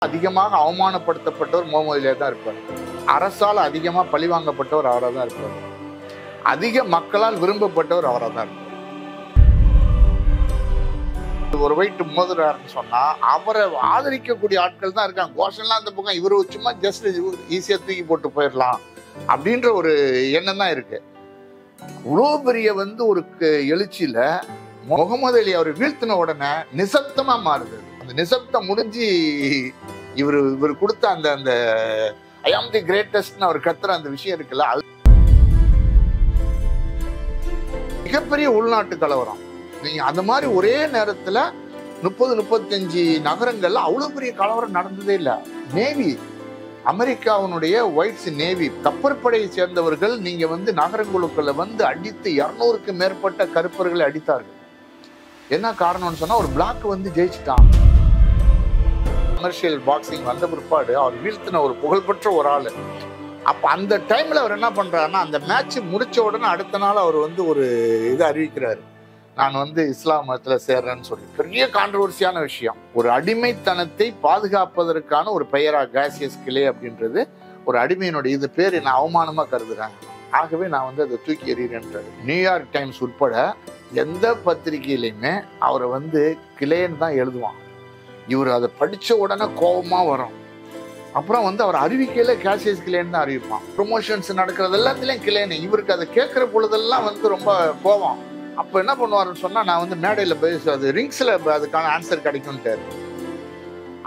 அதிகமாக அவமானப்படுத்தப்பட்டவர் முகமது அலியா தான் இருப்பார். அரசால் அதிகமாக பழிவாங்கப்பட்டவர் அவராக தான் இருப்பார். அதிக மக்களால் விரும்பப்பட்டவர் அவராக தான் இருப்பார். ஒரு வெயிட் மோதுறாருன்னு சொன்னா அவரை ஆதரிக்கக்கூடிய ஆட்கள் தான் இருக்காங்க. கோஷன்லாம் அந்த பக்கம் இவரு சும்மா ஜஸ்ட் ஈஸியா தூக்கி போட்டு போயிடலாம் அப்படின்ற ஒரு எண்ணம் தான் இருக்கு. இவ்வளோ பெரிய ஒரு எழுச்சியில முகமது அலி அவர் வீழ்த்தின உடனே நிசப்தமா மாறுது. அந்த நிசப்தம் முடிஞ்சு இவர் கொடுத்த அந்த ஐ ஆம் தி கிரேட்டஸ்ட் அவர் கத்துற அந்த விஷயம் இருக்குல்ல, அது மிகப்பெரிய உள்நாட்டு கலவரம். நீங்க அந்த மாதிரி ஒரே நேரத்துல 30-35 நகரங்கள்ல அவ்வளவு பெரிய கலவரம் நடந்ததே இல்லை. நேவி, அமெரிக்காவினுடைய ஒயிட்ஸ் நேவி கப்பற்படையை சேர்ந்தவர்கள் நீங்க நகரங்களுக்குள்ள அடித்து 200க்கு மேற்பட்ட கருப்பர்களை அடித்தார்கள். என்ன காரணம்னு சொன்னா ஒரு பிளாக் ஜெயிச்சுட்டான். கமர்ஷியல் பாக்ஸிங் வந்த பிற்பாடு அவர் வீழ்த்தின ஒரு புகழ்பெற்ற ஒரு ஆளு. அப்ப அந்த டைம்ல அவர் என்ன பண்றாருன்னா, அந்த மேட்ச் முடிச்ச உடனே அடுத்த நாள் அவர் ஒரு இது அறிவிக்கிறாரு, நான் இஸ்லாம் மதத்துல சேர்றேன்னு சொல்லி. பெரிய கான்ட்ரோவர்சியான விஷயம். ஒரு அடிமைத்தனத்தை பாதுகாப்பதற்கான ஒரு பெயரா காசியஸ் கிளே அப்படின்றது ஒரு அடிமையினுடைய இது பேர் நான் அவமானமா கருதுறேன், ஆகவே நான் அதை தூக்கி எறிகிறேன்றாரு. நியூயார்க் டைம்ஸ் உட்பட எந்த பத்திரிகையிலையுமே அவரை கிளேன்னு தான் எழுதுவான். இவர் அதை படிச்ச உடனே கோபமா வரும். அப்புறம் அவர் அறிவிக்கையில காசியஸ் கிளேன்னு தான் அறிவிப்பான். ப்ரொமோஷன்ஸ் நடக்கிறது எல்லாத்துலயும் கிளேன்னு. இவருக்கு அதை கேட்கிற பொழுதெல்லாம் ரொம்ப கோபம். அப்ப என்ன பண்ணுவாருன்னு சொன்னா, நான் மேடையில போய் அது ரிங்ஸ்ல அதுக்கான ஆன்சர் கிடைக்கும்ட்டாரு.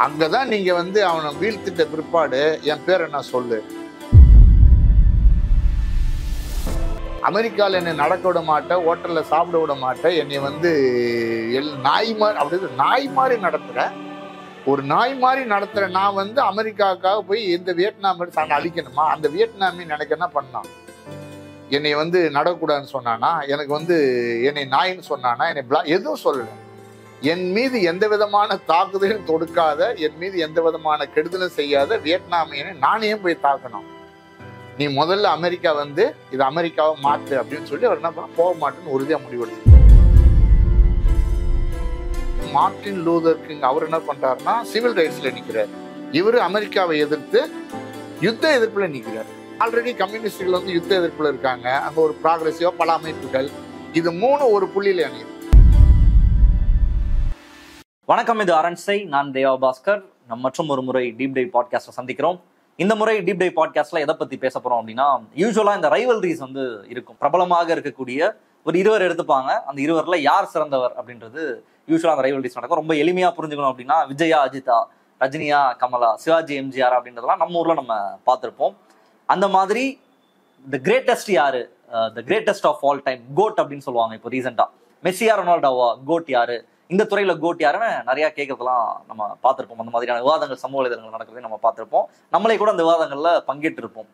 அங்கதான் நீங்க அவனை வீழ்த்திட்ட பிற்பாடு என் பேர் என்ன சொல்லு, அமெரிக்கால என்னை நடக்க விட மாட்டேன், ஹோட்டல்ல சாப்பிட விட மாட்டேன், என்னை நாய் மாதிரி அப்படி நாய் மாதிரி நடத்துற ஒரு நாய் மாதிரி நடத்துற நான் அமெரிக்காவுக்காக போய் இந்த வியட்நாம் அழிக்கணுமா? அந்த வியட்நாமின் எனக்கு என்ன பண்ணான்? என்னை நடக்கூடாதுன்னு சொன்னானா, எனக்கு என்னை நாயின்னு சொன்னானா, என்னை எதுவும் சொல்லல. என் மீது எந்த விதமான தாக்குதலும் தொடுக்காத, என் மீது எந்த விதமான கெடுதலும் செய்யாத வியட்நாமியனை நானே போய் தாக்கணும். நீ முதல்ல அமெரிக்கா இது அமெரிக்காவை மாத்து அப்படின்னு சொல்லி அவர் என்ன பண்ண போக மாட்டேன்னு உறுதியா முடிவெடுத்து. மார்ட்டின் லூதர் கிங் அவர் என்ன பண்றாருன்னா சிவில் ரைட்ஸ்ல நிக்கிறார். இவரு அமெரிக்காவை எதிர்த்து யுத்த எதிர்ப்புல நிக்கிறார். ஆல்ரெடி கம்யூனிஸ்டுகள் யுத்த எதிர்ப்புல இருக்காங்க. அங்க ஒரு ப்ராக்ரெசிவா பல அமைப்புகள், இது மூணு ஒரு புள்ளியில அணியுது. வணக்கம், இது அரண்சை. நான் தேவா பாஸ்கர். மற்றும் ஒரு முறை டீப் டைவ் பாட்காஸ்ட்ல சந்திக்கிறோம். இந்த முறை டீப் டைவ் பாட்காஸ்ட்ல எதை பத்தி பேச போறோம் அப்படின்னா, யூசுவலா இந்த ரைவல்ரிஸ் இருக்கும். பிரபலமாக இருக்கக்கூடிய ஒரு 20 எடுத்துப்பாங்க. அந்த 20ல யார் சிறந்தவர் அப்படின்றது யூசுவலா அந்த ரைவல்ரிஸ் நடக்கும். ரொம்ப எளிமையா புரிஞ்சுக்கணும் அப்படின்னா, விஜயா அஜிதா, ரஜினியா கமலா, சிவாஜி எம்ஜிஆர் அப்படின்றதெல்லாம் நம்ம ஊர்ல நம்ம பார்த்திருப்போம். அந்த மாதிரி த கிரேட்டஸ்ட் யாரு, the greatest of all time, GOAT அப்படின்னு சொல்லுவாங்க. இப்போ ரீசெண்டா மெஸ்ஸியா ரொனால்டோவா, கோட் யாரு, இந்த துறையில கோட் யாருன்னு நிறைய கேட்கறதெல்லாம் நம்ம பார்த்திருப்போம். அந்த மாதிரியான விவாதங்கள் சமூக வலைதளங்கள் நடக்கிறதே நம்ம பார்த்திருப்போம். நம்மளே கூட அந்த விவாதங்கள்ல பங்கேற்று இருப்போம்.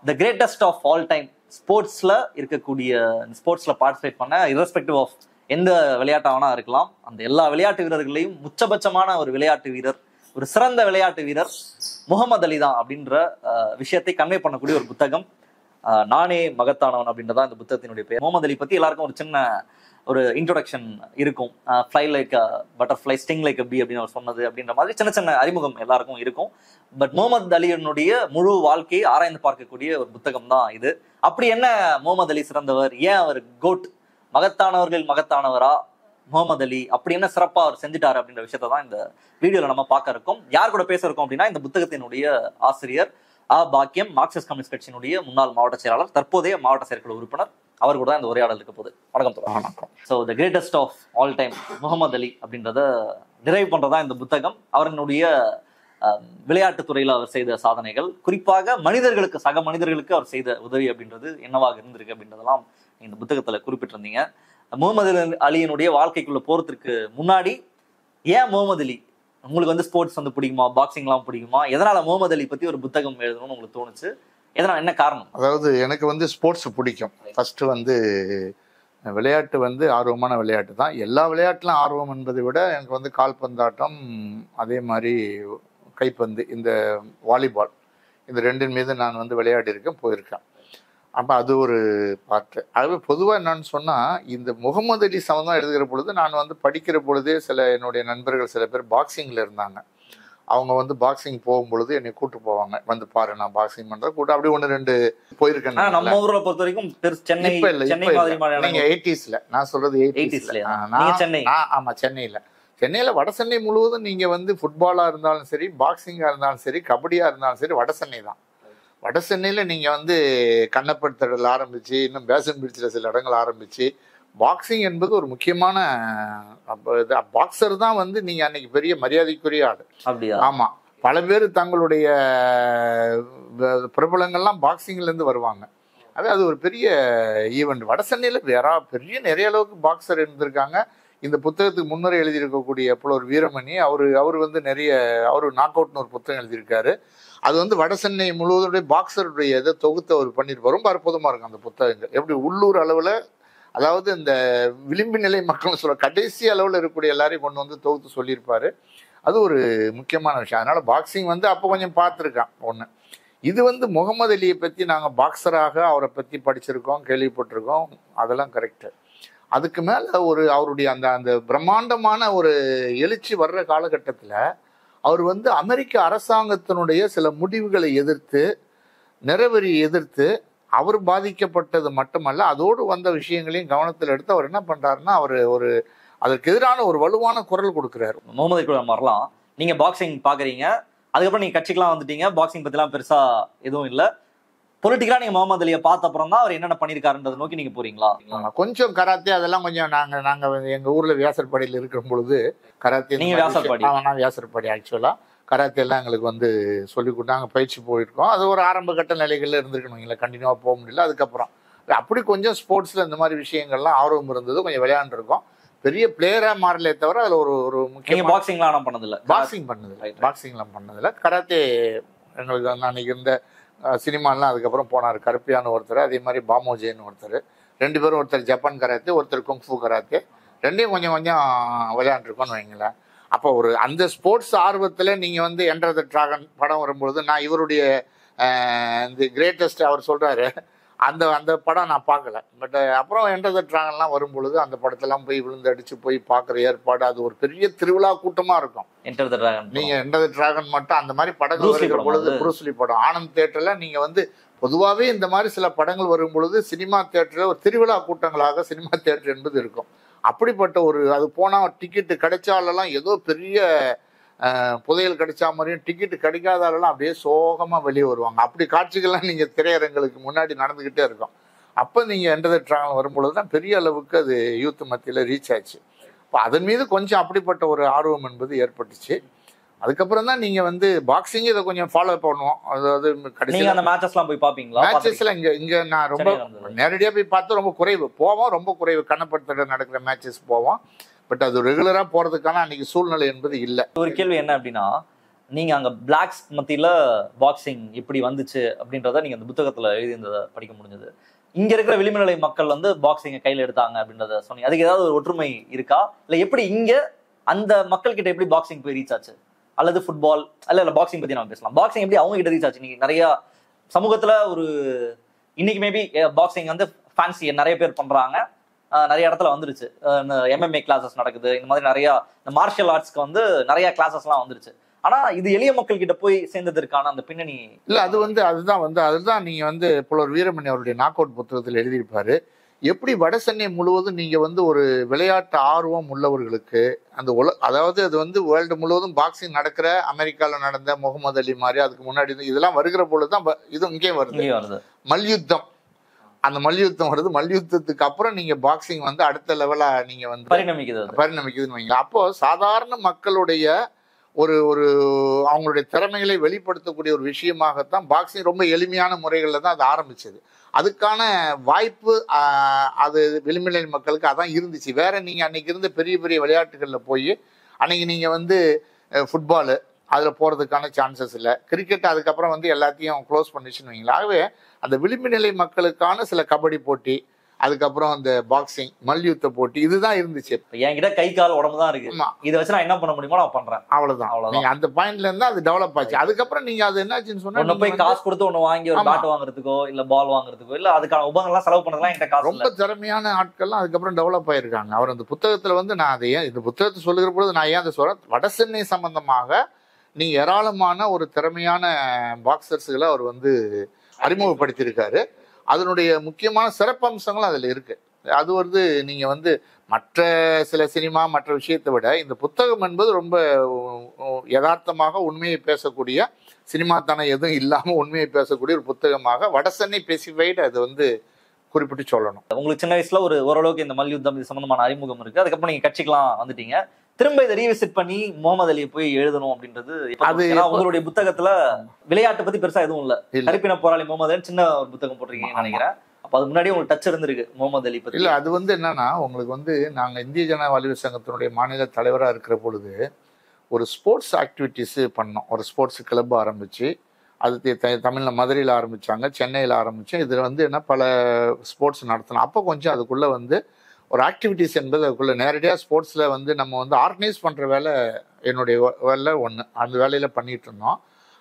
The greatest of all time ஸ்போர்ட்ஸ்ல இருக்கக்கூடிய, ஸ்போர்ட்ஸ்ல பார்ட்டிசிபேட் பண்ண இரஸ்பெக்டிவ் ஆஃப் எந்த விளையாட்டாவனா இருக்கலாம், அந்த எல்லா விளையாட்டு வீரர்களையும் உச்சபட்சமான ஒரு விளையாட்டு வீரர், ஒரு சிறந்த விளையாட்டு வீரர் முகமது அலி தான் அப்படின்ற விஷயத்தை கன்வே பண்ணக்கூடிய ஒரு புத்தகம் நானே மகத்தானவன் அப்படின்றதான் இந்த புத்தகத்தினுடைய பேர். முகமது அலி பத்தி எல்லாருக்கும் ஒரு சின்ன ஒரு இன்ட்ரோடக்ஷன் இருக்கும். Fly like butterfly, sting like bee அப்படின்னு அவர் சொன்னது அப்படின்ற மாதிரி சின்ன சின்ன அறிமுகம் எல்லாருக்கும் இருக்கும். பட் முகமது அலியினுடைய முழு வாழ்க்கையை ஆராய்ந்து பார்க்கக்கூடிய ஒரு புத்தகம் தான் இது. அப்படி என்ன முகமது அலி சிறந்தவர், ஏன் அவர் கோட், மகத்தானவர்கள் மகத்தானவரா முகமது அலி, அப்படி என்ன சிறப்பா அவர் செஞ்சுட்டாரு அப்படின்ற விஷயத்த தான் இந்த வீடியோல நம்ம பார்க்க இருக்கோம். யார் கூட பேச இருக்கோம் அப்படின்னா, இந்த புத்தகத்தினுடைய ஆசிரியர் பாக்கியம், மார்க்சிஸ்ட் கம்யூனிஸ்ட் கட்சியினுடைய முன்னாள் மாவட்ட செயலாளர், தற்போதைய மாவட்ட செயற்குழு உறுப்பினர். அவர் கூட தான் இந்த உரையாடல் இருக்க போகுது. வணக்கம். வணக்கம். So the greatest of all time Muhammad Ali அப்படின்றத டிரைவ் பண்றதா இந்த புத்தகம். அவர்களுடைய விளையாட்டு துறையில அவர் செய்த சாதனைகள், குறிப்பாக மனிதர்களுக்கு, சக மனிதர்களுக்கு அவர் செய்த உதவி அப்படின்றது என்னவாக இருந்திருக்கு அப்படின்றதெல்லாம் இந்த புத்தகத்துல குறிப்பிட்டிருந்தீங்க. முகமது அலியினுடைய வாழ்க்கைக்குள்ள போறதுக்கு முன்னாடி, ஏன் முகமது அலி உங்களுக்கு ஸ்போர்ட்ஸ் பிடிக்குமா, பாக்ஸிங்லாம் பிடிக்குமா, எதனால முகமது அலி பத்தி ஒரு புத்தகம் எழுதணும்னு உங்களுக்கு தோணுச்சு, எதனால, என்ன காரணம்? அதாவது எனக்கு ஸ்போர்ட்ஸ் பிடிக்கும். ஃபர்ஸ்ட் விளையாட்டு ஆர்வமான விளையாட்டு தான். எல்லா விளையாட்டுலாம் ஆர்வம் என்பதை விட எனக்கு கால்பந்தாட்டம், அதே மாதிரி கைப்பந்து, இந்த வாலிபால், இந்த ரெண்டின் மீது நான் விளையாடி இருக்கேன், போயிருக்கேன். அப்போ அது ஒரு பார்ட்டு. அது பொதுவாக என்னன்னு சொன்னால், இந்த முகமது அலி சம்பந்தம் எழுதுகிற பொழுது நான் படிக்கிற பொழுதே என்னுடைய நண்பர்கள் சில பேர் பாக்ஸிங்கில் இருந்தாங்க. அவங்க வந்து பாக்ஸிங் போகும்பொழுது என்னை கூட்டு போவாங்க, வந்து பாரு நான் பாக்ஸிங் பண்றேன் கூட்டு, அப்படி 1-2 போயிருக்கேன். நம்ம ஊர்ல பொறுத்த வரைக்கும் சென்னை நீங்க 80s நான் சொல்றது 80s. ஆமா சென்னையில வட சென்னை முழுவதும் நீங்க வந்து ஃபுட்பாலா இருந்தாலும் சரி, பாக்ஸிங்கா இருந்தாலும் சரி, கபடியா இருந்தாலும் சரி, வட சென்னை தான். வட சென்னையில நீங்க வந்து கண்ணப்படுத்தல் ஆரம்பிச்சு, இன்னும் பேசன் பிரிட்ஜ்ல சில இடங்கள் ஆரம்பிச்சு, பாக்ஸிங் என்பது ஒரு முக்கியமான பாக்ஸர் தான் வந்து நீங்க அன்னைக்கு பெரிய மரியாதைக்குரிய ஆடு. அப்படியா? ஆமா, பல பேர் தங்களுடைய பிரபலங்கள்லாம் பாக்ஸிங்ல இருந்து வருவாங்க. அது ஒரு பெரிய ஈவெண்ட். வட சென்னையில நிறைய அளவுக்கு பாக்ஸர் இருந்திருக்காங்க. இந்த புத்தகத்துக்கு முன்னுரை எழுதியிருக்கக்கூடிய புலவர் வீரமணி அவர் வந்து அவரு நாக் அவுட்னு ஒரு புத்தகம் எழுதியிருக்காரு. அது வந்து வட சென்னை முழுவதுடைய பாக்ஸருடைய இதை தொகுத்து அவர் பண்ணியிருப்பார். ரொம்ப அற்புதமா இருக்கும் அந்த புத்தகங்கள். எப்படி உள்ளூர் அளவுல, அதாவது இந்த விளிம்பு நிலை மக்கள் சொல்ல கடைசி அளவில் இருக்கக்கூடிய எல்லாரையும் கொண்டு வந்து தொகுத்து சொல்லியிருப்பாரு. அது ஒரு முக்கியமான விஷயம். அதனால பாக்ஸிங் வந்து அப்போ கொஞ்சம் பார்த்துருக்கான் ஒன்று. இது வந்து முகமது அலியை பற்றி நாங்கள் பாக்ஸராக அவரை பற்றி படிச்சிருக்கோம், கேள்விப்பட்டிருக்கோம், அதெல்லாம் கரெக்டு. அதுக்கு மேலே அவருடைய அந்த பிரம்மாண்டமான ஒரு எழுச்சி வர்ற காலகட்டத்தில் அவர் வந்து அமெரிக்க அரசாங்கத்தினுடைய சில முடிவுகளை எதிர்த்து, நிறவெறி எதிர்த்து அவர் பாதிக்கப்பட்டது மட்டுமல்ல, அதோடு வந்த விஷயங்களையும் கவனத்தில் எடுத்து அவர் என்ன பண்றாருன்னா, அதற்கு எதிரான ஒரு வலுவான குரல் கொடுக்கிறாரு. முகமது அலி மாதிரிலாம் நீங்க பாக்ஸிங் பாக்குறீங்க, அதுக்கப்புறம் நீங்க கட்சிக்கெல்லாம் வந்துட்டீங்க, பாக்ஸிங் பத்திலாம் பெருசா எதுவும் இல்லை, பொலிட்டிக்கலா நீங்க முகமது அலியை பார்த்த அப்புறம் தான் அவர் என்னென்ன பண்ணிருக்காருன்றதை நோக்கி நீங்க போறீங்களா? கொஞ்சம் கராத்தே அதெல்லாம் கொஞ்சம் நாங்க எங்க ஊர்ல வியாசர்பாடியில் இருக்கிற பொழுது கராத்தே, நீங்க வியாசர்பாடி? நான் வியாசர்பாடி. ஆக்சுவலா கராத்தே எல்லாம் எங்களுக்கு வந்து சொல்லி கொடுத்தாங்க, பயிற்சி போயிருக்கோம். அது ஒரு ஆரம்ப கட்ட நிலைகள்ல இருந்திருக்கணும், இல்லை கண்டினியூவா போக முடியல. அதுக்கப்புறம் அப்படி கொஞ்சம் ஸ்போர்ட்ஸ்ல இந்த மாதிரி விஷயங்கள்லாம் ஆர்வம் இருந்தது, கொஞ்சம் விளையாண்டுருக்கோம். பெரிய பிளேயரா மாறலே தவிர அதுல ஒரு முக்கிய பாக்ஸிங்லாம் பண்ணதில்லை. பாக்ஸிங்லாம் பண்ணதில்லை. கராத்தே எங்களுக்கு அன்னைக்கு இருந்த சினிமாலாம் அதுக்கப்புறம் போனார். கருப்பியான ஒருத்தர், அதே மாதிரி பாமோஜேன்னு ஒருத்தர், 2 பேரும், ஒருத்தர் ஜப்பான் கராத்தே, ஒருத்தர் குங்ஃபு கராத்தே, ரெண்டையும் கொஞ்சம் விளையாண்டுருக்கோன்னு வைங்களேன். அப்போ அந்த ஸ்போர்ட்ஸ் ஆர்வத்தில் நீங்கள் வந்து என்டர் த டிராகன் படம் வரும்பொழுது, நான் இவருடைய இந்த கிரேட்டஸ்ட் அவர் சொல்கிறாரு, அந்த படம் நான் பார்க்கல. பட் அப்புறம் என்டர் த டிராகன்லாம் வரும்பொழுது அந்த படத்தெல்லாம் போய் விழுந்து அடித்து போய் பார்க்குற ஏற்பாடு, அது ஒரு பெரிய திருவிழா கூட்டமாக இருக்கும். நீங்கள் என்டர் த டிராகன் மட்டும் அந்த மாதிரி படங்கள் வருகிற பொழுது, புரூஸ்லி படம் ஆனந்த் தேட்டரில் நீங்கள் வந்து பொதுவாகவே இந்த மாதிரி சில படங்கள் வரும் பொழுது சினிமா தேட்டரில் ஒரு திருவிழா கூட்டங்களாக சினிமா தேட்டர் என்பது இருக்கும். அப்படிப்பட்ட அது போனால் டிக்கெட்டு கிடைச்சாலெல்லாம் ஏதோ பெரிய புதையல் கிடைச்சா மாதிரியும், டிக்கெட்டு கிடைக்காதாலெல்லாம் அப்படியே சோகமாக வெளியே வருவாங்க. அப்படி காட்சிகள்லாம் நீங்கள் திரையரங்களுக்கு முன்னாடி நடந்துக்கிட்டே இருக்கும். அப்போ நீங்கள் என்டர் த டிராகன் வரும்பொழுது தான் பெரிய அளவுக்கு அது யூத் மத்தியில் ரீச் ஆச்சு. இப்போ அதன் மீது கொஞ்சம் அப்படிப்பட்ட ஒரு ஆர்வம் என்பது ஏற்பட்டுச்சு. அதுக்கப்புறம் தான் நீங்கள் வந்து பாக்ஸிங் இதை கொஞ்சம் ஃபாலோ பண்ணுவோம். அதாவது கடைசியில் அந்த மேட்சஸ்லாம் போய் பார்ப்பீங்களா? மேட்சஸ்லாம் இங்கே நான் ரொம்ப நேரடியாக போய் பார்த்து ரொம்ப குறைவு போவோம், ரொம்ப குறைவு. கண்ணப்படுத்த நடக்கிற மேட்சஸ் போவோம். பட் அது ரெகுலராக போகிறதுக்கான அன்னைக்கு சூழ்நிலை என்பது இல்லை. ஒரு கேள்வி என்ன அப்படின்னா, நீங்கள் அங்கே பிளாக்ஸ் மத்தியில் பாக்ஸிங் இப்படி வந்துச்சு அப்படின்றத நீங்கள் அந்த புத்தகத்தில் எழுதியிருந்ததை படிக்க முடிஞ்சது. இங்கே இருக்கிற விளிம்புநிலை மக்கள் வந்து பாக்ஸிங்கை கையில் எடுத்தாங்க அப்படின்றத சொன்னீங்க. அதுக்கு ஏதாவது ஒரு ஒற்றுமை இருக்கா? இல்லை எப்படி இங்கே அந்த மக்கள்கிட்ட எப்படி பாக்ஸிங் போய் ரீச் ஆச்சு? அல்லது ஃபுட்பால் இல்லை பாக்ஸிங் பற்றி நம்ம பேசலாம். பாக்ஸிங் எப்படி அவங்க கிட்ட ரீச் ஆச்சு? நீங்கள் நிறையா சமூகத்தில் இன்னைக்கு மேபி பாக்ஸிங் வந்து ஃபேன்சி நிறைய பேர் பண்ணுறாங்க, நிறைய இடத்துல வந்துருச்சு. MMA கிளாஸஸ் நடக்குது, இந்த மாதிரி நிறைய இந்த மார்ஷியல் ஆர்ட்ஸ்க்கு வந்து நிறைய கிளாஸஸ்லாம் வந்துருச்சு. ஆனா இது எளிய மக்கள் கிட்ட போய் சேர்ந்ததற்கான அந்த பின்னணி இல்ல. அதுதான் நீங்க வந்து புலவர் வீரமணி அவருடைய நாக் அவுட் புத்தகத்தில் எழுதியிருப்பாரு. எப்படி வட சென்னை முழுவதும் நீங்க வந்து ஒரு விளையாட்டு ஆர்வம் உள்ளவர்களுக்கு அதாவது அது வந்து வேர்ல்டு முழுவதும் பாக்ஸிங் நடக்கிற, அமெரிக்காவில் நடந்த முகமது அலி மாதிரி அதுக்கு முன்னாடி இதெல்லாம் வருகிற பொழுதுதான் இது இங்கேயும் வருது. மல்யுத்தம், அந்த மல்யுத்தம் வருது. மல்யுத்தத்துக்கு அப்புறம் நீங்க பாக்ஸிங் வந்து அடுத்த லெவலா நீங்க வந்து பரிணமிக்குதுன்னு வைங்க. அப்போ சாதாரண மக்களுடைய அவங்களுடைய திறமைகளை வெளிப்படுத்தக்கூடிய ஒரு விஷயமாகத்தான் பாக்ஸிங் ரொம்ப எளிமையான முறைகளில் தான் அது ஆரம்பிச்சது. அதுக்கான வாய்ப்பு அது விளிம்புநிலை மக்களுக்கு அதான் இருந்துச்சு. வேற நீங்க அன்னைக்கு இருந்த பெரிய பெரிய விளையாட்டுகளில் போய் அன்னைக்கு நீங்க வந்து ஃபுட்பாலு அதில் போகிறதுக்கான சான்சஸ் இல்லை. கிரிக்கெட் அதுக்கப்புறம் வந்து எல்லாத்தையும் க்ளோஸ் பண்ணிச்சுன்னு வைங்களா. ஆகவே அந்த விளிம்பு நிலை மக்களுக்கான சில கபடி போட்டி, அதுக்கப்புறம் அந்த பாக்ஸிங், மல்யுத்த போட்டி, இதுதான் இருந்துச்சு. என்கிட்ட கை கால் உடம்பு தான் இருக்கு, இதை வச்சு நான் என்ன பண்ண முடியுமோ நான் பண்றேன், அவ்வளவுதான். நீங்க அந்த பாயிண்ட்ல இருந்தா அது டெவலப் ஆச்சு. அதுக்கப்புறம் நீங்க அது என்னாச்சுன்னு சொன்னா, போய் காசு கொடுத்து ஒண்ணு வாங்கி ஒரு பேட் வாங்குறதுக்கோ இல்ல பால் வாங்குறதுக்கோ இல்ல அதுக்கான உபகரணம் செலவு பண்ணதெல்லாம் என்கிட்ட காசு. ரொம்ப திறமையான ஆட்கள்லாம் அதுக்கப்புறம் டெவலப் ஆயிருக்காங்க. அவர் அந்த புத்தகத்துல வந்து நான் அதை இந்த புத்தகத்தை சொல்லுகிற பொழுது நான் ஏன் அதை சொல்றேன், வட சென்னை சம்பந்தமாக நீங்க ஏராளமான ஒரு திறமையான பாக்ஸர்ஸ்களை அவர் வந்து அறிமுகப்படுத்தியிருக்காரு. அதனுடைய முக்கியமான சிறப்பம்சங்களும் அதுல இருக்கு. அது வந்து நீங்க வந்து மற்ற சில சினிமா மற்ற விஷயத்தை விட இந்த புத்தகம் என்பது ரொம்ப யதார்த்தமாக உண்மையை பேசக்கூடிய, சினிமாத்தான எதுவும் இல்லாம உண்மையை பேசக்கூடிய ஒரு புத்தகமாக வடசென்னை ஸ்பெசிஃபைடு அது வந்து குறிப்பிட்டு சொல்லணும். உங்களுக்கு சின்ன வயசுல ஓரளவுக்கு இந்த மல்யுத்தம் இது சம்பந்தமான அறிமுகம் இருக்கு. அதுக்கப்புறம் நீங்க கட்சிக்கெல்லாம் வந்துட்டீங்க. திரும்ப இதை ரீவிசிட் பண்ணி முகமது அலியை போய் எழுதணும் அப்படின்றது அது உங்களுடைய புத்தகத்துல விளையாட்டு பத்தி பெருசா எதுவும் இல்ல. கருப்பின போராளி முகமது அலி சின்ன ஒரு புத்தகம் போட்டிருக்கீங்கன்னு நினைக்கிறேன். அப்ப அது முன்னாடியே உங்களுக்கு டச் இருந்திருக்கு முகமது அலி பத்தி. இல்ல, அது வந்து என்னன்னா, உங்களுக்கு வந்து நாங்க இந்திய ஜன வாலிபர் சங்கத்தினுடைய மாநில தலைவரா இருக்கிற பொழுது ஒரு ஸ்போர்ட்ஸ் ஆக்டிவிட்டிஸ் பண்ணோம். ஒரு ஸ்போர்ட்ஸ் கிளப் ஆரம்பிச்சு, அது தமிழ்ல மதுரையில் ஆரம்பிச்சாங்க, சென்னையில் ஆரம்பிச்சோம். இதுல வந்து என்ன பல ஸ்போர்ட்ஸ் நடத்தணும். அப்போ கொஞ்சம் அதுக்குள்ள வந்து ஒரு ஆக்டிவிட்டிஸ் என்பது அதுக்குள்ள நேரடியாக ஸ்போர்ட்ஸில் வந்து நம்ம வந்து ஆர்கனைஸ் பண்ணுற வேலை என்னுடைய வேலை ஒன்று. அந்த வேலையில் பண்ணிகிட்டு இருந்தோம்.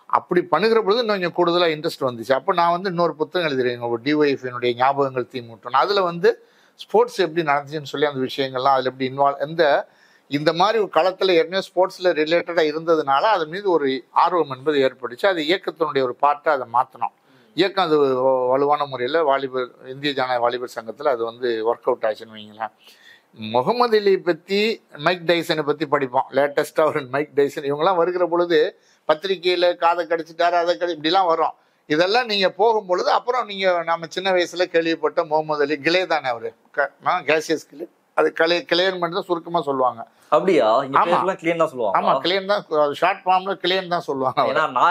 அப்படி பண்ணுகிற பொழுது இன்னும் கொஞ்சம் கூடுதலாக இன்ட்ரெஸ்ட் வந்துச்சு. அப்போ நான் வந்து இன்னொரு புத்தகம் எழுதுறேங்க, ஒரு டிஒய்எஃப் என்னுடைய ஞாபகங்கள் தீமூட்டணும். அதில் வந்து ஸ்போர்ட்ஸ் எப்படி நடந்துச்சுன்னு சொல்லி அந்த விஷயங்கள்லாம் அதில் எப்படி இந்த மாதிரி ஒரு களத்தில் ஏற்கனவே ஸ்போர்ட்ஸில் ரிலேட்டடாக இருந்ததுனால அது மீது ஒரு ஆர்வம் என்பது ஏற்பட்டுச்சு. அது இயக்கத்தினுடைய ஒரு பார்ட்டாக அதை மாற்றினோம். இயக்கம் அது வலுவான முறையில் இந்திய ஜன வாலிபர் சங்கத்தில் அது வந்து ஒர்க் அவுட் ஆச்சுன்னு வைங்களேன். முகமது அலி பற்றி, மைக் டைசனை பற்றி படிப்போம். லேட்டஸ்ட்டாக ஒரு மைக் டைசன் இவங்கெல்லாம் வருகிற பொழுது பத்திரிகையில் காதை கடிச்சிட்டாரு அதை இப்படிலாம் வரும். இதெல்லாம் நீங்கள் போகும்பொழுது அப்புறம் நீங்கள் நம்ம சின்ன வயசில் கேள்விப்பட்ட முகமது அலி கிளே தானே அவர் கேசியஸ் கிளே, அது கிளேன் மட்டும் தான் சுருக்கமாக சொல்லுவாங்க. அப்படியா? கிளேன் தான் சொல்லுவாங்க. ஆமா, கிளேன் தான் ஷார்ட் ஃபார்ம்ல கிளேன் தான் சொல்லுவாங்க.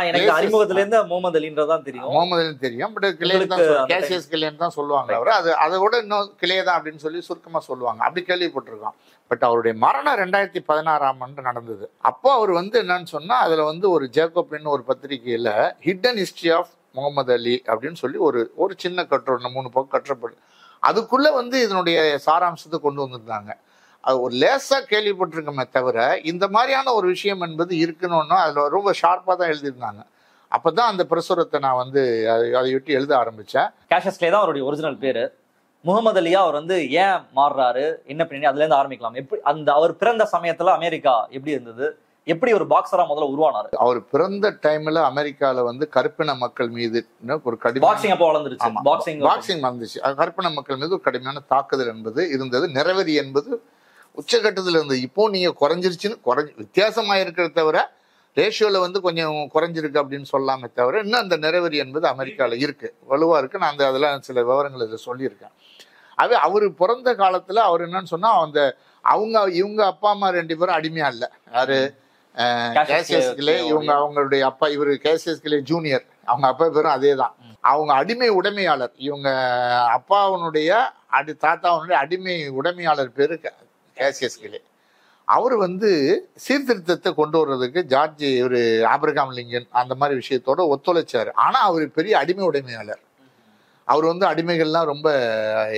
எனக்கு அறிமுகத்துல இருந்து முகமது அலின்றதான் தெரியும். முகமது அலி தெரியும், பட் கிளேன் தான், கேசியஸ் கிளேன் தான் சொல்லுவாங்க. அவர் அதை விட இன்னும் கிளே தான் அப்படின்னு சொல்லி சுருக்கமா சொல்லுவாங்க. அப்படி கேள்விப்பட்டிருக்கோம். பட் அவருடைய மரணம் 2016 நடந்தது. அப்போ அவர் வந்து என்னன்னு சொன்னா, அதுல வந்து ஒரு ஜேக்கோபின் ஒரு பத்திரிகையில ஹிடன் ஹிஸ்டரி ஆஃப் முகமது அலி அப்படின்னு சொல்லி ஒரு சின்ன கட்டுரை 3 பக்கம் கட்டுரைப்படு, அதுக்குள்ள வந்து இதனுடைய சாராம்சத்தை கொண்டு வந்திருந்தாங்க. அது ஒரு லேசா கேள்விப்பட்டிருக்கமே தவிர இந்த மாதிரியான ஒரு விஷயம் என்பது இருக்கணும்னா அதுல ரொம்ப ஷார்ப்பா தான் எழுதியிருந்தாங்க. அப்பதான் அந்த பிரசுரத்தை நான் வந்து அதை விட்டு எழுத ஆரம்பிச்சேன். கேஷியஸ் கிளே தான் அவருடைய ஒரிஜினல் பேரு. முகமது அலியா அவர் வந்து ஏன் மாறுறாரு, என்ன பண்ணி அதுல இருந்து ஆரம்பிக்கலாம். எப்படி அவர் பிறந்த சமயத்துல அமெரிக்கா எப்படி இருந்தது, எப்படி ஒரு பாக்ஸரா முதல்ல உருவானாரு? அவர் பிறந்த டைம்ல அமெரிக்கால வந்து கருப்பின மக்கள் மீது ஒரு கடுமையான பாக்ஸிங் அப்போ வளர்ந்துருச்சு. பாக்ஸிங் வந்துச்சு. கருப்பின மக்கள் மீது ஒரு கடுமையான தாக்குதல் என்பது இருந்தது. நிறவெறி என்பது உச்சகட்டத்தில் இருந்தது. இப்போ நீங்க குறைஞ்சிருச்சுன்னு வித்தியாசமா இருக்கிறத தவிர ரேஷியோல வந்து கொஞ்சம் குறைஞ்சிருக்கு அப்படின்னு சொல்லாமே தவிர இன்னும் அந்த நிறவெறி என்பது அமெரிக்கால இருக்கு, வலுவா இருக்கு. நான் அதெல்லாம் சில விவரங்கள் இதில் சொல்லியிருக்கேன். அது அவரு பிறந்த காலத்துல அவர் என்னன்னு சொன்னா, இவங்க அப்பா அம்மா 2 பேரும் அடிமையா இல்ல. யாரு? Gaseous clay. அவங்களுடைய அப்பா இவரு கேசியஸ் கிளே ஜூனியர், அவங்க அப்பா பேரும் அதே தான். அவங்க அடிமை உடைமையாளர். இவங்க அப்பாவுடைய தாத்தாவுடைய அடிமை உடைமையாளர் பேரு கேசியஸ் கிளே. அவர் வந்து சீர்திருத்தத்தை கொண்டு வர்றதுக்கு ஜார்ஜ் இவரு ஆபிரகாம் லிங்கன் அந்த மாதிரி விஷயத்தோட ஒத்துழைச்சாரு. ஆனா அவரு பெரிய அடிமை உடைமையாளர். அவர் வந்து அடிமைகள்லாம் ரொம்ப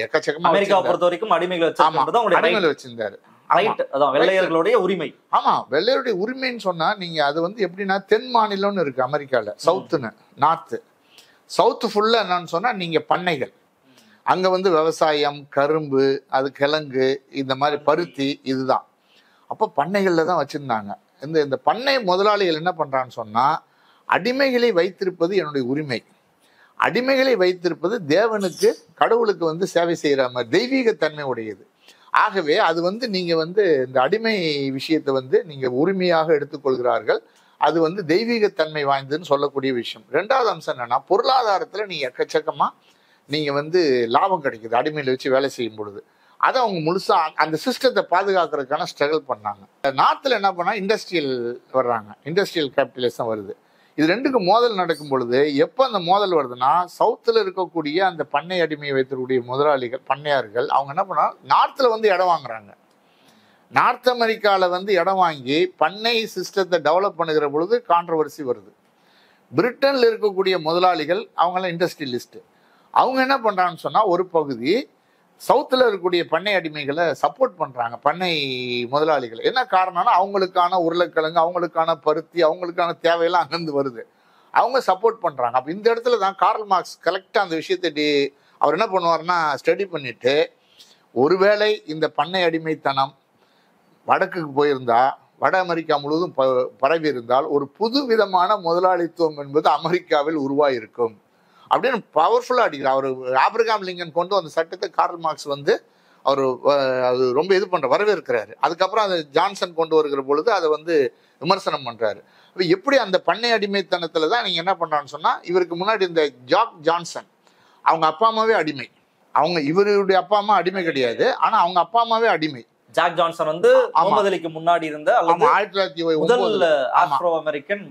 எக்கச்சக்கமா அமெரிக்காவை பொறுத்த வரைக்கும் அடிமைகள் வச்சிருந்தாரு. வெள்ளையர்களுடைய உரிமை. ஆமா, வெள்ளையருடைய உரிமைன்னு சொன்னா நீங்க அது வந்து எப்படின்னா, தென் மாநிலம்னு இருக்கு அமெரிக்கால, சவுத்துன்னு நார்த்து. சவுத்து ஃபுல்லா என்னன்னு சொன்னா நீங்க பண்ணைகள். அங்க வந்து விவசாயம், கரும்பு, அது கிழங்கு, இந்த மாதிரி பருத்தி, இதுதான். அப்போ பண்ணைகள்ல தான் வச்சிருந்தாங்க. இந்த பண்ணை முதலாளிகள் என்ன பண்றான்னு சொன்னா, அடிமைகளை வைத்திருப்பது என்னுடைய உரிமை, அடிமைகளை வைத்திருப்பது தேவனுக்கு கடவுளுக்கு வந்து சேவை செய்யற மாதிரி தெய்வீக தன்மை உடையது. ஆகவே அது வந்து நீங்க வந்து இந்த அடிமை விஷயத்தை வந்து நீங்க உரிமையாக எடுத்துக்கொள்கிறார்கள். அது வந்து தெய்வீகத்தன்மை வாய்ந்ததுன்னு சொல்லக்கூடிய விஷயம். 2வது அம்சம் என்னன்னா, பொருளாதாரத்துல நீங்க எக்கச்சக்கமா நீங்க வந்து லாபம் கிடைக்குது அடிமையில வச்சு வேலை செய்யும் பொழுது. அதை அவங்க முழுசா அந்த சிஸ்டத்தை பாதுகாக்கிறதுக்கான ஸ்ட்ரகிள் பண்ணாங்க. நார்த்தில் என்ன பண்ணா, இண்டஸ்ட்ரியல் வர்றாங்க, இண்டஸ்ட்ரியல் கேபிட்டலிசம் வருது. இது 2க்கும் மோதல் நடக்கும் பொழுது எப்போ அந்த மோதல் வருதுன்னா, சவுத்தில் இருக்கக்கூடிய அந்த பண்ணை அடிமையை வைத்திருக்கக்கூடிய முதலாளிகள், பண்ணையார்கள், அவங்க என்ன பண்ணா நார்த்தில் வந்து இடம் வாங்குறாங்க. நார்த் அமெரிக்காவில் வந்து இடம் வாங்கி பண்ணை சிஸ்டத்தை டெவலப் பண்ணுகிற பொழுது கான்ட்ரவர்சி வருது. பிரிட்டனில் இருக்கக்கூடிய முதலாளிகள் அவங்களாம் இண்டஸ்ட்ரியலிஸ்ட். அவங்க என்ன பண்ணுறாங்கன்னு சொன்னால், ஒரு பகுதி சவுத்தில் இருக்கக்கூடிய பண்ணை அடிமைகளை சப்போர்ட் பண்ணுறாங்க, பண்ணை முதலாளிகள். என்ன காரணம்னா, அவங்களுக்கான உருளைக்கிழங்கு, அவங்களுக்கான பருத்தி, அவங்களுக்கான தேவையெல்லாம் அங்கேருந்து வருது, அவங்க சப்போர்ட் பண்ணுறாங்க. அப்போ இந்த இடத்துல தான் கார்ல் மார்க்ஸ் கரெக்டாக அந்த விஷயத்தை அவர் என்ன பண்ணுவார்னா ஸ்டடி பண்ணிட்டு, ஒருவேளை இந்த பண்ணை அடிமைத்தனம் வடக்குக்கு போயிருந்தா வட அமெரிக்கா முழுவதும் பரவி இருந்தால் ஒரு புது விதமான முதலாளித்துவம் என்பது அமெரிக்காவில் உருவாயிருக்கும் அப்படின்னு பவர்ஃபுல்லா அடிக்கிறார். அவர் ஆப்ரகாம் லிங்கன் கொண்டு வந்த சட்டத்தை கார்ல் மார்க்ஸ் வந்து அவர் அது ரொம்ப இது வரவேற்கிறாரு. அதுக்கப்புறம் அது ஜான்சன் கொண்டு வருகிற பொழுது அதை வந்து விமர்சனம் பண்றாரு. எப்படி அந்த பண்ணை அடிமைத்தனத்துல தான் நீங்க என்ன பண்றான்னு சொன்னா, இவருக்கு முன்னாடி இந்த ஜாக் ஜான்சன் அவங்க அப்பா அம்மாவே அடிமை. அவங்க இவருடைய அப்பா அம்மா அடிமை கிடையாது, ஆனா அவங்க அப்பா அம்மாவே அடிமை. ஜாக் ஜான்சன் வந்து முகமது அலிக்கு முன்னாடி இருந்த 1909 ஆப்ரோ அமெரிக்கன்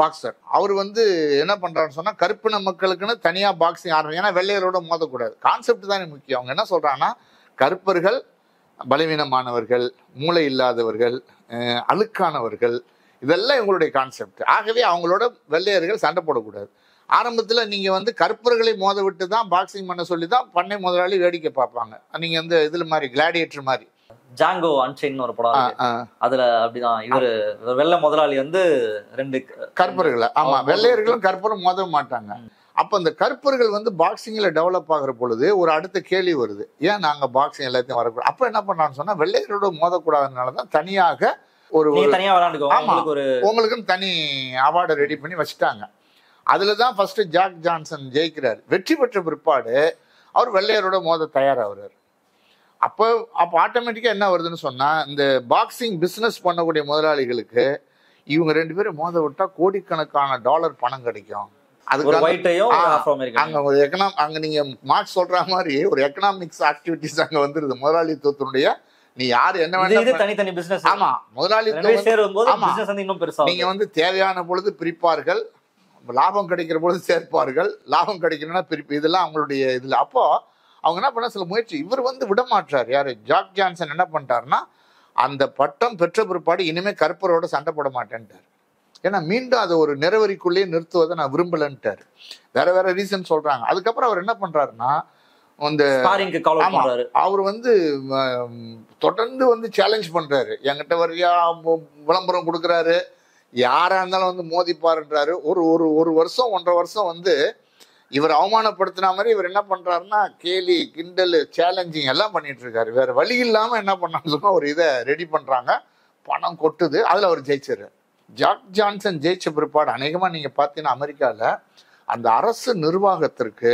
பாக்ஸர். அவர் வந்து என்ன பண்றாருன்னு சொன்னா, கருப்பின மக்களுக்குன்னு தனியா பாக்ஸிங் ஆரம்பி. ஏன்னா வெள்ளையரோட மோதக்கூடாது, கான்செப்ட் தானே முக்கியம். அவங்க என்ன சொல்றாங்கன்னா, கருப்பர்கள் பலவீனமானவர்கள், மூளை இல்லாதவர்கள், அழுக்கானவர்கள், இதெல்லாம் இவங்களுடைய கான்செப்ட். ஆகவே அவங்களோட வெள்ளையர்கள் சண்டை போடக்கூடாது. ஆரம்பத்துல நீங்க வந்து கருப்பர்களை மோத விட்டு தான் பாக்ஸிங் பண்ண சொல்லி தான் பண்ணை முதலாளி வேடிக்கை பார்ப்பாங்க. நீங்க வந்து இதுல மாதிரி கிளாடியேட்டர் மாதிரி ஜாங்கோ அன்சைன் ஒரு படம், அதுல அப்படிதான் இவரு வெள்ளை முதலாளி வந்து 2 கருப்பர்களை, ஆமா, வெள்ளையர்களும் கருப்பரும் மோத மாட்டாங்க. அப்ப அந்த கருப்பர்கள் வந்து பாக்ஸிங்ல டெவலப் ஆகிற பொழுது ஒரு அடுத்த கேள்வி வருது, ஏன் நாங்க பாக்ஸிங் எல்லாத்தையும் வரக்கூடாது? அப்ப என்ன பண்ணான்னு சொன்னா, வெள்ளையரோட மோதக்கூடாதுனாலதான் தனியாக ஒரு உங்களுக்குன்னு தனி அவார்டை ரெடி பண்ணி வச்சுட்டாங்க. அதுலதான் ஃபர்ஸ்ட் ஜாக் ஜான்சன் ஜெயிக்கிறார். வெற்றி பெற்ற பிற்பாடு அவர் வெள்ளையரோட மோத தயாராகிறார். அப்போ ஆட்டோமேட்டிக்கா என்ன வருதுன்னு சொன்னா, இந்த பாக்ஸிங் பிசினஸ் பண்ணக்கூடிய முதலாளிகளுக்கு இவங்க 2 பேரும் மோத விட்டா கோடிக்கணக்கான டாலர் பணம் கிடைக்கும். அங்க ஒரு அங்க நீங்க மார்க்ஸ் சொல்ற மாதிரி ஒரு எக்கனாமிக்ஸ் ஆக்டிவிட்டிஸ் அங்க வந்துருது. முதலாளித்துவத்தினுடைய நீ யாரு என்ன வேணா தனித்தனி பிசினஸ். ஆமா, முதலாளித்துவம் நீங்க வந்து தேவையான பொழுது பிரிப்பார்கள், லாபம் கிடைக்கிற பொழுது சேர்ப்பார்கள், லாபம் கிடைக்கணும்னா பிரிப்பு, இதெல்லாம் அவங்களுடைய இதுல. அப்போ அவங்க என்ன பண்ண சில முயற்சி, இவர் வந்து விடமாட்டார். யாரு? ஜாக் ஜான்சன் என்ன பண்ணிட்டாருன்னா, அந்த பட்டம் பெற்ற பிற்பாடு இனிமே கருப்பரோட சண்டை போட மாட்டேன்ட்டார். ஏன்னா மீண்டும் அதை ஒரு நிறவரிக்குள்ளேயே நிறுத்துவதை நான் விரும்பலன்ட்டாரு. வேற வேற ரீசன் சொல்றாங்க. அதுக்கப்புறம் அவர் என்ன பண்றாருன்னா, அவர் வந்து தொடர்ந்து வந்து சேலஞ்ச் பண்றாரு. என்கிட்ட வரையா விளம்பரம் கொடுக்குறாரு, யாரா இருந்தாலும் வந்து மோதிப்பாருன்றாரு. ஒரு வருஷம் 1.5 வருஷம் வந்து இவர் அவமானப்படுத்தின மாதிரி இவர் என்ன பண்றாருன்னா, கேலி கிண்டல் சேலஞ்சிங் எல்லாம் பண்ணிட்டு இருக்காரு. வேற வழி இல்லாம என்ன பண்ணான்னு சொன்னா ஒரு இதை ரெடி பண்றாங்க, பணம் கொட்டுது, அதுல அவர் ஜெயிச்சிரு. ஜாக் ஜான்சன் ஜெயிச்ச பிற்பாடு அநேகமா நீங்க பாத்தீங்கன்னா அமெரிக்கால அந்த அரசு நிர்வாகத்திற்கு,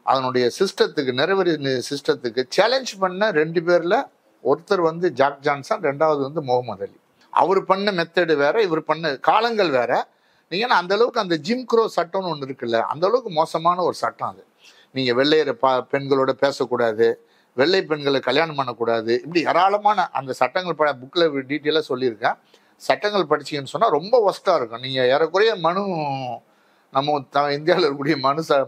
அதனுடைய சிஸ்டத்துக்கு, நிறைவேறி சிஸ்டத்துக்கு சேலஞ்ச் பண்ண 2 பேர்ல ஒருத்தர் வந்து ஜாக் ஜான்சன், 2வது வந்து முகமது அலி. அவர் பண்ண மெத்தடு வேற, இவர் பண்ண காலங்கள் வேற. நீங்க அந்த அளவுக்கு அந்த ஜிம் க்ரோ சட்டம்னு ஒன்று இருக்குல்ல, அந்த அளவுக்கு மோசமான ஒரு சட்டம் அது. நீங்க வெள்ளையர் பெண்களோட பேசக்கூடாது, வெள்ளை பெண்களை கல்யாணம் பண்ணக்கூடாது, இப்படி ஏராளமான அந்த சட்டங்கள் புக்ல டீட்டெயிலாக சொல்லியிருக்கேன். சட்டங்கள் படிச்சீங்கன்னு சொன்னா ரொம்ப ஒஸ்டா இருக்கும். நீங்க ஏறக்குறைய நம்ம இந்தியாவில் இருக்கக்கூடிய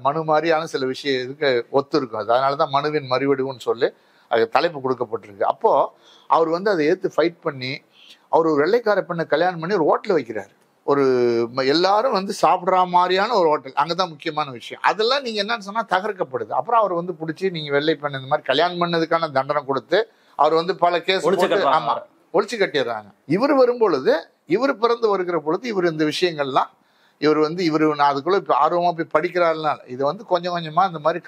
மனு மாதிரியான சில விஷயம் இதுக்கு ஒத்து இருக்கும். அதனாலதான் மனுவின் மறுவடிவுன்னு சொல்லி அது தலைப்பு கொடுக்கப்பட்டிருக்கு. அப்போ அவர் வந்து அதை ஏற்று ஃபைட் பண்ணி அவர் ஒரு வெள்ளைக்கார பெண்ணை கல்யாணம் பண்ணி ஒரு ஹோட்டல் வைக்கிறாரு. ஒரு எல்லாரும் வந்து சாப்பிட்ற மாதிரியான ஒரு ஹோட்டல். அங்கதான் முக்கியமான விஷயம். அதெல்லாம் நீங்க என்னன்னு சொன்னா தகர்க்கப்படுது. அப்புறம் அவர் வந்து பிடிச்சி நீங்க வெள்ளை பெண் இந்த மாதிரி கல்யாணம் பண்ணதுக்கான தண்டனை கொடுத்து அவர் வந்து பல கேஸ் ஆமா ஒழிச்சு கட்டிடுறாங்க. இவர் வரும்பொழுது, இவர் பிறந்து வருகிற பொழுது இவர் இந்த விஷயங்கள்லாம் இவர் நான் அதுக்குள்ள இப்ப ஆர்வமா போய் படிக்கிறாருனால இது வந்து கொஞ்சம் கொஞ்சமா இந்த மாதிரி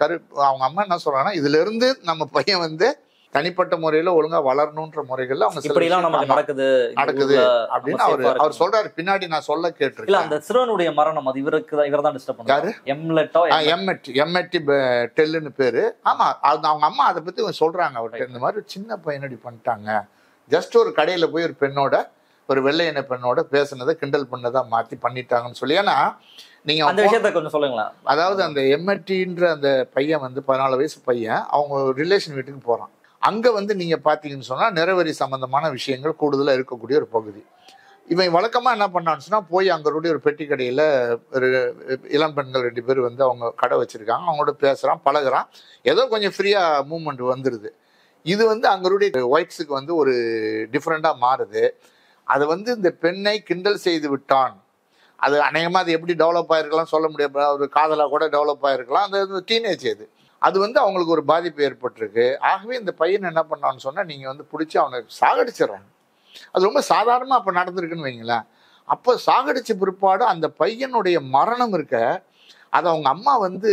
அவங்க அம்மா என்ன சொல்றாங்கன்னா, இதுல இருந்து நம்ம பையன் வந்து தனிப்பட்ட முறையில ஒழுங்கா வளரணும்ன்ற முறைகள்ல அவங்க நடக்குது அப்படின்னு அவர் சொல்றாரு. பின்னாடி நான் சொல்ல கேட்டிருக்கேன். அந்த சிறுவனுடைய மரணம் அது இவர் தான் டிஸ்டர்ப் பண்ணாரு. எம்எட்டி டெல்லுன்னு பேரு. ஆமா, அவங்க அம்மா அதை பத்தி சொல்றாங்க அவர்கிட்ட. இந்த மாதிரி சின்ன பையனடி பண்ணிட்டாங்க, ஜஸ்ட் ஒரு கடையில போய் ஒரு பெண்ணோட, ஒரு வெள்ளையன பெண்ணோட பேசுனதை கிண்டல் பண்ணதா மாத்தி பண்ணிட்டாங்கன்னு சொல்லி. ஏன்னா நீங்க அந்த விஷயத்த கொஞ்சம் சொல்லுங்களேன். அதாவது அந்த எம்எட்டின்ற அந்த பையன் வந்து 14 வயசு பையன், அவங்க ரிலேஷன் வீட்டுக்கு போறான். அங்க வந்து நீங்க பாத்தீங்கன்னு சொன்னா நிறவரி சம்பந்தமான விஷயங்கள் கூடுதலா இருக்கக்கூடிய ஒரு பகுதி. இவன் வழக்கமா என்ன பண்ணான்னு சொன்னா, போய் அங்களுடைய ஒரு பெட்டி கடையில ஒரு இளம் பெண்கள் 2 பேர் வந்து அவங்க கடை வச்சிருக்காங்க, அவங்களோட பேசுறான், பழகுறான், ஏதோ கொஞ்சம் ஃப்ரீயா மூவ்மெண்ட் வந்துருது. இது வந்து அங்களுடைய ஒயிட்ஸுக்கு வந்து ஒரு டிஃப்ரெண்டா மாறுது. அது வந்து இந்த பெண்ணை கிண்டல் செய்து விட்டான். அது அநேகமா அது எப்படி டெவலப் ஆயிருக்கலாம் சொல்ல முடியாது, ஒரு காதலா கூட டெவலப் ஆயிருக்கலாம். அந்த டீனேஜ் அது வந்து அவங்களுக்கு ஒரு பாதிப்பு ஏற்பட்டிருக்கு. ஆகவே இந்த பையன் என்ன பண்ணான்னு சொன்னா, நீங்க வந்து பிடிச்சி அவனை சாகடிச்சிடறாங்க. அது ரொம்ப சாதாரணமா அப்ப நடந்திருக்குன்னு வைங்களேன். அப்ப சாகடிச்ச பிற்பாடு அந்த பையனுடைய மரணம் இருக்க, அது அவங்க அம்மா வந்து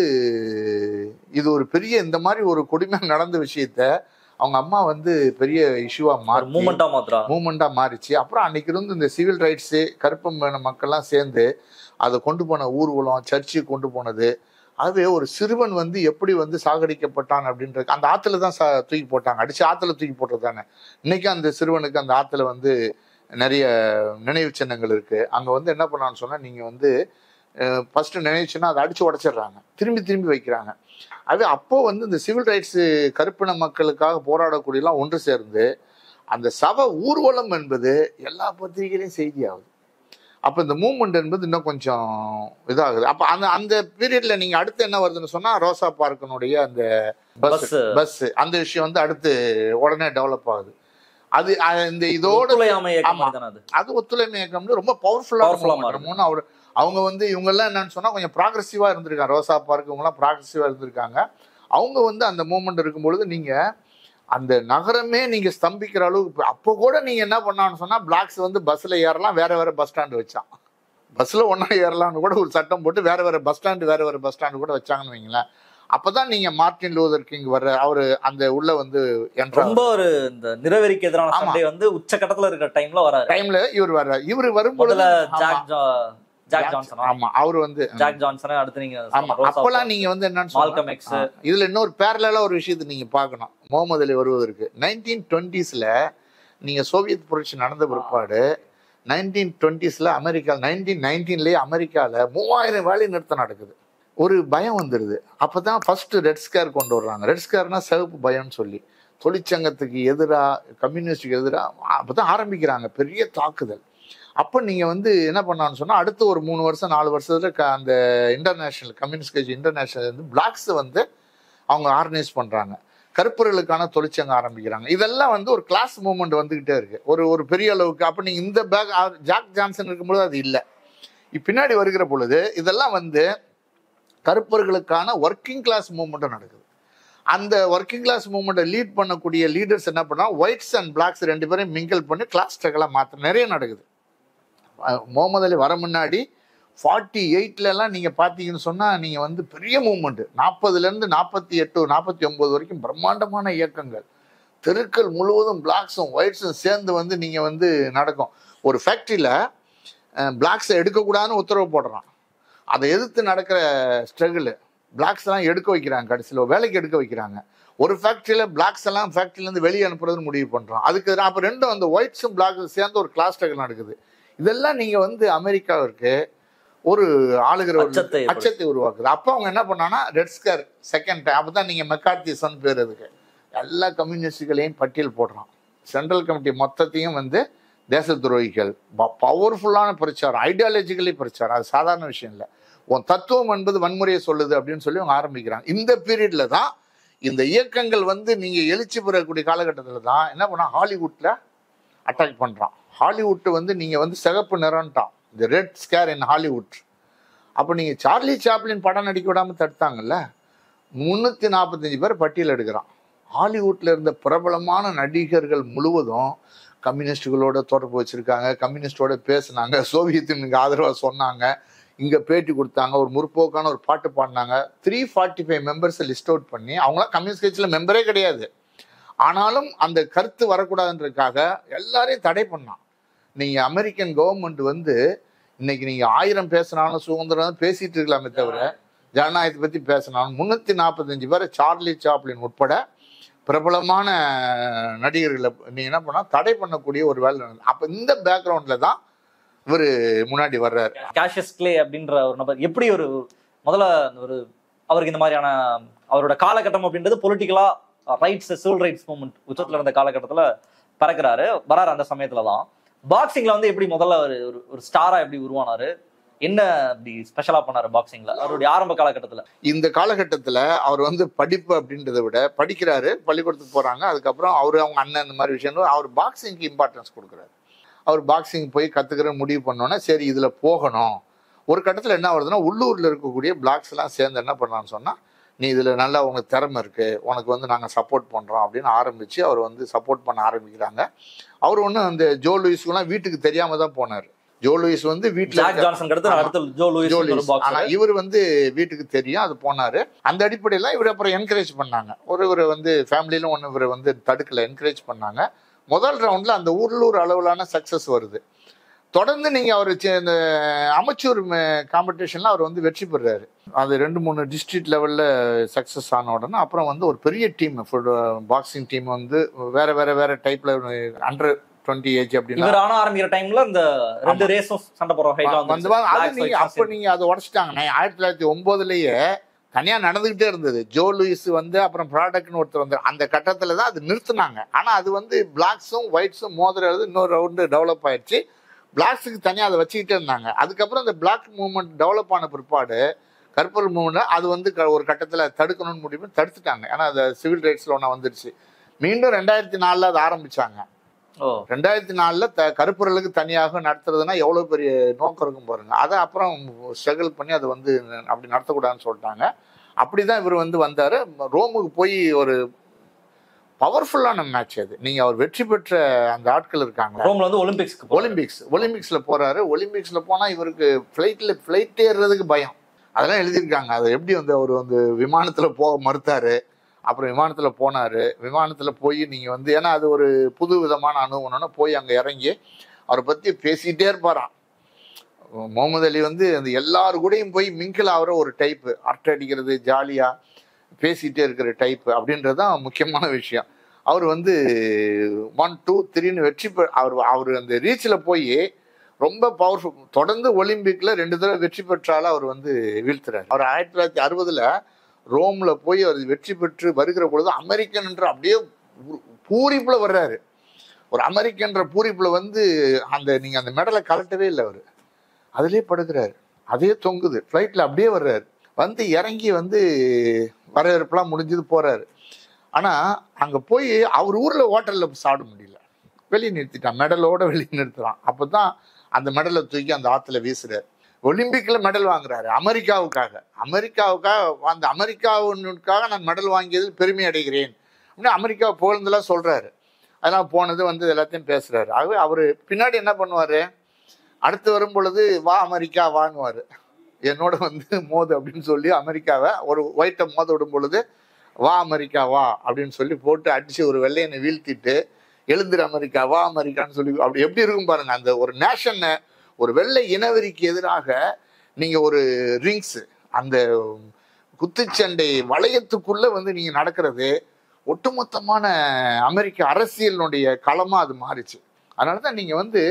இது ஒரு பெரிய இந்த மாதிரி ஒரு கொடுமையா நடந்த விஷயத்த அவங்க அம்மா வந்து பெரிய இஷ்யூவா மூமெண்டா மாறிச்சு. அப்புறம் அன்னைக்கு இருந்து இந்த சிவில் ரைட்ஸு கருப்பு மக்கள்லாம் சேர்ந்து அதை கொண்டு போன ஊர்வலம், சர்ச்சுக்கு கொண்டு போனது. அதுவே ஒரு சிறுவன் வந்து எப்படி வந்து சாகடிக்கப்பட்டான் அப்படின்றது அந்த ஆற்றுல தான் தூக்கி போட்டாங்க, அடிச்சு ஆற்றுல தூக்கி போட்டது தானே. இன்னைக்கு அந்த சிறுவனுக்கு அந்த ஆற்றுல வந்து நிறைய நினைவு சின்னங்கள் இருக்கு. அங்க வந்து என்ன பண்ணான்னு சொன்னா, நீங்க வந்து ஃபர்ஸ்ட் நினைவு சின்னம் அதை அடிச்சு உடைச்சிடுறாங்க, திரும்பி திரும்பி வைக்கிறாங்க. அது அப்போ வந்து இந்த சிவில் ரைட்ஸ் கருப்பின மக்களுக்காக போராடக்கூடியலாம் ஒன்று சேர்ந்து அந்த சபை ஊர்வலம் என்பது எல்லா பத்திரிகையிலையும் செய்தி ஆகுது. அப்போ இந்த மூவ்மெண்ட் என்பது இன்னும் கொஞ்சம் இதாகுது. அப்போ அந்த அந்த பீரியட்ல நீங்க அடுத்து என்ன வருதுன்னு சொன்னா, ரோசா பார்க்கனுடைய அந்த பஸ் அந்த விஷயம் வந்து அடுத்து உடனே டெவலப் ஆகுது. அது இந்த இதோட அது ஒத்துழைமை இயக்கம்னு ரொம்ப பவர்ஃபுல்லா அவரு அவங்க வந்து இவங்க எல்லாம் என்னன்னு சொன்னா கொஞ்சம் ப்ராக்ரெசிவா இருந்திருக்காங்க. ரோசா பார்க் இவங்கெல்லாம் ப்ராக்ரெசிவா இருந்திருக்காங்க. அவங்க வந்து அந்த மூவ்மெண்ட் இருக்கும் பொழுது நீங்க அந்த நகரமே நீங்க ஸ்தம்பிக்கிற அளவுக்கு. அப்போ கூட நீங்க என்ன பண்ணான்னு சொன்னா, பிளாக்ஸ் வந்து பஸ்ல ஏறலாம், வேற வேற பஸ் ஸ்டாண்டு வச்சான். பஸ்ல ஒன்னா ஏறலாம்னு கூட ஒரு சட்டம் போட்டு வேற வேற பஸ் ஸ்டாண்டு கூட வச்சாங்கன்னு வைங்களேன். அப்பதான் நீங்க மார்ட்டின் லூதர் கிங் வர்ற அவரு அந்த உள்ள வந்து ரொம்ப ஒரு இந்த நிறவெறிக்கு எதிரான சண்டை வந்து உச்சகட்டத்துல இருக்கிற டைம்ல இவர் வர்றாரு. இவர் வரும்போது ஜாக் ஜான்சன், ஆமா அவர் வந்து ஜாக் ஜான்சன். அடுத்து நீங்க அப்பெல்லாம் நீங்க வந்து என்னன்னு மால்கம் எக்ஸ். இதுல இன்னொரு பேரலா ஒரு விஷயத்தை நீங்க பார்க்கணும். முகமது அலி வருவதற்கு 1920s நீங்க சோவியத் புரட்சி நடந்த பிற்பாடு 1920s அமெரிக்கா 1919 அமெரிக்கால 3000 வேலை நிறுத்தம் நடக்குது. ஒரு பயம் வந்துடுது. அப்பதான் ஃபர்ஸ்ட் ரெட் ஸ்கேர் கொண்டு வர்றாங்க. ரெட் ஸ்கேர்னா சிவப்பு பயம்னு சொல்லி தொழிற்சங்கத்துக்கு எதிராக, கம்யூனிஸ்டுக்கு எதிராக அப்பதான் ஆரம்பிக்கிறாங்க பெரிய தாக்குதல். அப்போ நீங்க வந்து என்ன பண்ணான்னு சொன்னா, அடுத்து ஒரு 3 வருஷம் 4 வருஷத்துல அந்த இன்டர்நேஷனல் கம்யூனிஸ்ட் கட்சி இன்டர்நேஷனல் வந்து பிளாக்ஸ் வந்து அவங்க ஆர்கனைஸ் பண்றாங்க, கருப்பர்களுக்கான தொழிற்சங்கம் ஆரம்பிக்கிறாங்க. இதெல்லாம் வந்து ஒரு கிளாஸ் மூவ்மெண்ட் வந்துகிட்டே இருக்கு ஒரு பெரிய அளவுக்கு. அப்ப நீங்க இந்த ஜாக் ஜான்சன் இருக்கும்போது அது இல்லை. பின்னாடி வருகிற பொழுது இதெல்லாம் வந்து கருப்பர்களுக்கான ஒர்க்கிங் கிளாஸ் மூவ்மெண்ட்டும் நடக்குது. அந்த ஒர்க்கிங் கிளாஸ் மூவ்மெண்ட்டை லீட் பண்ணக்கூடிய லீடர்ஸ் என்ன பண்ணா, ஒயிட்ஸ் அண்ட் பிளாக்ஸ் ரெண்டு பேரும் மிங்கிள் பண்ணி கிளாஸ் ஸ்ட்ரகிளா மாற்ற நிறைய நடக்குது. முகமது அலி வர முன்னாடி 48 நீங்க பாத்தீங்கன்னு சொன்னா, நீங்க வந்து பெரிய மூவ்மெண்ட் 40 48 49 வரைக்கும் பிரம்மாண்டமான இயக்கங்கள், தெருக்கள் முழுவதும் பிளாக்ஸும் ஒயிட்ஸும் சேர்ந்து வந்து நீங்க வந்து நடக்கும். ஒரு ஃபேக்டரியில பிளாக்ஸை எடுக்கக்கூடாதுன்னு உத்தரவு போடுறான். அதை எதிர்த்து நடக்கிற ஸ்ட்ரகிள் பிளாக்ஸ் எல்லாம் எடுக்க வைக்கிறாங்க, கடைசியில் வேலைக்கு எடுக்க வைக்கிறாங்க. ஒரு ஃபேக்டரியில பிளாக்ஸ் எல்லாம் ஃபேக்டரியிலேருந்து வெளியே அனுப்புறதுன்னு முடிவு பண்றான். அதுக்கு அப்போ ரெண்டும் அந்த ஒயிட்ஸும் பிளாக்ஸும் சேர்ந்து ஒரு கிளாஸ் ஸ்ட்ரகிள் நடக்குது. இதெல்லாம் நீங்க வந்து அமெரிக்காவிற்கு ஒரு ஆளுகிற அச்சத்தை உருவாக்குது. அப்போ அவங்க என்ன பண்ணாங்கன்னா, ரெட் ஸ்கேர் செகண்ட் டைம். அப்பதான் நீங்க மெக்கார்த்திசன் பேர் அதுக்கு. எல்லா கம்யூனிஸ்டுகளையும் பட்டியல் போடுறான். சென்ட்ரல் கமிட்டி மொத்தத்தையும் வந்து தேச துரோகிகள். பவர்ஃபுல்லான பிரச்சாரம், ஐடியாலஜிக்கலி பிரச்சாரம். அது சாதாரண விஷயம் இல்லை. உன் தத்துவம் என்பது வன்முறையை சொல்லுது அப்படின்னு சொல்லி அவங்க ஆரம்பிக்கிறாங்க. இந்த பீரியட்ல தான் இந்த இயக்கங்கள் வந்து நீங்க எழுச்சி பெறக்கூடிய காலகட்டத்தில் தான் என்ன பண்ணா, ஹாலிவுட்ல அட்டாக் பண்றான். ஹாலிவுட் வந்து நீங்க வந்து சிகப்பு நிறம்ட்டான், இந்த ரெட் ஸ்கேர் இன் ஹாலிவுட். அப்போ நீங்க சார்லி சாப்ளின் படம் நடிக்க விடாம தடுத்தாங்கல்ல, 345 பேர் பட்டியல் எடுக்கிறான். ஹாலிவுட்ல இருந்த பிரபலமான நடிகர்கள் முழுவதும் கம்யூனிஸ்டுகளோட தொடர்பு வச்சிருக்காங்க, கம்யூனிஸ்டோட பேசினாங்க, சோவியத்தினுக்கு ஆதரவாக சொன்னாங்க, இங்க பேட்டி கொடுத்தாங்க, ஒரு முற்போக்கான ஒரு பாட்டு பாடினாங்க. 345 மெம்பர்ஸை லிஸ்ட் அவுட் பண்ணி, அவங்களாம் கம்யூனிஸ்ட் கட்சியில் மெம்பரே கிடையாது, ஆனாலும் அந்த கருத்து வரக்கூடாதுன்றதுக்காக எல்லாரையும் தடை பண்ணான். நீங்க அமெரிக்கன் கவர்மெண்ட் வந்து இன்னைக்கு நீங்க 1000 பேசினாலும் சுதந்திரம் பேசிட்டு இருக்கலாமே தவிர, ஜனநாயகத்தை பத்தி பேசினாலும் 345 பேரை சார்லி சாப்ளின் உட்பட பிரபலமான நடிகர்களை நீ என்ன பண்ணா தடை பண்ணக்கூடிய ஒரு வேலை நடந்தது. அப்ப இந்த பேக்ரவுண்ட்ல தான் இவரு முன்னாடி வர்றாரு. கேஷியஸ் கிளே அப்படின்ற ஒரு நபர் எப்படி ஒரு முதல்ல ஒரு அவருக்கு இந்த மாதிரியான அவரோட காலகட்டம் அப்படின்றது பொலிட்டிக்கலா ரைட்ஸ், சிவில் ரைட்ஸ் மூவ்மெண்ட் உச்சத்துல இருந்த காலகட்டத்துல பறக்கிறாரு வராரு. அந்த சமயத்துலதான் பாக்ஸிங்ல வந்து எப்படி முதல்ல ஒரு ஸ்டாரா எப்படி உருவானாரு, என்ன அப்படி ஸ்பெஷலா பண்ணாரு பாக்ஸிங்ல அவருடைய ஆரம்ப காலகட்டத்துல? இந்த காலகட்டத்துல அவர் வந்து படிப்பு அப்படின்றத விட படிக்கிறாரு, பள்ளிக்கூடத்துக்கு போறாங்க, அதுக்கப்புறம் அவங்க அண்ணன் இந்த மாதிரி விஷயம் அவர் பாக்ஸிங்க்கு இம்பார்ட்டன்ஸ் கொடுக்குறாரு. அவர் பாக்ஸிங் போய் கத்துக்கிற முடிவு பண்ணோன்னா சரி இதுல போகணும். ஒரு கட்டத்துல என்ன வருதுன்னா, உள்ளூர்ல இருக்கக்கூடிய பிளாக்ஸ் எல்லாம் சேர்ந்து என்ன பண்ணலான்னு சொன்னா, நீ இதுல நல்லா உனக்கு திறமை இருக்கு, உனக்கு வந்து நாங்க சப்போர்ட் பண்றோம் அப்படின்னு ஆரம்பிச்சு அவர் வந்து சப்போர்ட் பண்ண ஆரம்பிக்கிறாங்க. அவர் ஒன்றும் அந்த ஜோ லூயிஸ்க்குலாம் வீட்டுக்கு தெரியாம தான் போனார். ஜோ லூயிஸ் வந்து வீட்டுல ஆனா இவர் வந்து வீட்டுக்கு தெரியும், அது போனாரு. அந்த அடிப்படையில இவர் அப்புறம் என்கரேஜ் பண்ணாங்க. ஒரு வந்து ஃபேமிலியிலும் ஒன்று இவர் வந்து தடுக்கல, என்கரேஜ் பண்ணாங்க. முதல் ரவுண்ட்ல அந்த உள்ளூர் அளவிலான சக்சஸ் வருது. தொடர்ந்து நீங்க அவர் இந்த அமெச்சூர் காம்படிஷன்ல அவர் வந்து வெற்றி பெறாரு. அது 2-3 டிஸ்ட்ரிக்ட் லெவல்ல சக்சஸ் ஆன உடனே அப்புறம் வந்து ஒரு பெரிய டீம் பாக்ஸிங் டீம் வந்து வேற டைப்ல அண்டர் 20 ஏஜ் அப்படின்னு ஆரம்பிக்கிற டைம்ல இந்த ரெண்டு ரேஸும் சண்டை போடுறோம். அப்ப நீங்க அதை உடச்சிட்டாங்க. 1909லயே தனியா நடந்துகிட்டே இருந்தது. ஜோ லூயிஸ் வந்து அப்புறம் ப்ராடக்ட்னு ஒருத்தர் வந்து அந்த கட்டத்துல தான் அது நிறுத்தினாங்க. ஆனா அது வந்து பிளாக்ஸும் ஒயிட்ஸும் மோதுறது இன்னொரு ரவுண்டு டெவலப் ஆயிடுச்சு. பிளாக்ஸுக்கு தனியாக அதை வச்சுக்கிட்டே இருந்தாங்க. அதுக்கப்புறம் அந்த பிளாக் மூவ்மெண்ட் டெவலப் ஆன பிற்பாடு கருப்பர் மூவ்மெண்ட் அது வந்து ஒரு கட்டத்தில் தடுக்கணும்னு முடிவு தடுத்துட்டாங்க. ஏன்னா அது சிவில் ரைட்ஸில் ஒன்றா வந்துடுச்சு. மீண்டும் 2004 அது ஆரம்பிச்சாங்க. 2004 கருப்பர்களுக்கு தனியாக நடத்துறதுன்னா எவ்வளோ பெரிய நோக்கம் இருக்கும் பாருங்க. அதை அப்புறம் ஸ்ட்ரகிள் பண்ணி அதை வந்து அப்படி நடத்தக்கூடாதுன்னு சொல்லிட்டாங்க. அப்படிதான் இவர் வந்து வந்தார். ரோமுக்கு போய் ஒரு பவர்ஃபுல்லான மேட்ச் அது. நீங்க அவர் வெற்றி பெற்ற அந்த ஆட்கள் இருக்காங்க. ரோம்ல வந்து ஒலிம்பிக்ஸ்ல போறாரு. ஒலிம்பிக்ஸ்ல போனா இவருக்கு ஃபிளைட் ஏறுறதுக்கு பயம். அதெல்லாம் எழுதியிருக்காங்க. அது எப்படி வந்து அவர் வந்து விமானத்துல போக மறுத்தாரு, அப்புறம் விமானத்துல போனாரு. விமானத்துல போய் நீங்க வந்து ஏன்னா அது ஒரு புது விதமான அனுபவம்னு போய் அங்க இறங்கி அவரை பத்தி பேசிட்டே இருப்பாராம். முகமது அலி வந்து அந்த எல்லாரு கூடயும் போய் மிங்கிள் ஆகிற ஒரு டைப்பு, அரட்டை அடிக்கிறது, ஜாலியா பேசிட்டே இருக்கிற டைப்பு அப்படின்றதுதான் முக்கியமான விஷயம். அவர் வந்து 1, 2, 3 வெற்றி அவர் அந்த ரீச்சில் போய் ரொம்ப பவர்ஃபுல். தொடர்ந்து ஒலிம்பிக்ல 2 தடவை வெற்றி பெற்றால அவர் வந்து வீழ்த்துறாரு. அவர் 1960 ரோம்ல போய் அவர் வெற்றி பெற்று வருகிற பொழுது அமெரிக்கன் என்ற அப்படியே பூரிப்புல வர்றாரு. ஒரு அமெரிக்கன்ற பூரிப்புல வந்து நீங்க அந்த மெடலை கலட்டவே இல்லை. அவர் அதுலயே படுக்கிறாரு, அதே தொங்குது. ஃப்ளைட்ல அப்படியே வர்றாரு. வந்து இறங்கி வந்து வரவேற்பெல்லாம் முடிஞ்சது போறாரு. ஆனா அங்க போய் அவர் ஊர்ல ஹோட்டல்ல சாப்பிட முடியல, வெளியே நிறுத்திட்டான். மெடலோட வெளியே நிறுத்துறான். அப்பதான் அந்த மெடலை தூக்கி அந்த ஆத்துல வீசுறாரு. ஒலிம்பிக்ல மெடல் வாங்குறாரு அமெரிக்காவுக்காக. அந்த அமெரிக்காவுக்காக நான் மெடல் வாங்கியதில் பெருமை அடைகிறேன் அப்படின்னு அமெரிக்காவை புகழ்ந்தெல்லாம் சொல்றாரு. அதெல்லாம் போனது வந்து எல்லாத்தையும் பேசுறாரு. ஆகவே அவரு பின்னாடி என்ன பண்ணுவாரு, அடுத்து வரும் பொழுது வா அமெரிக்கா வாங்குவாரு, என்னோட வந்து மோது அப்படின்னு சொல்லி அமெரிக்காவை ஒரு ஒயிட்டை மோத விடும் பொழுது வா அமெரிக்கா வா அப்படின்னு சொல்லி போட்டு அடிச்சு ஒரு வெள்ளையனை வீழ்த்திட்டு எழுந்துரு அமெரிக்கா வா அமெரிக்கான்னு சொல்லி அப்படி எப்படி இருக்கும் பாருங்க. அந்த ஒரு நேஷனை, ஒரு வெள்ளை இனவெறிக்கு எதிராக நீங்க ஒரு ரிங்ஸ், அந்த குத்துச்சண்டை வளையத்துக்குள்ள வந்து நீங்க நடக்கிறது ஒட்டுமொத்தமான அமெரிக்க அரசியலினுடைய களமா அது மாறிச்சு. அதனாலதான் நீங்க வந்து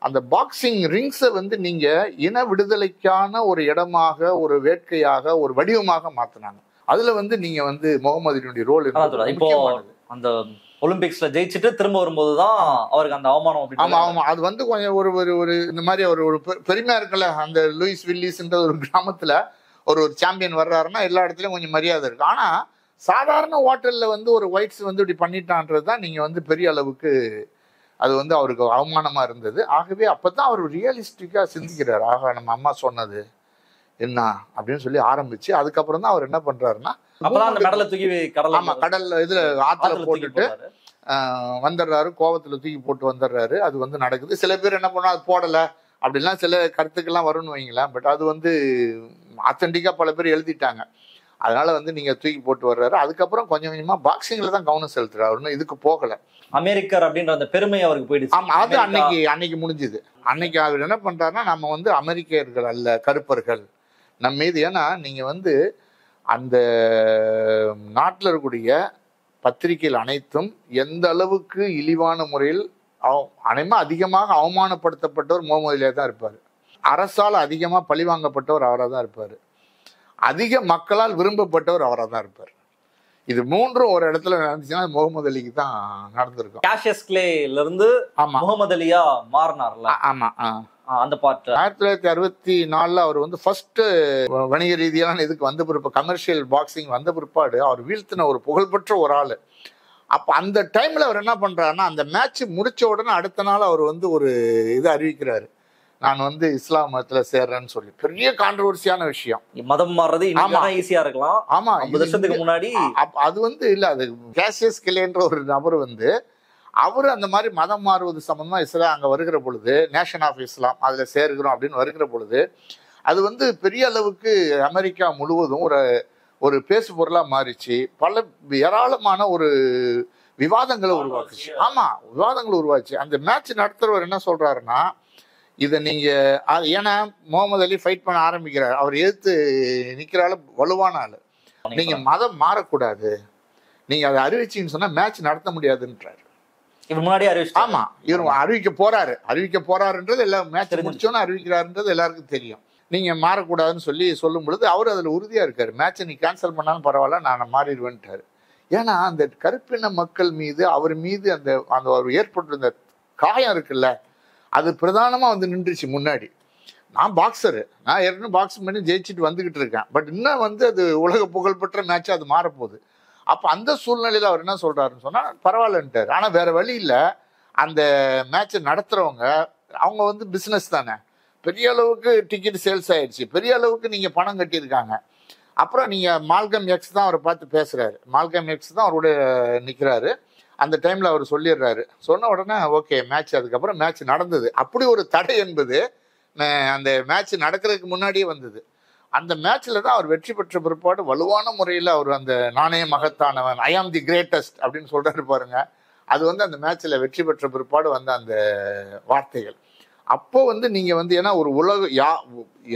அந்த பாக்ஸிங் ரிங்ஸை வந்து நீங்க இன விடுதலைக்கான ஒரு இடமாக, ஒரு வேட்கையாக, ஒரு வடிவமாக மாத்தினாங்க. அதுல வந்து நீங்க வந்து முகமது அலியுடைய ரோல் இப்போ அந்த ஒலிம்பிக்ஸ்ல ஜெயிச்சுட்டு திரும்ப வரும்போதுதான் அவருக்கு அந்த அவமானம். ஆமா, அது வந்து கொஞ்சம் ஒரு இந்த மாதிரி ஒரு பெருமையா இருக்குல்ல. அந்த லூயிஸ் வில்லிஸ்ன்ற ஒரு கிராமத்துல ஒரு சாம்பியன் வர்றாருன்னா எல்லா இடத்துலயும் கொஞ்சம் மரியாதை இருக்கு. ஆனா சாதாரண ஹோட்டல்ல வந்து ஒரு ஒயிட்ஸ் வந்து இப்படி பண்ணிட்டான்றதுதான் நீங்க வந்து பெரிய அளவுக்கு அது வந்து அவருக்கு அவமானமா இருந்தது. ஆகவே அப்பதான் அவர் ரியலிஸ்டிக்கா சிந்திக்கிறார். ஆக நம்ம அம்மா சொன்னது என்ன அப்படின்னு சொல்லி ஆரம்பிச்சு அதுக்கப்புறம் தான் அவர் என்ன பண்றாருன்னா கடல்ல இதுல ஆத்துல போட்டுட்டு வந்துடுறாரு. கோவத்துல தூக்கி போட்டு வந்துடுறாரு. அது வந்து நடக்குது. சில பேர் என்ன பண்ணா அது போடல அப்படின்லாம் சில கருத்துக்கெல்லாம் வரும்னு வைங்களேன். பட் அது வந்து ஆத்தென்டிக்கா பல பேர் எழுதிட்டாங்க. அதனால வந்து நீங்க தூக்கி போட்டு வர்றாரு. அதுக்கப்புறம் கொஞ்சம் கொஞ்சமா பாக்ஸிங்ல தான் கவனம் செலுத்துறாரு, இதுக்கு போகல. அமெரிக்கர் அப்படின்ற அந்த பெருமை அவருக்கு போயிடுச்சு. ஆமா, அது அன்னைக்கு முடிஞ்சது. அன்னைக்கு அவர் என்ன பண்றாருன்னா, நம்ம வந்து அமெரிக்கர்கள் அல்ல, கருப்பர்கள் நம்ம மீது. ஏன்னா நீங்க வந்து அந்த நாட்டில் இருக்கக்கூடிய பத்திரிகைகள் அனைத்தும் எந்த அளவுக்கு இழிவான முறையில் அதிகமாக அவமானப்படுத்தப்பட்டவர் முகமது அலியா தான் இருப்பார். அரசால் அதிகமா பழிவாங்கப்பட்டவர் அவராக தான் இருப்பார். அதிக மக்களால் விரும்பப்பட்டவர் அவராக தான் இருப்பார். இது மூன்றும் ஒரு இடத்துல நடந்துச்சுன்னா முகமது அலிக்கு தான் நடந்திருக்கும். கேஷியஸ் கிளேல இருந்து முகமது அலியா மாறினார்ல. ஆமா, அந்த பார்ட் 1964 அவர் வந்து ஃபர்ஸ்ட் வணிக ரீதியான இதுக்கு வந்த பிற்பாடு, கமர்ஷியல் பாக்ஸிங் வந்த பிற்பாடு அவர் வீழ்த்தின ஒரு புகழ்பெற்ற ஒரு ஆள். அப்ப அந்த டைம்ல அவர் என்ன பண்றாருன்னா, அந்த மேட்ச் முடிச்ச உடனே அடுத்த நாள் அவர் வந்து ஒரு இது அறிவிக்கிறாரு, நான் வந்து இஸ்லாம் மதத்துல சேர்றேன்னு சொல்லி. பெரிய கான்ட்ரோவர்சியான விஷயம். மதம் மாறுறது ஈஸியா இருக்கலாம். ஆமா, 50 வருஷத்துக்கு முன்னாடி அது வந்து இல்ல, அது கேஷியஸ் கிளேன்ற ஒரு நபர் வந்து அவரு அந்த மாதிரி மதம் மாறுவது சம்பந்தமா இஸ்லாம் அங்க வருகிற பொழுது, நேஷன் ஆஃப் இஸ்லாம் அதுல சேர்கிறோம் அப்படின்னு வருகிற பொழுது, அது வந்து பெரிய அளவுக்கு அமெரிக்கா முழுவதும் ஒரு பேசு பொருளா மாறிச்சு. பல ஏராளமான ஒரு விவாதங்களை உருவாக்குச்சு. ஆமா, விவாதங்களை உருவாச்சு. அந்த மேட்ச் நடத்துறவர் என்ன சொல்றாருன்னா, இதை நீங்க ஏன்னா முகமது அலி ஃபைட் பண்ண ஆரம்பிக்கிறார். அவர் எதிர்த்து நிக்கிற ஆளு வலுவான ஆளு. நீங்க மதம் மாறக்கூடாது, நீங்க அதை அறிவிச்சீங்கன்னு சொன்னா மேட்ச் நடத்த முடியாதுன்றாரு. இவர் முன்னாடியே அறிவிச்சு. ஆமா, இவர் அறிவிக்க போறாருன்றது எல்லாம் மேட்ச் முடிச்சோன்னு அறிவிக்கிறாருன்றது எல்லாருக்கும் தெரியும். நீங்க மாறக்கூடாதுன்னு சொல்லும் பொழுது அவர் அதுல உறுதியா இருக்காரு. மேட்சை நீ கேன்சல் பண்ணாலும் பரவாயில்ல, நான் மாறிடுவேன்ட்டாரு. ஏன்னா அந்த கருப்பின மக்கள் மீது அவர் மீது அந்த ஏற்பட்டிருந்த காயம் இருக்குல்ல, அது பிரதானமா வந்து நின்றுச்சு முன்னாடி. நான் பாக்ஸரு, நான் ஏற்கனவே பாக்ஸிங் பண்ணி ஜெயிச்சுட்டு வந்துகிட்டு இருக்கேன். பட் இன்னும் வந்து அது உலக புகழ்பெற்ற மேட்ச், அது மாறப்போகுது. அப்ப அந்த சூழ்நிலையில அவர் என்ன சொல்றாருன்னு சொன்னா பரவாயில்லன்ட்டாரு. ஆனா வேற வழி இல்லை, அந்த மேட்சை நடத்துறவங்க அவங்க வந்து பிசினஸ் தானே, பெரிய அளவுக்கு டிக்கெட் சேல்ஸ் ஆயிடுச்சு, பெரிய அளவுக்கு நீங்க பணம் கட்டியிருக்காங்க. அப்புறம் நீங்க மால்கம் எக்ஸ் தான் அவரை பார்த்து பேசுறாரு. மால்கம் எக்ஸ் தான் அவருடைய நிக்கிறாரு. அந்த டைம்ல அவர் சொல்லிடுறாரு. சொன்ன உடனே ஓகே மேட்ச். அதுக்கப்புறம் மேட்ச் நடந்தது. அப்படி ஒரு தடை என்பது அந்த மேட்ச் நடக்கிறதுக்கு முன்னாடியே வந்தது. அந்த மேட்ச்ல தான் அவர் வெற்றி பெற்ற பிற்பாடு வலுவான முறையில் அவர் அந்த நானே மகத்தானவன், ஐ ஆம் தி கிரேட்டஸ்ட் அப்படின்னு சொல்றாரு பாருங்க. அது வந்து அந்த மேட்ச்ல வெற்றி பெற்ற பிற்பாடு வந்த அந்த வார்த்தைகள். அப்போ வந்து நீங்க வந்து ஏன்னா ஒரு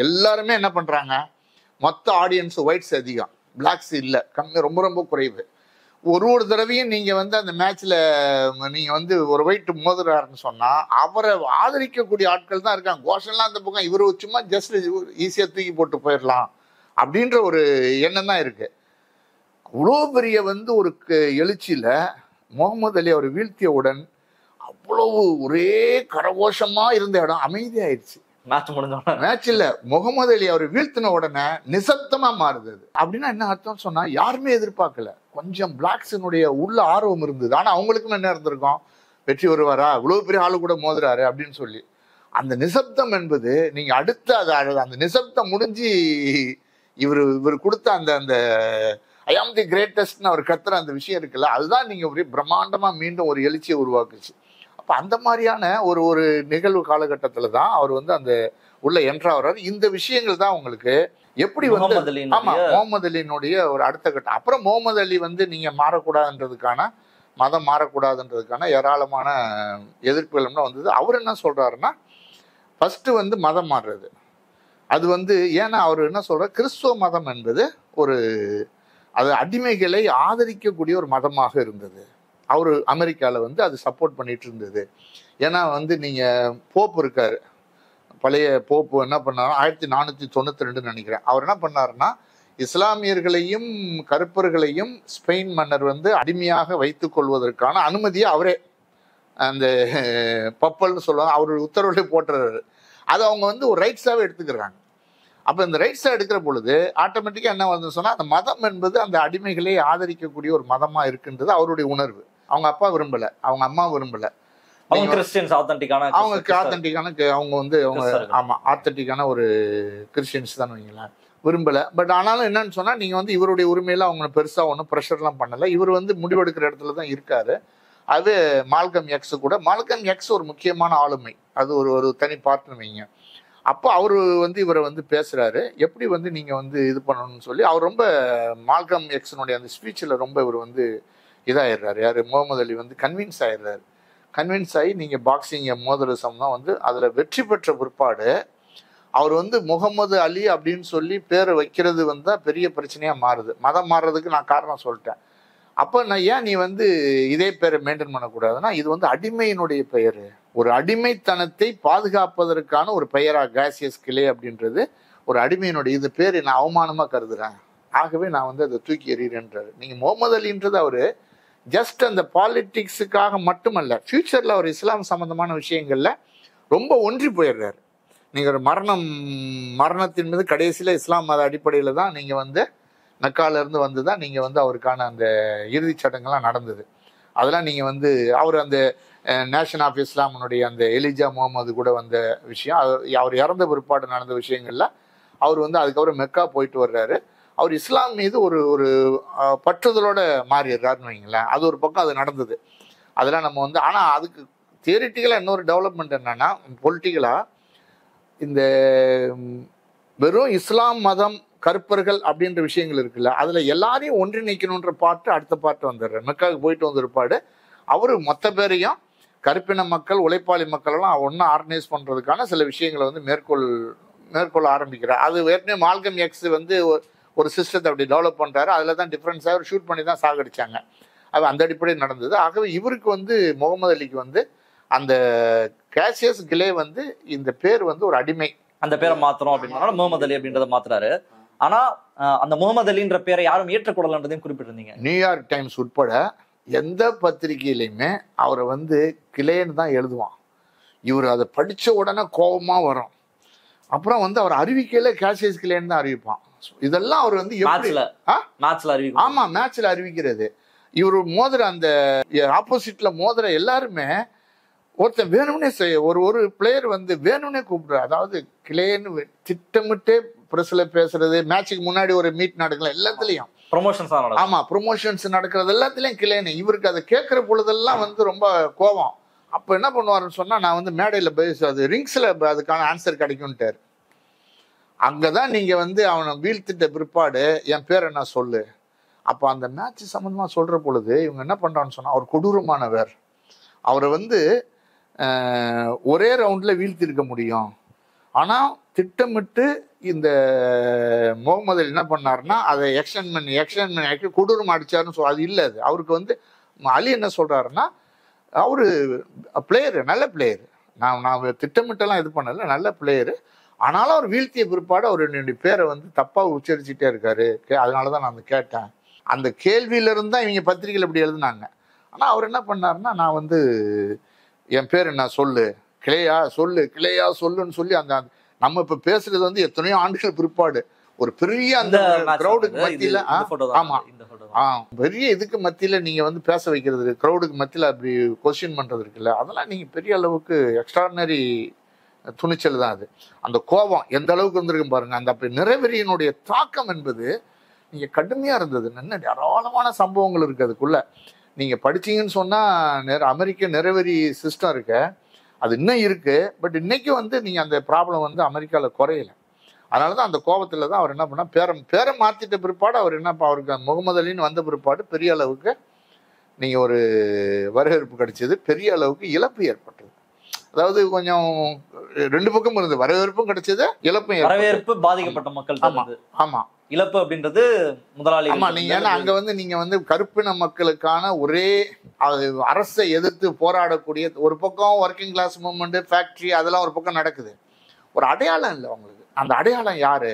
எல்லாருமே என்ன பண்றாங்க, மொத்த ஆடியன்ஸ் ஒயிட்ஸ் அதிகம், பிளாக்ஸ் இல்லை, கம்மி, ரொம்ப ரொம்ப குறைவு. ஒரு தடவையும் நீங்க வந்து அந்த மேட்ச்ல நீங்க வந்து ஒரு ஒயிட் மோதுறாருன்னு சொன்னா அவரை ஆதரிக்கக்கூடிய ஆட்கள் தான் இருக்காங்க. கோஷன்லாம் அந்த பக்கம், இவரு சும்மா ஜஸ்ட் ஈஸியா தூக்கி போட்டு போயிடலாம் அப்படின்ற ஒரு எண்ணம் தான் இருக்கு. அவ்வளோ பெரிய வந்து ஒரு எழுச்சியில முகமது அலி அவர் வீழ்த்தியவுடன் அவ்வளவு ஒரே கரகோஷமா இருந்த இடம் அமைதியாயிருச்சு. மேட்ச் இல்ல, முகமது அலி அவர் வீழ்த்தின உடனே நிசப்தமா மாறுது. அப்படின்னா என்ன அர்த்தம் சொன்னா யாருமே எதிர்பார்க்கல. கொஞ்சம் பிளாக்ஸினுடைய உள்ள ஆர்வம் இருந்தது. ஆனா அவங்களுக்கும் என்ன இருந்திருக்கும், வெற்றி வருவாரா, இவ்வளவு பெரிய ஆளு கூட மோதுறாரு அப்படின்னு சொல்லி. அந்த நிசப்தம் என்பது நீங்க அந்த நிசப்தம் முடிஞ்சு இவர் கொடுத்த அந்த ஐ ஆம் தி கிரேட்டஸ்ட்னு அவர் கத்துற அந்த விஷயம் இருக்குல்ல, அதுதான் நீங்க ஒரே பிரம்மாண்டமா மீண்டும் ஒரு எழுச்சியை உருவாக்குச்சு. அப்ப அந்த மாதிரியான ஒரு நிகழ்வு காலகட்டத்துல தான் அவர் வந்து அந்த உள்ள என்ட்ராகிறாரு. இந்த விஷயங்கள் தான் உங்களுக்கு எப்படி வந்து ஆமா முகமது அலியினுடைய ஒரு அடுத்த கட்டம். அப்புறம் முகமது அலி வந்து நீங்க மாறக்கூடாதுன்றதுக்கான, மதம் மாறக்கூடாதுன்றதுக்கான ஏராளமான எதிர்ப்புகளும்னா வந்தது. அவர் என்ன சொல்றாருன்னா, ஃபர்ஸ்ட் வந்து மதம் மாறுறது அது வந்து, ஏன்னா அவர் என்ன சொல்றாரு, கிறிஸ்துவ மதம் என்பது அது அடிமைகளை ஆதரிக்கக்கூடிய ஒரு மதமாக இருந்தது. அவர் அமெரிக்காவில் வந்து அது சப்போர்ட் பண்ணிட்டு இருந்தது. ஏன்னா வந்து நீங்க போப்பு இருக்காரு, பழைய போப்பு என்ன பண்ணாரு, 1492 நினைக்கிறேன். அவர் என்ன பண்ணாருன்னா, இஸ்லாமியர்களையும் கருப்பர்களையும் ஸ்பெயின் மன்னர் வந்து அடிமையாக வைத்துக் கொள்வதற்கான அனுமதியை அவரே அந்த பப்பல்னு சொல்லுவாங்க, அவர் உத்தரவுல போட்டுறாரு. அது அவங்க வந்து ஒரு ரைட்ஸாவே எடுத்துக்கிறாங்க. அப்ப இந்த ரைட்ஸா எடுக்கிற பொழுது ஆட்டோமேட்டிக்கா என்ன வந்து சொன்னா, அந்த மதம் என்பது அந்த அடிமைகளை ஆதரிக்கக்கூடிய ஒரு மதமா இருக்குன்றது அவருடைய உணர்வு. அவங்க அப்பா விரும்பல, அவங்க அம்மா விரும்பல. அவங்க ஆத்தன்டிக்கான ஒரு கிறிஸ்டியன்ஸ் தான் வைங்களேன், விரும்பல. பட் ஆனாலும் என்னன்னு சொன்னா, நீங்க வந்து இவருடைய உரிமையில அவங்க பெருசா ஒன்றும் ப்ரெஷர்லாம் பண்ணல. இவர் வந்து முடிவெடுக்கிற இடத்துல தான் இருக்காரு. அது மால்கம் எக்ஸ் கூட, மால்கம் எக்ஸ் ஒரு முக்கியமான ஆளுமை, அது ஒரு தனி பார்ட்னு வைங்க. அப்போ அவர் வந்து இவரை வந்து பேசுறாரு, எப்படி வந்து நீங்க வந்து இது பண்ணணும்னு சொல்லி. அவர் ரொம்ப மால்கம் எக்ஸனுடைய அந்த ஸ்பீச்சில் ரொம்ப இவர் வந்து இதாயிடுறாரு. யாரு, முகமது அலி வந்து கன்வின்ஸ் ஆயிடுறாரு. கன்வின்ஸ் ஆகி நீங்க பாக்ஸிங் மோதிர சம்பந்தம் வந்து அதுல வெற்றி பெற்ற பிற்பாடு அவர் வந்து முகமது அலி அப்படின்னு சொல்லி பேரை வைக்கிறது வந்து பெரிய பிரச்சனையா மாறுது. மதம் மாறுறதுக்கு நான் காரணம் சொல்லிட்டேன். அப்போ நான் ஏன் நீ வந்து இதே பேரை மெயின்டைன் பண்ணக்கூடாதுன்னா, இது வந்து அடிமையினுடைய பெயர், ஒரு அடிமைத்தனத்தை பாதுகாப்பதற்கான ஒரு பெயரா கேசியஸ் கிளே அப்படின்றது ஒரு அடிமையினுடைய இது பேர் நான் அவமானமா கருதுறேன், ஆகவே நான் வந்து அதை தூக்கி எறிகிறேன்றாரு. நீங்க முகமது அலின்றது அவரு ஜஸ்ட் அந்த பாலிட்டிக்ஸுக்காக மட்டுமல்ல, ஃபியூச்சர்ல அவர் இஸ்லாம் சம்பந்தமான விஷயங்கள்ல ரொம்ப ஒன்றி போயிடுறாரு. நீங்க ஒரு மரணத்தின் மீது கடைசியில இஸ்லாம் மத அடிப்படையில தான் நீங்க வந்து மெக்கால இருந்து வந்து தான் நீங்க வந்து அவருக்கான அந்த இறுதி சடங்கெல்லாம் நடந்தது. அதெல்லாம் நீங்க வந்து அவர் அந்த நேஷன் ஆஃப் இஸ்லாமனுடைய அந்த எலிஜா முகமது கூட வந்த விஷயம், அவர் இறந்த பிற்பாடு நடந்த விஷயங்கள்ல அவர் வந்து அதுக்கப்புறம் மெக்கா போயிட்டு வர்றாரு. அவர் இஸ்லாம் மீது ஒரு பற்றுதலோட மாறிடுறாருன்னு வைங்களேன். அது ஒரு பக்கம் அது நடந்தது. அதெல்லாம் நம்ம வந்து, ஆனால் அதுக்கு தியரிட்டிக்கலாக இன்னொரு டெவலப்மெண்ட் என்னன்னா, பொலிட்டிக்கலாக இந்த வெறும் இஸ்லாம் மதம் கருப்பர்கள் அப்படின்ற விஷயங்கள் இருக்குல்ல, அதில் எல்லாரையும் ஒன்றிணைக்கணுன்ற பாட்டு அடுத்த பாட்டு வந்துடுறாரு. மெக்காவுக்கு போயிட்டு வந்திருப்பாடு அவரு மொத்த பேரையும் கருப்பின மக்கள் உழைப்பாளி மக்கள் எல்லாம் ஒன்றா ஆர்கனைஸ் பண்ணுறதுக்கான சில விஷயங்களை வந்து மேற்கொள்ள ஆரம்பிக்கிறார். அது ஏற்கனவே மால்கம் எக்ஸ் வந்து ஒரு சிஸ்டத்தை அப்படி டெவலப் பண்ணுறாரு. அதில் தான் டிஃப்ரென்ஸாக அவர் ஷூட் பண்ணி தான் சாகடிச்சாங்க. அது அந்த அடிப்படையில் நடந்தது. ஆகவே இவருக்கு வந்து முகமது அலிக்கு வந்து அந்த கேசியஸ் கிலே வந்து இந்த பேர் வந்து ஒரு அடிமை, அந்த பேரை மாத்திரம் அப்படின்னா முகமது அலி அப்படின்றத மாத்துறாரு. ஆனா அந்த முகமது அலின்ற பேரை யாரும் ஏற்றக்கூடலன்றதையும் குறிப்பிட்டிருந்தீங்க. நியூயார்க் டைம்ஸ் உட்பட எந்த பத்திரிகையிலையுமே அவரை வந்து கிளேன்னு தான் எழுதுவான். இவர் அதை படித்த உடனே கோபமாக வரும். அப்புறம் வந்து அவர் அறிவிக்கையில கேசியஸ் கிளேன்னு தான் அறிவிப்பான். இதெல்லாம் அவர் வந்து ஆமா மேட்ச்ல அறிவிக்கிறது. இவர் மோதிர அந்த ஆப்போசிட்ல மோதிர எல்லாருமே ஒருத்தன் வேணும்னே ஒரு பிளேயர் வந்து வேணும்னே கூப்பிடுறாரு. அதாவது கிளேன்னு திட்டமிட்டே பிரஸ்ல பேசுறது, மேட்சுக்கு முன்னாடி ஒரு மீட் நடக்கல, எல்லாத்துலயும் ப்ரொமோஷன்ஸ். ஆமா ப்ரொமோஷன்ஸ் நடக்கிறது எல்லாத்துலயும் கிளேன்னு. இவருக்கு அதை கேட்கிற பொழுதெல்லாம் வந்து ரொம்ப கோபம். அப்ப என்ன பண்ணுவாருன்னு சொன்னா, நான் வந்து மேடையில பேச அது ரிங்ஸ்ல அதுக்கான ஆன்சர் கிடைக்கும்ட்டாரு. அங்கதான் நீங்க வந்து அவனை வீழ்த்திட்ட பிற்பாடு என் பேர் என்ன சொல்லு. அப்ப அந்த மேட்ச் சம்பந்தமா சொல்ற பொழுது இவங்க என்ன பண்றான்னு சொன்னா, அவர் கொடூரமானவர், அவரை வந்து ஒரே ரவுண்ட்ல வீழ்த்திருக்க முடியும். ஆனா திட்டமிட்டு இந்த முகமது அலி என்ன பண்ணாருன்னா அதை எக்ஸ்டெண்ட் பண்ணி கொடூரம் அடிச்சாருன்னு அது இல்லை. அது அவருக்கு வந்து அலி என்ன சொல்றாருன்னா, அவரு பிளேயரு, நல்ல பிளேயரு, நான் திட்டமிட்டெல்லாம் இது பண்ணல, நல்ல பிளேயரு, ஆனாலும் அவர் வீழ்த்திய பிற்பாடு அவர் என்னுடைய பேரை வந்து தப்பா உச்சரிச்சுட்டே இருக்காரு, அதனாலதான் நான் கேட்டேன். அந்த கேள்வியிலிருந்து தான் இவங்க பத்திரிகையில் இப்படி எழுதுனாங்க. ஆனா அவர் என்ன பண்ணாருன்னா, நான் வந்து என் பேர் என்ன சொல்லு, கிளையா சொல்லுன்னு சொல்லி அந்த நம்ம இப்ப பேசுறது வந்து எத்தனையோ ஆண்டுகள் பிற்பாடு ஒரு பெரிய அந்த கிரௌடுக்கு மத்தியில, ஆமா பெரிய இதுக்கு மத்தியில நீங்க வந்து பேச வைக்கிறது, கிரௌடுக்கு மத்தியில அப்படி கொஸ்டின் பண்றது இருக்குல்ல, அதெல்லாம் நீங்க பெரிய அளவுக்கு எக்ஸ்ட்ராடினரி துணிச்சல் தான் அது. அந்த கோபம் எந்த அளவுக்கு இருந்திருக்கும் பாருங்க. அந்த அப்படி நிறைவெறியினுடைய தாக்கம் என்பது நீங்க கடுமையா இருந்தது. என்ன ஏராளமான சம்பவங்கள் இருக்கு அதுக்குள்ள. நீங்க படிச்சீங்கன்னு சொன்னா அமெரிக்க நிறைவெறி சிஸ்டம் இருக்கு, அது இன்னும் இருக்கு. பட் இன்னைக்கு வந்து நீங்க அந்த ப்ராப்ளம் வந்து அமெரிக்காவில் குறையல. அதனாலதான் அந்த கோபத்துல தான் அவர் என்ன பண்ணா, பேரை மாத்திட்ட பிற்பாடு அவர் என்ன, அவருக்கு முகமது அலின்னு வந்த பிற்பாடு பெரிய அளவுக்கு நீங்க ஒரு வரவேற்பு கிடைச்சது, பெரிய அளவுக்கு இழப்பு ஏற்பட்டது. அதாவது கொஞ்சம் ரெண்டு பக்கம் இருந்தது, வரவேற்பும் கிடைச்சது, இழப்பும். வரவேற்பு பாதிக்கப்பட்ட மக்கள். ஆமா, இழப்பு அப்படின்றது முதலாளி. ஆமா, நீங்க ஏன்னா அங்க வந்து நீங்க வந்து கருப்பின மக்களுக்கான ஒரே அரசை எதிர்த்து போராடக்கூடிய ஒரு பக்கம் ஒர்க்கிங் கிளாஸ் மூவ்மெண்ட், ஃபேக்டரி, அதெல்லாம் ஒரு பக்கம் நடக்குது. ஒரு அடையாளம் இல்லை அவங்களுக்கு. அந்த அடையாளம் யாரு?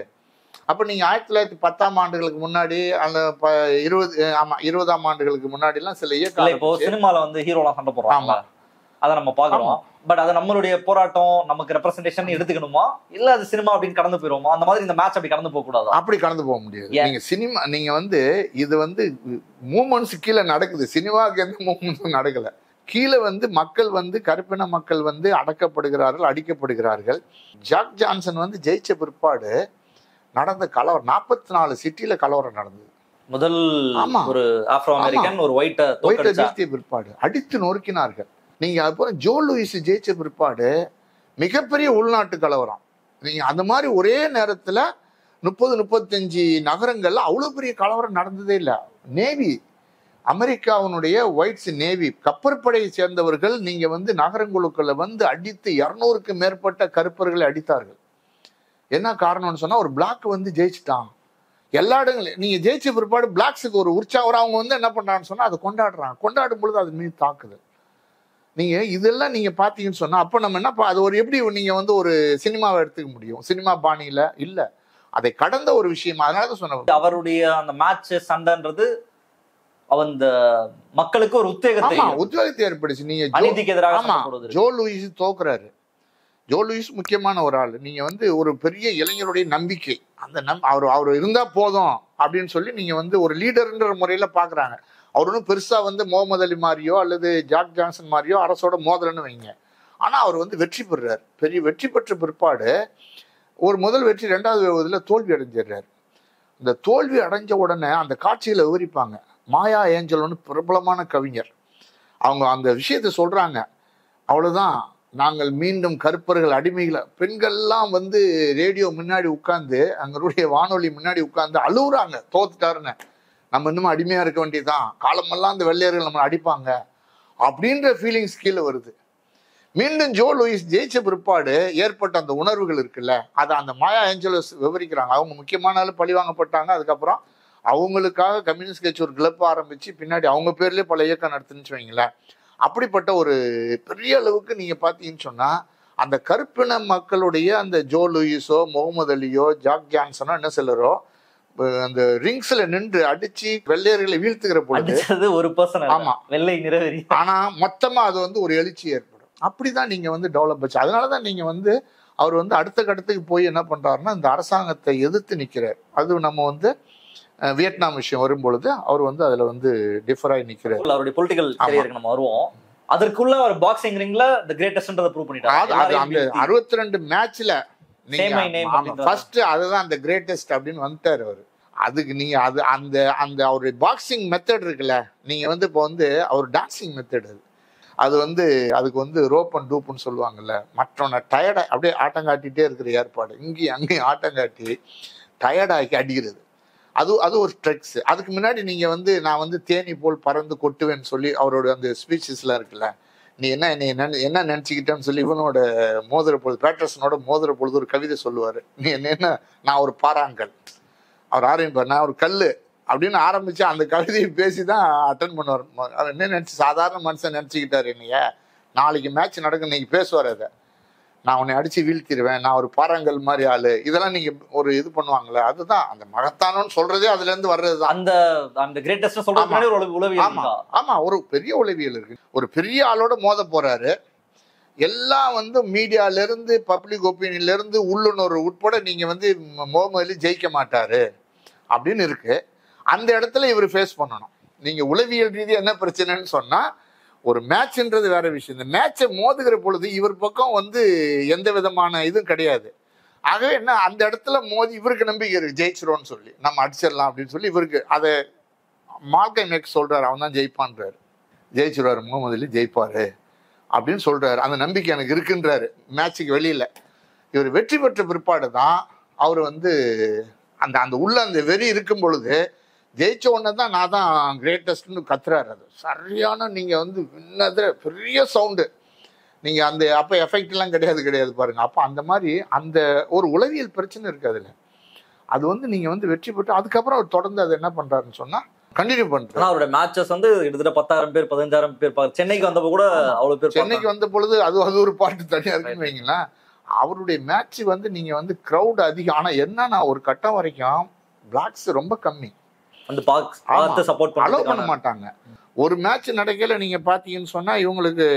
அப்ப நீங்க 1910ஆம் ஆண்டுகளுக்கு முன்னாடி அந்த 20ஆம் ஆண்டுகளுக்கு முன்னாடி எல்லாம் சில இயக்கம், இப்போ சினிமால வந்து ஹீரோலாம் சண்டை போடுறாங்க, அதை நம்ம பாக்குறோம். பட் அது நம்மளுடைய போராட்டம், நமக்கு ரெப்ரசன்டேஷன் எடுத்துக்கணுமா, இல்ல அது சினிமா அப்படின்னு கடந்து போயிருவோமா? அந்த மாதிரி இந்த மேட்ச் அப்படி கடந்து போக கூடாது. அப்படி கடந்து போக முடியாது. நீங்க சினிமா, நீங்க வந்து இது வந்து மூமெண்ட்ஸ் கீழே நடக்குது, சினிமாவுக்கு எந்த மூமெண்ட்ஸும் நடக்கல. கீழே வந்து மக்கள் வந்து கருப்பின மக்கள் வந்து அடக்கப்படுகிறார்கள், அடிக்கப்படுகிறார்கள். ஜாக் ஜான்சன் வந்து ஜெயிச்ச பிற்பாடு நடந்த கலவரம் 44 சிட்டில கலவரம் நடந்தது. முதல் ஒரு ஆப்ரோ அமெரிக்கன் ஒரு ஒயிட்டை வீழ்த்திய பிற்பாடு அடித்து நொறுக்கினார்கள். நீங்க அப்புறம் ஜோ லூயிஸ் ஜெயிச்ச பிற்பாடு மிகப்பெரிய உள்நாட்டு கலவரம். நீங்க அந்த மாதிரி ஒரே நேரத்துல 30-35 நகரங்கள்ல அவ்வளவு பெரிய கலவரம் நடந்ததே இல்லை. நேவி, அமெரிக்காவினுடைய ஒயிட்ஸ் நேவி கப்பற்படையை சேர்ந்தவர்கள் நீங்க வந்து நகரங்களுக்குள்ள வந்து அடித்து 200க்கு மேற்பட்ட கருப்பர்களை அடித்தார்கள். என்ன காரணம்னு சொன்னா, ஒரு பிளாக் வந்து ஜெயிச்சுட்டான். எல்லா இடங்களையும் நீங்க ஜெயிச்ச பிற்பாடு பிளாக்ஸுக்கு ஒரு உற்சாகம், அவங்க வந்து என்ன பண்றான்னு சொன்னா அதை கொண்டாடும் பொழுது அது மீது தாக்குதல். நீங்க இதெல்லாம் நீங்க பாத்தீங்கன்னு சொன்னா, அப்ப நம்ம என்ன, அது ஒரு எப்படி நீங்க வந்து ஒரு சினிமாவை எடுத்துக்க முடியும்? சினிமா பாணியில இல்ல, அதை கடந்த ஒரு விஷயம். அதனாலதான் சொன்ன அவருடைய அந்த மேட்ச் சண்டைன்றது அந்த மக்களுக்கு ஒரு உத்வேகத்தை ஏற்படுச்சு. நீங்க அநீதிக்கு எதிராக ஜோ லூயிஸ் தோக்குறாரு. ஜோ லூயிஸ் முக்கியமான ஒரு ஆள். நீங்க வந்து ஒரு பெரிய இளைஞருடைய நம்பிக்கை, அந்த அவர் இருந்தா போதும் அப்படின்னு சொல்லி நீங்க வந்து ஒரு லீடர்ன்ற முறையில பாக்குறாங்க. அவர் ஒன்றும் பெருசா வந்து முகமது அலி மாதிரியோ அல்லது ஜாக் ஜான்சன் மாதிரியோ அரசோட மோதலன்னு வைங்க. ஆனா அவர் வந்து வெற்றி பெறுறாரு. பெரிய வெற்றி பெற்ற பிற்பாடு ஒரு முதல் வெற்றி, 2வது இதுல தோல்வி அடைஞ்சிடுறாரு. இந்த தோல்வி அடைஞ்ச உடனே அந்த காட்சியில விவரிப்பாங்க. மாயா ஏஞ்சல்னு பிரபலமான கவிஞர், அவங்க அந்த விஷயத்த சொல்றாங்க. அவ்வளவுதான், நாங்கள் மீண்டும் கருப்பர்கள் அடிமைகளை. பெண்கள்லாம் வந்து ரேடியோ முன்னாடி உட்கார்ந்து, அங்களுடைய வானொலி முன்னாடி உட்கார்ந்து அழுகுறாங்க, தோத்துட்டாருன்னு. நம்ம இன்னும் அடிமையா இருக்க வேண்டியதுதான், காலமெல்லாம் அந்த வெள்ளையர்கள் நம்மளை அடிப்பாங்க அப்படின்ற ஃபீலிங்ஸ் கீழே வருது. மீண்டும் ஜோ லூயிஸ் ஜெயிச்ச பிற்பாடு ஏற்பட்ட அந்த உணர்வுகள் இருக்குல்ல, அதை அந்த மாயா ஏஞ்சலோஸ் விவரிக்கிறாங்க. அவங்க முக்கியமான ஆளு பழி வாங்கப்பட்டாங்க. அதுக்கப்புறம் அவங்களுக்காக கம்யூனிஸ்ட் கட்சி ஒரு கிளப் ஆரம்பிச்சு பின்னாடி அவங்க பேர்லயே பல இயக்கம் நடத்துன்னு வைங்களேன். அப்படிப்பட்ட ஒரு பெரிய அளவுக்கு நீங்க பாத்தீங்கன்னு சொன்னா, அந்த கருப்பின மக்களுடைய அந்த ஜோ லூயிஸோ முகமது அலியோ ஜாக் ஜான்சனோ என்ன சிலரோ அந்த ரிங்ஸ்ல நின்று அடிச்சு வெள்ளையர்களை வீழ்த்துகிற பொழுது ஒரு பர்சன், ஆமா, வெள்ளை நிறவெறி, ஆனா மொத்தமா அது வந்து ஒரு எழுச்சி ஏற்படும். அப்படிதான் நீங்க வந்து டெவலப் ஆச்சு. அதனாலதான் நீங்க வந்து அவர் வந்து அடுத்த கட்டத்துக்கு போய் என்ன பண்றாருன்னா, இந்த அரசாங்கத்தை எதிர்த்து நிக்கிறார். அது நம்ம வந்து வியட்நாம் விஷயம் வரும்பொழுது அவர் வந்து அதுல வந்து டிஃபர் ஆகி நிக்கிறார். அவருடைய பொலிட்டிக்கல் கரியருக்கு நம்ம வருவோம். அதற்குள்ள அவர் பாக்ஸிங் ரிங்ல தி கிரேட்டஸ்ட்ன்றத ப்ரூவ் பண்ணிட்டாரு. அந்த 62 மேட்ச்ல ஃபர்ஸ்ட் அதுதான் அந்த கிரேட்டஸ்ட் அப்படின்னு வந்துட்டாரு அவரு. அதுக்கு நீங்க அது அந்த அந்த அவருடைய பாக்ஸிங் மெத்தட் இருக்குல்ல, நீங்க வந்து இப்போ வந்து அவர் டான்சிங் மெத்தட் அது வந்து அதுக்கு வந்து ரோப் அண்ட் டூப்னு சொல்லுவாங்கல்ல, மற்றவனை டயர்டா அப்படியே ஆட்டம் காட்டிகிட்டே இருக்கிற ஏற்பாடு, இங்கேயும் அங்கேயும் ஆட்டம் காட்டி டயர்டாக்கி அடிக்கிறது, அது ஒரு ட்ரிக்ஸ். அதுக்கு முன்னாடி நீங்க வந்து நான் வந்து தேனி போல் பறந்து கொட்டுவேன்னு சொல்லி அவரோட அந்த ஸ்பீச்சஸ்லாம் இருக்குல்ல, நீ என்ன நினைச்சுக்கிட்டேன்னு சொல்லி இவனோட மோதிர பொழுது பேட்டர்சனோட மோதிர பொழுது ஒரு கவிதை சொல்லுவாரு. நீ என்ன, நான் ஒரு பாறாங்கல், அவர் ஆரம்பிப்பார், நான் ஒரு கல்லு அப்படின்னு ஆரம்பிச்சு அந்த கவிதையை பேசிதான் அட்டன் பண்ணுவார். அவர் என்ன நினைச்சு, சாதாரண மனுஷன் நினைச்சுக்கிட்டாரு, என்னைய நாளைக்கு மேட்ச் நடக்கும் இன்னைக்கு பேசுவார், அதை நான் உன்னை அடிச்சு வீழ்த்திடுவேன், நான் ஒரு பாறாங்கல் மாதிரி ஆளு, இதெல்லாம் நீங்க ஒரு இது பண்ணுவாங்களே, அதுதான் அந்த மகத்தானோன்னு சொல்றதே அதுல இருந்து வர்றதுதான். அந்த கிரேட்டஸ்ட் சொல்றது ஒரு உளவியல். ஆமா, ஒரு பெரிய உளவியல் இருக்கு. ஒரு பெரிய ஆளோட மோத போறாரு, எல்லாம் வந்து மீடியால இருந்து பப்ளிக் ஒப்பீனியன்ல இருந்து உள்ளுணர்வு உட்பட நீங்க வந்து முகமது அலி ஜெயிக்க மாட்டாரு அப்படின்னு இருக்கு. அந்த இடத்துல இவர் ஃபேஸ் பண்ணணும். நீங்க உளவியல் ரீதியா என்ன பிரச்சனைன்னு சொன்னா, ஒரு மேட்ச்ன்றது வேற விஷயம். இந்த மேட்சை மோதுகிற பொழுது இவர் பக்கம் வந்து எந்த விதமான இதுவும் கிடையாது. ஆகவே என்ன, அந்த இடத்துல மோதி இவருக்கு நம்பிக்கை இருக்கு, ஜெயிச்சிருவோம்னு சொல்லி நம்ம அடிச்சிடலாம் அப்படின்னு சொல்லி இவருக்கு அதை மால்கம் எக்ஸ் சொல்றாரு, அவன் தான் ஜெயிப்பான்றாரு, ஜெயிச்சிருவாரு முகமது அலி ஜெயிப்பாரு அப்படின்னு சொல்றாரு. அந்த நம்பிக்கை எனக்கு இருக்குன்றாரு. மேட்சுக்கு வெளியில இவர் வெற்றி பெற்ற பிற்பாடு தான் அவர் வந்து அந்த அந்த உள்ள அந்த வெறி இருக்கும் பொழுது ஜெயிச்ச உடனே தான் நான் தான் கிரேட்டஸ்ட்னு கத்துறாரு. அது சரியான நீங்க வந்து இன்னது பெரிய சவுண்டு, நீங்க அந்த அப்ப எஃபெக்ட் எல்லாம் கிடையாது பாருங்க. அப்ப அந்த மாதிரி அந்த ஒரு உளவியல் பிரச்சனை இருக்கு அதுல. அது வந்து நீங்க வந்து வெற்றி பெற்று அதுக்கப்புறம் அவர் தொடர்ந்து அதை என்ன பண்றாருன்னு சொன்னா கண்டினியூ பண்றாரு. அவரோட மேட்சஸ் வந்து கிட்டத்தட்ட 10,000 பேர் 15,000 பேர் சென்னைக்கு வந்தப்போ கூட அவ்வளவு பேர், சென்னைக்கு வந்த பொழுது அது ஒரு பாட்டு தனியா இருக்குன்னு வைங்களேன். அவருடைய மேட்ச் வந்து நீங்க வந்து கிரௌட் அதிகம். ஆனா என்னன்னா ஒரு கட்டம் வரைக்கும் பிளாக்ஸ் ரொம்ப கம்மி, அலோவ் பண்ண மாட்டாங்க. ஒரு மேட்ச் நடக்கல நீங்க பாத்தீங்கன்னு சொன்னா இவங்களுக்கு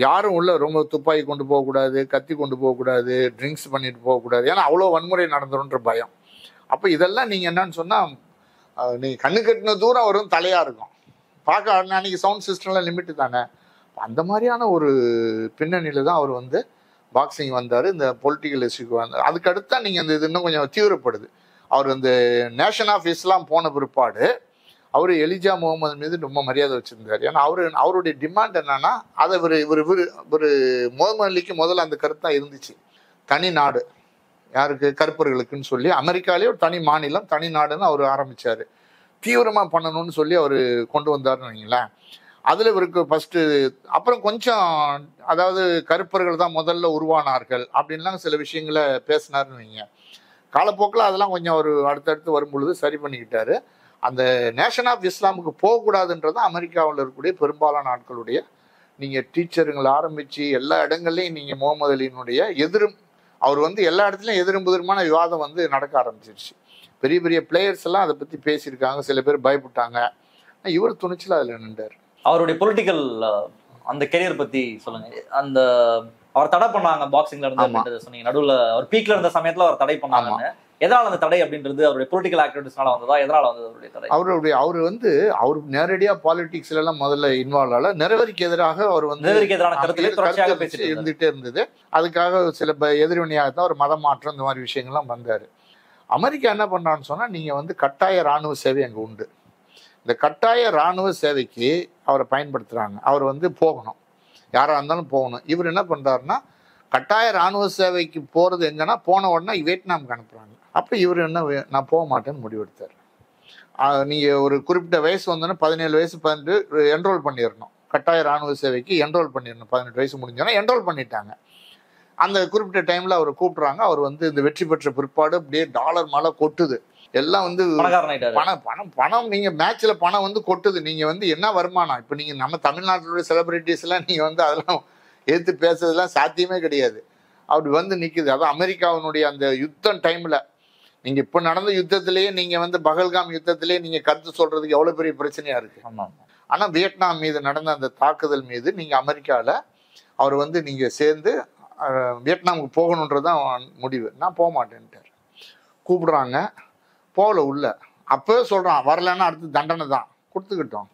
யாரும் உள்ள ரொம்ப துப்பாக்கி கொண்டு போக கூடாது, கத்தி கொண்டு போக கூடாது, ட்ரிங்க்ஸ் பண்ணிட்டு போக கூடாது, ஏன்னா அவ்வளவு வன்முறை நடந்துரும்ன்ற பயம். அப்ப இதெல்லாம் நீங்க என்னன்னு சொன்னா நீங்க கண்ணு கட்டின தூரம் வரும் தலையா இருக்கும் பார்க்க. அன்னைக்கு சவுண்ட் சிஸ்டம்லாம் லிமிட்டு தானே. அந்த மாதிரியான ஒரு பின்னணியில தான் அவர் வந்து பாக்ஸிங் வந்தாரு. இந்த பொலிட்டிக்கல் இஷ்யூக்கு வந்தார். அதுக்கு அடுத்தா நீங்க அந்த இது இன்னும் கொஞ்சம் தீவிரப்படுது. அவர் இந்த நேஷன் ஆஃப் இஸ்லாம் போன பிற்பாடு அவர் எலிஜா முகமது மீது ரொம்ப மரியாதை வச்சிருந்தார். ஏன்னா அவருடைய டிமாண்ட் என்னன்னா, அதை ஒரு முகமது அலிக்கு முதல்ல அந்த கருத்தா இருந்துச்சு, தனி நாடு யாருக்கு, கருப்பர்களுக்குன்னு சொல்லி அமெரிக்காலேயே ஒரு தனி மாநிலம் தனி நாடுன்னு அவர் ஆரம்பிச்சாரு. தீவிரமா பண்ணணும்னு சொல்லி அவர் கொண்டு வந்தாருன்னு வைங்களேன். அதுல இவருக்கு ஃபர்ஸ்ட், அப்புறம் கொஞ்சம் அதாவது கருப்பர்கள் தான் முதல்ல உருவானார்கள் அப்படின்லாம் சில விஷயங்களை பேசினாருன்னு வைங்க. காலப்போக்கில் அதெல்லாம் கொஞ்சம் அவர் அடுத்தடுத்து வரும் பொழுது சரி பண்ணிக்கிட்டாரு. அந்த நேஷன் ஆஃப் இஸ்லாமுக்கு போகக்கூடாதுன்றது அமெரிக்காவில் இருக்கக்கூடிய பெரும்பாலான ஆட்களுடைய, நீங்கள் டீச்சருங்களை ஆரம்பித்து எல்லா இடங்கள்லையும் நீங்கள் முகமது அலியினுடைய அவர் வந்து எல்லா இடத்துலையும் எதிரும் புதிருமான விவாதம் வந்து நடக்க ஆரம்பிச்சிருச்சு. பெரிய பெரிய பிளேயர்ஸ் எல்லாம் அதை பற்றி பேசியிருக்காங்க, சில பேர் பயப்பட்டாங்க. இவர் துணிச்சல அதில் நின்றார். அவருடைய பொலிட்டிக்கல் அந்த கெரியர் பற்றி சொல்லுங்க. அந்த அவர் தடை பண்ணாங்க பாக்ஸிங்ல இருந்து சொன்னீங்க, நடுவில் அவர் பீக்ல இருந்த சமயத்துல அவர் தடை பண்ணாங்க. எதனால அந்த தடை அப்படின்றது அவருடைய பொலிட்டிக்கல் ஆக்டிவிட்டிஸ்னால வந்ததா, எதனால வந்தது அவருடைய தடை? அவர் நேரடியா பாலிடிக்ஸ்ல எல்லாம் முதல்ல இன்வால்வ் ஆகல. நிறவரிக்கு எதிராக அவர் வந்து நிறவரிக்கு எதிரான கருத்துல பேசிட்டு இருந்துட்டே இருந்தது. அதுக்காக சில எதிர்வினையாகத்தான் ஒரு மத மாற்றம் இந்த மாதிரி விஷயங்கள்லாம் வந்தாரு. அமெரிக்கா என்ன பண்றான்னு சொன்னா, நீங்க வந்து கட்டாய ராணுவ சேவை அங்க உண்டு. இந்த கட்டாய ராணுவ சேவைக்கு அவரை பயன்படுத்துகிறாங்க. அவர் வந்து போகணும், யாராக இருந்தாலும் போகணும். இவர் என்ன பண்ணுறாருன்னா கட்டாய இராணுவ சேவைக்கு போகிறது எங்கன்னா போன உடனே வியட்நாமுக்கு அனுப்புகிறாங்க. அப்போ இவர் என்ன, நான் போக மாட்டேன்னு முடிவெடுத்தார். நீங்கள் ஒரு குறிப்பிட்ட வயசு வந்தோன்னா 17 வயசு 18 என்ரோல் பண்ணிடணும், கட்டாய இராணுவ சேவைக்கு என்ரோல் பண்ணிடணும். 18 வயசு முடிஞ்சோன்னா என்ரோல் பண்ணிட்டாங்க. அந்த குறிப்பிட்ட டைமில் அவர் கூப்பிட்றாங்க. அவர் வந்து இந்த வெற்றி பெற்ற பிற்பாடு அப்படியே டாலர் மழை கொட்டுது. எல்லாம் வந்து பணம் நீங்கள் மேட்ச்சில் பணம் வந்து கொட்டுது. நீங்கள் வந்து என்ன வருமானம், இப்போ நீங்கள் நம்ம தமிழ்நாட்டிலுடைய செலிபிரிட்டிஸ் எல்லாம் நீங்கள் வந்து அதெல்லாம் ஏற்று பேசுறதுலாம் சாத்தியமே கிடையாது. அப்படி வந்து நிற்குது. அதான் அமெரிக்காவினுடைய அந்த யுத்தம் டைமில், நீங்கள் இப்போ நடந்த யுத்தத்திலேயே நீங்கள் வந்து பகல்காம் யுத்தத்திலேயே நீங்கள் கருத்து சொல்கிறதுக்கு எவ்வளோ பெரிய பிரச்சனையாக இருக்குது. ஆனால் வியட்நாம் மீது நடந்த அந்த தாக்குதல் மீது நீங்கள் அமெரிக்காவில் அவர் வந்து நீங்கள் சேர்ந்து வியட்நாமுக்கு போகணுன்றது தான் முடிவு. நான் போக மாட்டேன்ட்டார். கூப்பிடுறாங்க, போகல உள்ள. அப்போ சொல்கிறான், வரலன்னா அடுத்து தண்டனை தான், கொடுத்துக்கிட்டோம்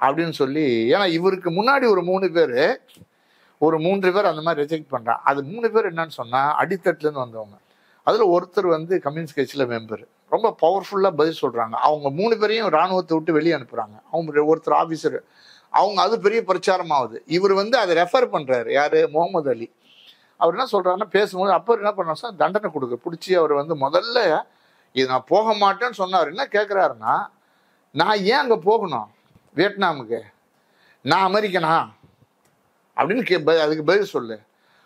அப்படின்னு சொல்லி. ஏன்னா இவருக்கு முன்னாடி ஒரு 3 பேர் அந்த மாதிரி ரிஜெக்ட் பண்ணுறான். அது 3 பேர் என்னன்னு சொன்னால் அடித்தட்டுலேருந்து வந்தவங்க. அதில் ஒருத்தர் வந்து கம்யூனிஸ்ட் கட்சியில் மெம்பர், ரொம்ப பவர்ஃபுல்லாக பதில் சொல்கிறாங்க. அவங்க 3 பேரையும் இராணுவத்தை விட்டு வெளியே அனுப்புகிறாங்க. அவங்க ஒருத்தர் ஆஃபீஸர், அவங்க அது பெரிய பிரச்சாரமாகுது. இவர் வந்து அதை ரெஃபர் பண்ணுறாரு. யார்? முகமது அலி. அவர் என்ன சொல்கிறாருன்னா பேசும்போது அப்போ என்ன பண்ணார் சார், தண்டனை கொடுக்க பிடிச்சி அவர் வந்து முதல்ல இது நான் போக மாட்டேன்னு சொன்னார். என்ன கேட்குறாருன்னா, நான் ஏன் அங்கே போகணும் வியட்நாமுக்கு, நான் அமெரிக்கனா அப்படின்னு அதுக்கு பதில் சொல்லு.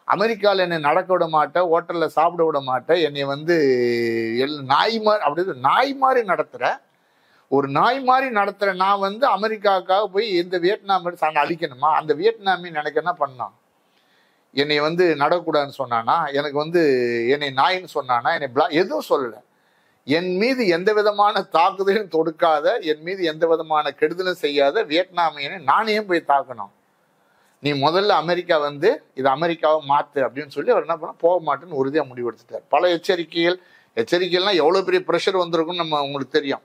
அமெரிக்காவில் என்னை நடக்க விட மாட்டேன், ஹோட்டலில் சாப்பிட விட மாட்டேன், என்னை வந்து நாய் மாதிரி அப்படி நாய் மாதிரி நடத்துகிற ஒரு நாய் மாதிரி நடத்துகிற நான் வந்து அமெரிக்காவுக்காக போய் இந்த வியட்நாம் அழிக்கணுமா? அந்த வியட்நாமி எனக்கு என்ன பண்ணான், என்னை வந்து நடக்கூடாதுன்னு சொன்னானா, எனக்கு வந்து என்னை நாயின்னு சொன்னானா, என்னை எதுவும் சொல்லலை. என் மீது எந்த விதமான தாக்குதலும் தொடுக்காத, என் மீது எந்த விதமான கெடுதலும் செய்யாத வியட்நாமியனை நான் ஏன் போய் தாக்கணும்? நீ முதல்ல அமெரிக்கா வந்து இது அமெரிக்காவை மாற்று அப்படின்னு சொல்லி அவர் என்ன பண்ண, போக மாட்டேன்னு உறுதியாக முடிவெடுத்துட்டார். பல எச்சரிக்கைகள்லாம் எவ்வளோ பெரிய ப்ரெஷர் வந்திருக்குன்னு நம்ம உங்களுக்கு தெரியும்.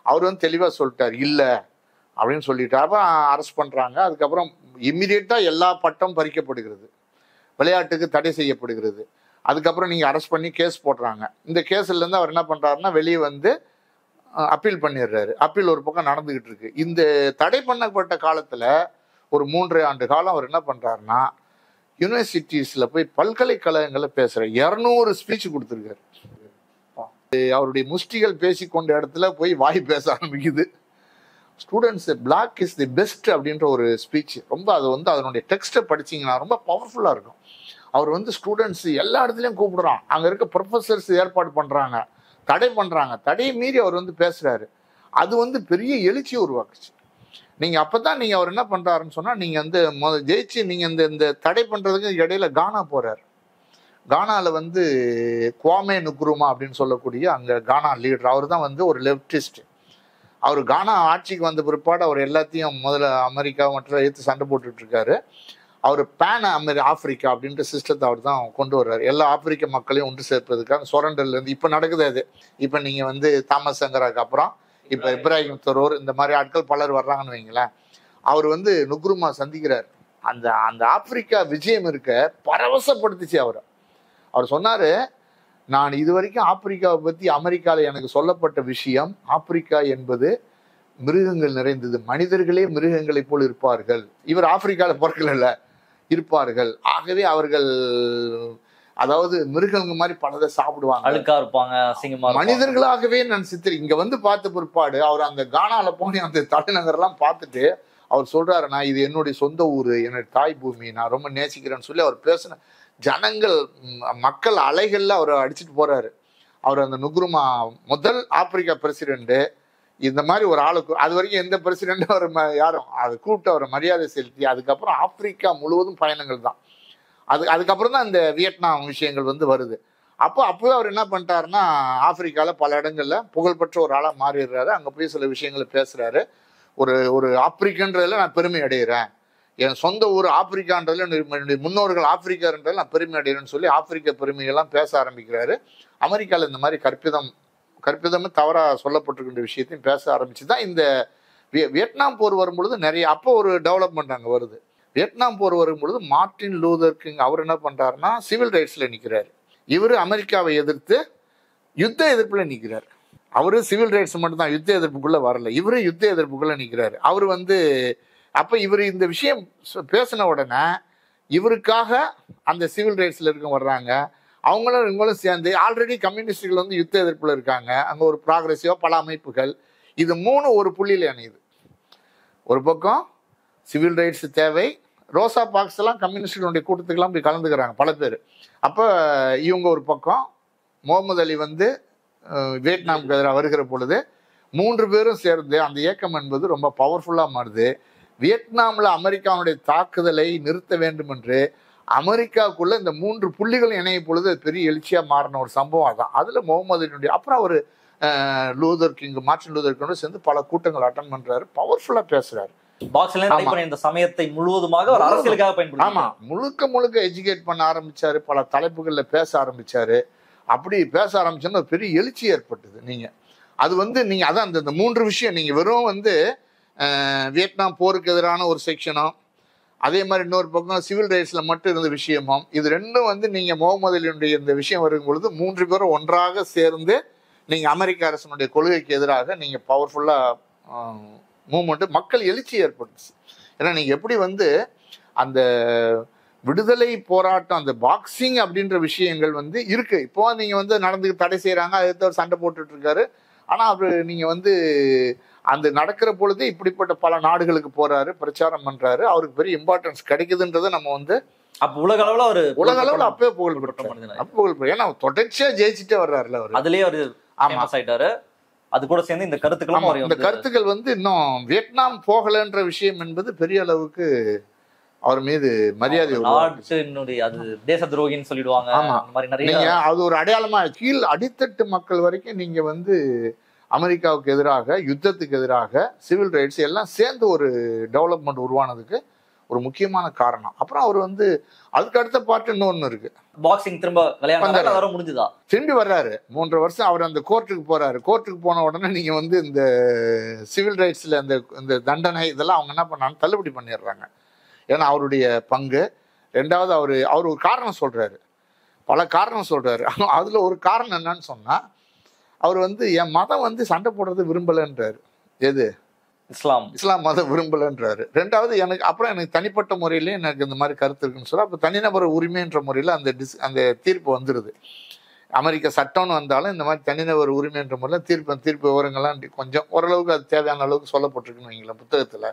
அவர் வந்து தெளிவாக சொல்லிட்டார், இல்லை அப்படின்னு சொல்லிட்டார். அப்போ அரெஸ்ட் பண்ணுறாங்க. அதுக்கப்புறம் இம்மிடியட்டாக எல்லா பட்டம் பறிக்கப்படுகிறது, விளையாட்டுக்கு தடை செய்யப்படுகிறது. அதுக்கப்புறம் நீங்கள் அரெஸ்ட் பண்ணி கேஸ் போடுறாங்க. இந்த கேஸ்லேருந்து அவர் என்ன பண்ணுறாருன்னா வெளியே வந்து அப்பீல் பண்ணிடுறாரு. அப்பீல் ஒரு பக்கம் நடந்துக்கிட்டு இருக்கு. இந்த தடை பண்ணப்பட்ட காலத்தில் ஒரு 3 ஆண்டு காலம் அவர் என்ன பண்ணுறாருன்னா யூனிவர்சிட்டிஸில் போய் பல்கலைக்கழகங்களில் பேசுகிற 200 ஸ்பீச் கொடுத்துருக்காரு. அவருடைய முஷ்டிகள் பேசிக்கொண்ட இடத்துல போய் வாய் பேச ஆரம்பிக்குது. Students black is the best அப்படின்ற ஒரு ஸ்பீச். ரொம்ப அது வந்து அதனுடைய டெக்ஸ்ட்டை படிச்சிங்கன்னா ரொம்ப பவர்ஃபுல்லாக இருக்கும். அவர் வந்து ஸ்டூடெண்ட்ஸ் எல்லா இடத்துலையும் கூப்பிடுறான். அங்கே இருக்க ப்ரொஃபஸர்ஸ் ஏற்பாடு பண்ணுறாங்க, தடை பண்ணுறாங்க. தடையை மீறி அவர் வந்து பேசுகிறாரு. அது வந்து பெரிய எழுச்சியை உருவாக்குச்சு. நீங்கள் அப்போ தான் நீங்கள் அவர் என்ன பண்ணுறாருன்னு சொன்னால், நீங்கள் வந்து ஜெயிச்சு நீங்கள் இந்த தடை பண்ணுறதுக்கு இடையில கானா போகிறார். கானாவில் வந்து குவாமே நுக்ருமா அப்படின்னு சொல்லக்கூடிய அங்கே கானா லீடர், அவர் தான் வந்து ஒரு லெப்டிஸ்ட். அவர் கானா ஆட்சிக்கு வந்த பிற்பாடு அவர் எல்லாத்தையும் முதல்ல அமெரிக்கா மற்றும் எடுத்து சண்டை போட்டுட்ருக்காரு. அவர் பேன் ஆப்பிரிக்கா அப்படின்ற சிஸ்டத்தை அவர் தான் கொண்டு வர்றாரு. எல்லா ஆப்பிரிக்க மக்களையும் ஒன்று சேர்ப்பதுக்காக சொரண்டர்லேருந்து இப்போ நடக்குது அது. இப்போ நீங்கள் வந்து தாமஸ் சங்கராக்கு அப்புறம் இப்போ இப்ராஹிம் தரோர் இந்த மாதிரி ஆட்கள் பலர் வர்றாங்கன்னு வைங்களேன். அவர் வந்து நுக்ருமா சந்திக்கிறார். அந்த ஆப்பிரிக்கா விஜயம் இருக்க பரவசப்படுத்துச்சு அவர் சொன்னார், நான் இது வரைக்கும் ஆப்பிரிக்காவை பற்றி அமெரிக்காவில் எனக்கு சொல்லப்பட்ட விஷயம், ஆப்பிரிக்கா என்பது மிருகங்கள் நிறைந்தது, மனிதர்களே மிருகங்களை போல் இருப்பார்கள். இவர் ஆப்பிரிக்காவில் பிறக்கல, இருப்பார்கள். ஆகவே அவர்கள் அதாவது மிருகங்கள் மாதிரி பலதை சாப்பிடுவாங்க, அழுக்கா இருப்பாங்க, மனிதர்களாகவே நான் இங்க வந்து பார்த்த பிற்பாடு அவர் அந்த கானால போன அந்த தலைநகரெல்லாம் பார்த்துட்டு அவர் சொல்றாரு, நான் இது என்னுடைய சொந்த ஊரு, என்னுடைய தாய் பூமி, நான் ரொம்ப நேசிக்கிறேன்னு சொல்லி அவர் பேசின ஜனங்கள் மக்கள் அலைகள்ல அவர் அடிச்சுட்டு போறாரு. அவர் அந்த நுக்ருமா முதல் ஆப்பிரிக்கா பிரசிடென்ட். இந்த மாதிரி ஒரு ஆளுக்கு அது வரைக்கும் எந்த பிரசிடென்ட்டும் அவர் யாரும் அதை கூப்பிட்டு அவரை மரியாதை செலுத்தி அதுக்கப்புறம் ஆப்பிரிக்கா முழுவதும் பயணங்கள் தான். அதுக்கப்புறம் தான் இந்த வியட்நாம் விஷயங்கள் வந்து வருது. அப்போவே அவர் என்ன பண்ணிட்டாருன்னா ஆப்பிரிக்காவில் பல இடங்கள்ல புகழ்பெற்ற ஒரு ஆளாக மாறிடுறாரு. அங்கே போய் சில விஷயங்களை பேசுறாரு. ஒரு ஆப்பிரிக்கன்றதுல நான் பெருமை அடைகிறேன், என் சொந்த ஊர் ஆப்பிரிக்கான்றதுல என்னுடைய முன்னோர்கள் ஆப்பிரிக்கான்றதுல நான் பெருமை அடைகிறேன்னு சொல்லி ஆப்பிரிக்க பெருமையெல்லாம் பேச ஆரம்பிக்கிறாரு. அமெரிக்காவில் இந்த மாதிரி கற்பிதமே தவறாக சொல்லப்பட்டிருக்கின்ற விஷயத்தையும் பேச ஆரம்பிச்சு தான் இந்த வியட்நாம் போர் வரும்பொழுது நிறைய அப்போ ஒரு டெவலப்மெண்ட் அங்கே வருது. வியட்நாம் போர் வரும்பொழுது மார்ட்டின் லூதர் கிங் அவர் என்ன பண்ணுறாருன்னா சிவில் ரைட்ஸில் நிற்கிறார். இவர் அமெரிக்காவை எதிர்த்து யுத்த எதிர்ப்பில் நிற்கிறார். அவரு சிவில் ரைட்ஸ் மட்டும் தான், யுத்த எதிர்ப்புக்குள்ளே வரல. இவரு யுத்த எதிர்ப்புக்குள்ளே நிற்கிறாரு. அவர் வந்து அப்ப இவர் இந்த விஷயம் பேசின உடனே இவருக்காக அந்த சிவில் ரைட்ஸ்ல இருக்க வர்றாங்க. அவங்களும் இவங்களும் சேர்ந்து ஆல்ரெடி கம்யூனிஸ்டுகள் வந்து யுத்த எதிர்ப்புல இருக்காங்க. அங்க ஒரு ப்ராக்ரெசிவா பல அமைப்புகள், இது 3 ஒரு புள்ளியில் இணையுது. ஒரு பக்கம் சிவில் ரைட்ஸ் தேவை, ரோசா பார்க்ஸ் எல்லாம் கம்யூனிஸ்டுகளுடைய கூட்டத்துக்கெல்லாம் போய் கலந்துக்கிறாங்க பல பேர். அப்போ இவங்க ஒரு பக்கம், முகமது அலி வந்து வியட்நாமுக்கு எதிராக வருகிற பொழுது 3 பேரும் சேர்ந்து அந்த இயக்கம் என்பது ரொம்ப பவர்ஃபுல்லா மாறுது. வியட்நாமில் அமெரிக்காவுடைய தாக்குதலை நிறுத்த வேண்டும் என்று அமெரிக்காவுக்குள்ள இந்த 3 புள்ளிகள் இணையும் பொழுது பெரிய எழுச்சியா மாறின ஒரு சம்பவம் அதான். அதுல முகமது அலியுடைய அப்புறம் அவர் லூதர் கிங், மார்ட்டின் லூதர் கிங்கோட சேர்ந்து பல கூட்டங்கள் அட்டன் பண்றாரு, பவர்ஃபுல்லா பேசுறாரு. இந்த சமயத்தை முழுவதுமாக ஒரு அரசியலுக்காக பயன்படுத்தி, ஆமா, முழுக்க எஜுகேட் பண்ண ஆரம்பிச்சாரு, பல தலைப்புகள்ல பேச ஆரம்பிச்சாரு. அப்படி பேச ஆரம்பிச்சோன்னா பெரிய எழுச்சி ஏற்பட்டது. நீங்க அது வந்து நீங்க அதான் அந்த 3 விஷயம், நீங்க வெறும் வந்து வியட்நாம் போருக்கு எதிரான ஒரு செக்ஷனும், அதே மாதிரி இன்னொரு பக்கம் சிவில் ரைட்ஸ்ல மட்டும் இருந்த விஷயமும், இது ரெண்டும் வந்து நீங்க முகமது அலியுடைய இந்த விஷயம் வரும் பொழுது 3 பேரும் ஒன்றாக சேர்ந்து நீங்க அமெரிக்க அரசனுடைய கொள்கைக்கு எதிராக நீங்க பவர்ஃபுல்லா மூவ்மெண்ட், மக்கள் எழுச்சி ஏற்பட்டுச்சு. ஏன்னா நீங்க எப்படி வந்து அந்த விடுதலை போராட்டம், அந்த பாக்ஸிங் அப்படின்ற விஷயங்கள் வந்து இருக்கு. இப்போ நீங்க வந்து நடந்து தடை செய்யறாங்க, அதுக்கு சண்டை போட்டுட்டு இருக்காரு. ஆனா அவரு நீங்க வந்து அந்த நடக்கிற பொழுது இப்படிப்பட்ட பல நாடுகளுக்கு போறாரு, பிரச்சாரம் பண்றாரு, அவருக்கு பெரிய இம்பார்ட்டன்ஸ் கிடைக்குதுன்றதை நம்ம வந்து அப்ப உலக அளவுல அப்பவே புகழ்பெற்ற, ஏன்னா தொடர்ச்சியா ஜெயிச்சுட்டே வர்றாருல அவரு, அதுலயே அவரு ஃபேமஸ் ஆயிட்டாரு. அது கூட சேர்ந்து இந்த கருத்துக்களும், இந்த கருத்துக்கள் வந்து இன்னும் வியட்நாம் போகலன்ற விஷயம் என்பது பெரிய அளவுக்கு அவர் மீது மரியாதை, அது தேச துரோகின்னு சொல்லிடுவாங்க. நீங்க அது ஒரு அடையாளமா கீழ் அடித்தட்டு மக்கள் வரைக்கும் நீங்க வந்து அமெரிக்காவுக்கு எதிராக, யுத்தத்துக்கு எதிராக சிவில் ரைட்ஸ் எல்லாம் சேர்ந்து ஒரு டெவலப்மெண்ட் உருவானதுக்கு ஒரு முக்கியமான காரணம். அப்புறம் அவர் வந்து அதுக்கு அடுத்த பாட்டு இன்னொன்னு இருக்கு, பாக்ஸிங் திரும்ப விளையாட முடிஞ்சுதா, திரும்பி வர்றாரு. 3 வருஷம் அவர் அந்த கோர்ட்டுக்கு போறாரு. கோர்ட்டுக்கு போன உடனே நீங்க வந்து இந்த சிவில் ரைட்ஸ்ல இந்த தண்டனை இதெல்லாம் அவங்க என்ன பண்ணாங்க, தள்ளுபடி பண்ணிடுறாங்க. ஏன்னா அவருடைய பங்கு. 2வது அவர் ஒரு காரணம் சொல்றாரு, பல காரணம் சொல்றாரு. அதுல ஒரு காரணம் என்னன்னு சொன்னா, அவர் வந்து என் மதம் வந்து சண்டை போடுறது விரும்பலன்றாரு. எது? இஸ்லாம் மதம் விரும்பலன்றாரு. 2வது எனக்கு தனிப்பட்ட முறையிலே எனக்கு இந்த மாதிரி கருத்து இருக்குன்னு சொல்ல, அப்ப தனிநபர் உரிமைன்ற முறையில அந்த தீர்ப்பு வந்துருது. அமெரிக்க சட்டம்னு வந்தாலும் இந்த மாதிரி தனிநபர் உரிமைன்ற முறையில் தீர்ப்பு விவரங்கள்லாம் கொஞ்சம் ஓரளவுக்கு அது தேவையான அளவுக்கு சொல்லப்பட்டிருக்குன்னு வைங்களேன் புத்தகத்துல.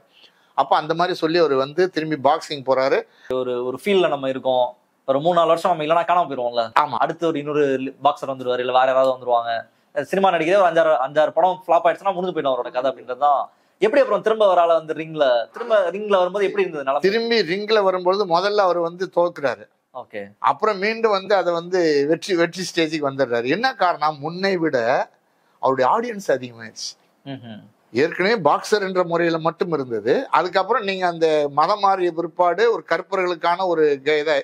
அப்ப அந்த மாதிரி சொல்லி அவர் வந்து திரும்பி பாக்ஸிங் போறாரு. ஒரு ஃபீல்ட்ல நம்ம இருக்கோம், ஒரு 3-4 வருஷம் நம்ம இல்லைன்னா காணாம போயிருவோம்ல. ஆமா, அடுத்து ஒரு இன்னொரு பாக்ஸர் வந்துருவாரு, இல்ல வேற யாராவது வந்துருவாங்க. சினிமா நடிக்கிறே ஒரு 5-6 படம் ஃபிளாப் ஆயிடுச்சுன்னா முடிஞ்சு போயிடும் அவரோட கதை அப்படின்றதுதான். எப்படி அப்புறம் திரும்ப வரால வந்து ரிங்ல வரும்போது எப்படி இருந்தது? திரும்பி ரிங்ல வரும்போது முதல்ல அவர் வந்து தோக்குறாரு. ஓகே. அப்புறம் மீண்டும் வந்து அதை வந்து வெற்றி ஸ்டேஜுக்கு வந்துடுறாரு. என்ன காரணம்? முன்னை விட அவருடைய ஆடியன்ஸ் அதிகமாயிடுச்சு. ஏற்கனவே பாக்ஸர் என்ற முறையில மட்டும் இருந்தது. அதுக்கப்புறம் நீங்க அந்த மதம் மாறிய பிற்பாடு ஒரு கருப்பர்களுக்கான ஒரு இதை,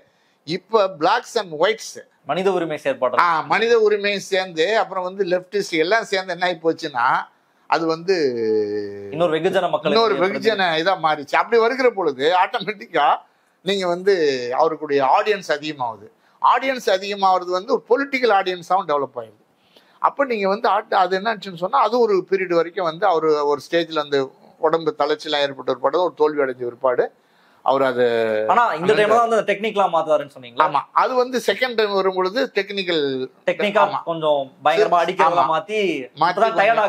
இப்ப பிளாக்ஸ் அண்ட் ஒயிட்ஸ் மனித உரிமை செயற்பாடு, மனித உரிமையை சேர்ந்து அப்புறம் வந்து லெப்டிஸ்ட் எல்லாம் சேர்ந்து என்ன ஆகி போச்சுன்னா, அது வந்து இன்னொரு வெகுஜன இதா மாறிச்சு. அப்படி வருகிற பொழுது ஆட்டோமேட்டிக்கா நீங்க வந்து அவருக்குடைய ஆடியன்ஸ் அதிகமாகுது. ஆடியன்ஸ் அதிகமாகிறது வந்து ஒரு பொலிட்டிக்கல் ஆடியன்ஸாகவும் டெவலப் ஆயிடுது. அப்போ நீங்கள் வந்து அது என்னாச்சுன்னு சொன்னால், அது ஒரு பீரியட் வரைக்கும் வந்து அவர் ஒரு ஸ்டேஜில் அந்த உடம்பு தளர்ச்சிலாம் ஏற்பட்ட ஒரு படம், ஒரு தோல்வி அடைஞ்ச பிற்பாடு அவர் அது. ஆனா இந்த டைம்ல தான் வந்து டெக்னிக்லாம் மாத்தாருன்னு சொன்னீங்க. ஆமா, அது வந்து செகண்ட் டைம் வரும்பொழுது டெக்னிக்கா கொஞ்சம் பயங்கரமா அடிக்கிறதெல்லாம் மாத்தி டயர்ட்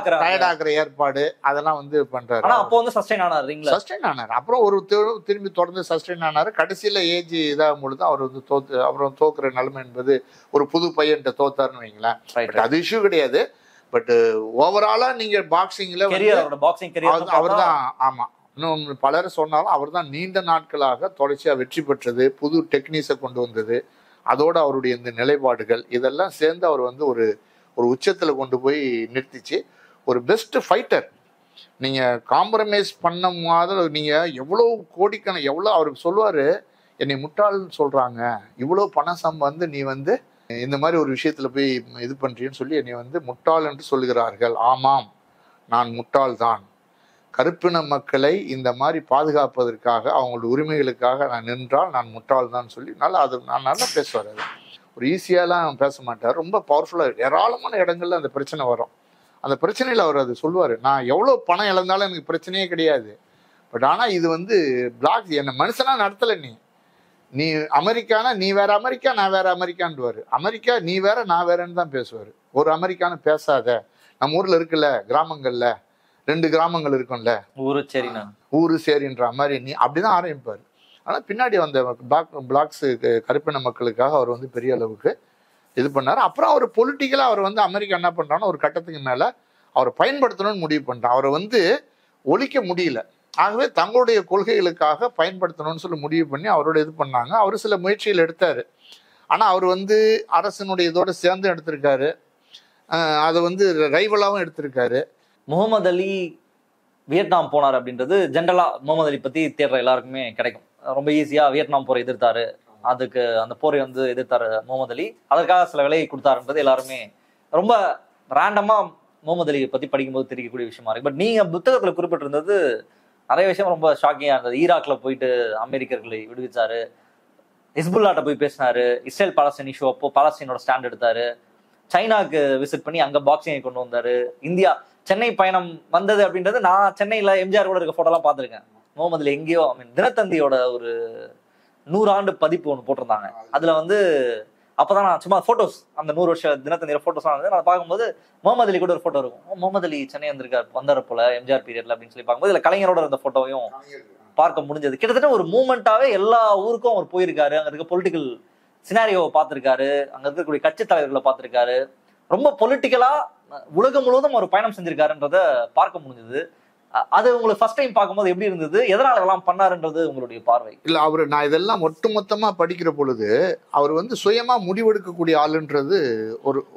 ஆக்குற ஏற்பாடு அதெல்லாம் வந்து பண்றாரு. ஆனா அப்போ வந்து சஸ்டெயின் ஆனார். அப்புறம் ஒரு திரும்பி தொடர்ந்து சஸ்டெயின் ஆனாரு. கடைசியில ஏஜ் இதாகும் பொழுது அவர் வந்து அப்புறம் தோக்குற நிலைமை என்பது ஒரு புது பையன்ட்ட தோத்தாருன்னு வைங்களேன். அது இஷ்யூ கிடையாது. பட் ஓவராலா நீங்க பாக்ஸிங்ல அவர் தான். ஆமா, இன்னும் பலர் சொன்னாலும் அவர் தான் நீண்ட நாட்களாக தொடர்ச்சியா வெற்றி பெற்றது, புது டெக்னிக்ஸை கொண்டு வந்தது. அதோட அவருடைய இந்த நிலைப்பாடுகள் இதெல்லாம் சேர்ந்து அவர் வந்து ஒரு உச்சத்துல கொண்டு போய் நிறுத்திச்சு. ஒரு பெஸ்ட் ஃபைட்டர். நீங்க காம்ப்ரமைஸ் பண்ண மாதிரி நீங்க எவ்வளவு எவ்வளவு அவருக்கு சொல்லுவாரு, என்னை முட்டாள்னு சொல்றாங்க, இவ்வளவு பணம் வந்து நீ வந்து இந்த மாதிரி ஒரு விஷயத்துல போய் இது பண்றீன்னு சொல்லி என்னை வந்து முட்டாள் என்று சொல்லுகிறார்கள். ஆமாம், நான் முட்டாள் தான். கருப்பின மக்களை இந்த மாதிரி பாதுகாப்பதற்காக, அவங்களோட உரிமைகளுக்காக நான் நின்றால் நான் முட்டாள் தான் சொல்லி நான் நல்லா பேசுவார். அது ஒரு ஈஸியாலாம் பேச மாட்டார், ரொம்ப பவர்ஃபுல்லாக. ஏராளமான இடங்கள்ல அந்த பிரச்சனை வரும். அந்த பிரச்சனையில் அவர் அது சொல்லுவார், நான் எவ்வளோ பணம் இழந்தாலும் எனக்கு பிரச்சனையே கிடையாது, பட் ஆனா இது வந்து பிளாக் என்ன மனுஷனா நடத்தல. நீ அமெரிக்கானா நீ வேற அமெரிக்கா நான் வேற அமெரிக்கான்டுவாரு. அமெரிக்கா நீ வேற நான் வேறன்னு தான் பேசுவாரு. ஒரு அமெரிக்கான்னு பேசாத. நம்ம ஊர்ல இருக்குல்ல கிராமங்கள்ல 2 கிராமங்கள் இருக்கும்ல, ஊரு சரின்ற மாதிரி நீ அப்படிதான் ஆரம்பிப்பாரு. ஆனா பின்னாடி வந்த பிளாக்ஸ் கருப்பின மக்களுக்காக அவர் வந்து பெரிய அளவுக்கு இது பண்ணாரு. அப்புறம் அவர் பொலிட்டிக்கலா அவர் வந்து அமெரிக்கா என்ன பண்றான்னு ஒரு கட்டத்துக்கு மேல அவரை பயன்படுத்தணும்னு முடிவு பண்ணிட்டான். அவரை வந்து ஒழிக்க முடியல. ஆகவே தங்களுடைய கொள்கைகளுக்காக பயன்படுத்தணும்னு சொல்லி முடிவு பண்ணி அவரோட இது பண்ணாங்க. அவர் சில முயற்சிகள் எடுத்தாரு. ஆனா அவர் வந்து அரசனுடைய இதோட சேர்ந்து எடுத்திருக்காரு. அதை வந்து ரைவலாவும் எடுத்திருக்காரு. முகமது அலி வியட்நாம் போனார் அப்படின்றது ஜென்ரலா முகமது அலி பத்தி தேடுற எல்லாருக்குமே கிடைக்கும். ரொம்ப ஈஸியா வியட்நாம் போரை எதிர்த்தாரு, அதுக்கு அந்த போரை வந்து எதிர்த்தாரு முகமது அலி, அதற்காக சில விலையை கொடுத்தாருன்றது எல்லாருமே ரொம்ப ரேண்டமா முகமது அலியை பத்தி படிக்கும்போது தெரியக்கூடிய விஷயமா இருக்கு. பட் நீங்க புத்தகத்துல குறிப்பிட்டிருந்தது நிறைய விஷயம் ரொம்ப ஷாக்கிங்கா இருந்தது. ஈராக்ல போயிட்டு அமெரிக்கர்களை விடுவிச்சாரு, ஹிஸ்புல்லாட்ட போய் பேசினாரு, இஸ்ரேல் பாலஸ்தீன் இஷ்யூ அப்போ பாலஸ்தீனோட ஸ்டாண்ட் எடுத்தாரு, சைனாக்கு விசிட் பண்ணி அங்க பாக்ஸிங்கை கொண்டு வந்தாரு, இந்தியா சென்னை பயணம் வந்தது அப்படின்றது நான் சென்னையில எம்ஜிஆர் கூட இருக்க போட்டோலாம் பார்த்துருக்கேன். முகமது அலி எங்கேயோ தினத்தந்தியோட ஒரு 100 ஆண்டு பதிப்பு ஒன்று போட்டிருந்தாங்க. அதுல வந்து அப்பதான் நான் சும்மா போட்டோஸ் அந்த 100 வருஷ தினத்தந்தியோட போட்டோஸ் நான் பார்க்கும்போது முகமது அலி கூட ஒரு போட்டோ இருக்கும். முகமது அலி சென்னை வந்தாரு போல எம்ஜிஆர் பீரியட்ல அப்படின்னு சொல்லி பார்க்கும்போது இதுல கலைஞரோட இருந்த போட்டோவையும் பார்க்க முடிஞ்சது. கிட்டத்தட்ட ஒரு மூமெண்டாவே எல்லா ஊருக்கும் அவர் போயிருக்காரு, அங்க இருக்க பொலிட்டிக்கல் சினாரியோவை பார்த்திருக்காரு, அங்க இருக்கக்கூடிய கட்சி தலைவர்களை பார்த்திருக்காரு, ரொம்ப பொலிட்டிக்கலா உலகம் முழுவதும் ஒரு பயணம் செஞ்சிருக்காருன்றத பார்க்க முடிஞ்சது. அது உங்களுக்கு ஃபர்ஸ்ட் டைம் பார்க்கும்போது எப்படி இருந்தது? எதனால எல்லாம் பண்ணாருன்றது உங்களுடைய பார்வை? இல்ல அவரு நான் இதெல்லாம் ஒட்டுமொத்தமா படிக்கிற பொழுது அவர் வந்து சுயமா முடிவெடுக்கக்கூடிய ஆளுன்றது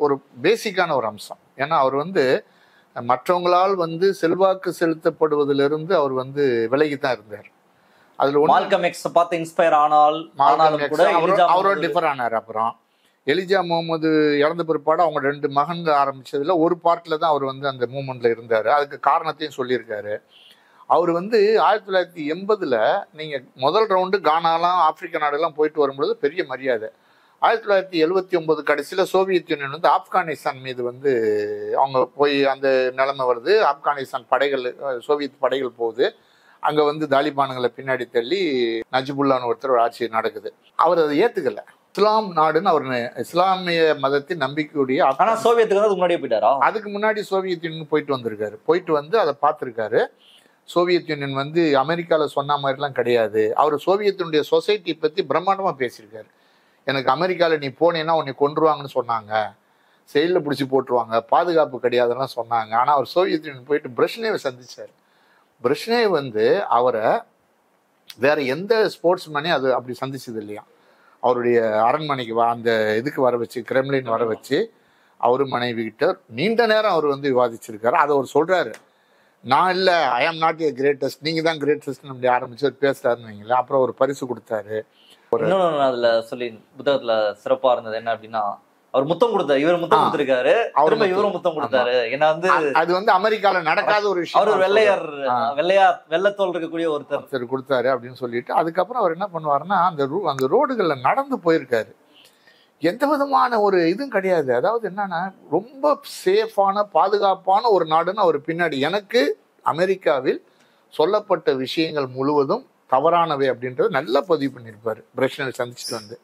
ஒரு பேசிக்கான ஒரு அம்சம். ஏன்னா அவர் வந்து மற்றவங்களால் வந்து செல்வாக்கு செலுத்தப்படுவதிலிருந்து அவர் வந்து விலகித்தான் இருந்தார். அதுல மால்கம் எக்ஸ் பார்த்து இன்ஸ்பயர் ஆனாலும் கூட அவரோட டிஃபர் ஆனார். அப்புறம் எலிஜா முகமது இறந்த பிற்பாடு அவங்க 2 மகன் ஆரம்பிச்சதுல ஒரு பார்ட்ல தான் அவர் வந்து அந்த மூமெண்ட்ல இருந்தாரு. அதுக்கு காரணத்தையும் சொல்லியிருக்காரு. அவர் வந்து 1980ல நீங்க முதல் ரவுண்டு கானாலாம் ஆப்பிரிக்க நாடுலாம் போயிட்டு வரும்பொழுது பெரிய மரியாதை. 1979 கடைசியில சோவியத் யூனியன் வந்து ஆப்கானிஸ்தான் மீது வந்து அவங்க போய் அந்த நிலைமை வருது. ஆப்கானிஸ்தான் படைகள் சோவியத் படைகள் போகுது. அங்க வந்து தாலிபானுங்களை பின்னாடி தள்ளி நஜிபுல்லான்னு ஒருத்தர் ஆட்சி நடக்குது. அவர் அதை ஏத்துக்கல. இஸ்லாம் நாடுன்னு அவர் இஸ்லாமிய மதத்தின் நம்பிக்கையுடைய. ஆனா சோவியத்துக்கு முன்னாடியே போயிட்டாரா? அதுக்கு முன்னாடி சோவியத் யூனியன் போயிட்டு வந்திருக்காரு. போயிட்டு வந்து அதை பார்த்திருக்காரு. சோவியத் யூனியன் வந்து அமெரிக்கால சொன்ன மாதிரிலாம் கிடையாது. அவர் சோவியத்தினுடைய சொசைட்டி பத்தி பிரம்மாண்டமா பேசியிருக்காரு. எனக்கு அமெரிக்கால நீ போனேன்னா உன்னை கொன்றுவாங்கன்னு சொன்னாங்க, செயலில் பிடிச்சி போட்டுருவாங்க, பாதுகாப்பு கிடையாதுலாம் சொன்னாங்க. ஆனா அவர் சோவியத் யூனியன் போயிட்டு பிரஷ்னேவை சந்திச்சார். பிரஷ்னேவ் வந்து அவரை வேற எந்த ஸ்போர்ட்ஸ் மேனே அது அப்படி சந்திச்சது இல்லையா. அவருடைய அரண்மனைக்கு அந்த இதுக்கு வர வச்சு, கிரெம்லின் வர வச்சு அவரு மனைவி கிட்ட நீண்ட நேரம் அவர் வந்து விவாதிச்சிருக்காரு. அதை அவர் சொல்றாரு, நான் இல்லை, ஐ ஆம் நாட் ஏ கிரேட்டஸ்ட், நீங்க தான் கிரேட்டஸ்ட் அப்படி ஆரம்பிச்சு அவர் பேசுறாருன்னு வைங்களேன். அப்புறம் ஒரு பரிசு கொடுத்தாரு. இன்னொன்னு அதுல சொல்லி புத்தகத்துல சிறப்பா இருந்தது என்ன அப்படின்னா, அவர் முத்தம் கொடுத்தாரு, இவர் முத்தம் கொடுத்திருக்காரு, திரும்ப இவரும் முத்தம் கொடுத்தாரு. ஏன்னா வந்து அது வந்து அமெரிக்கால நடக்காத ஒரு விஷயம். அவர் வெள்ளைத்தோல் இருக்கக்கூடிய ஒருத்தர் கொடுத்தாரு அப்படின்னு சொல்லிட்டு அதுக்கப்புறம் அவர் என்ன பண்ணுவாருன்னா அந்த ரோடுகள்ல நடந்து போயிருக்காரு. எந்த விதமான ஒரு இதுவும் கிடையாது. அதாவது என்னன்னா ரொம்ப சேஃபான பாதுகாப்பான ஒரு நாடுன்னு அவர் பின்னாடி எனக்கு அமெரிக்காவில் சொல்லப்பட்ட விஷயங்கள் முழுவதும் தவறானவை அப்படின்றது நல்லா பதிவு பண்ணியிருப்பாரு பிரஷ்னேவை சந்திச்சுட்டு வந்து.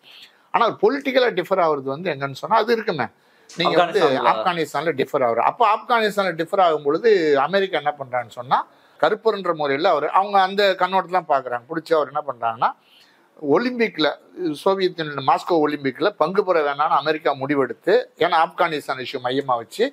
ஆனால் பொலிட்டிக்கலா டிஃபர் ஆகுறது வந்து எங்கன்னு சொன்னா அது இருக்குமே, நீங்க வந்து ஆப்கானிஸ்தான்ல டிஃபர் ஆகுற. அப்போ ஆப்கானிஸ்தான்ல டிஃபர் ஆகும் பொழுது அமெரிக்கா என்ன பண்றான்னு சொன்னா கருப்பர்ன்ற முறையில் அவங்க அந்த கண்ணோட்டத்தான் பாக்குறாங்க. பிடிச்சி அவர் என்ன பண்றாங்கன்னா ஒலிம்பிக்ல சோவியத் யூனியன் மாஸ்கோ ஒலிம்பிக்ல பங்கு பெற வேணாம்னு அமெரிக்கா முடிவெடுத்து, ஏன்னா ஆப்கானிஸ்தான் இஷ்யூ மையமா வச்சு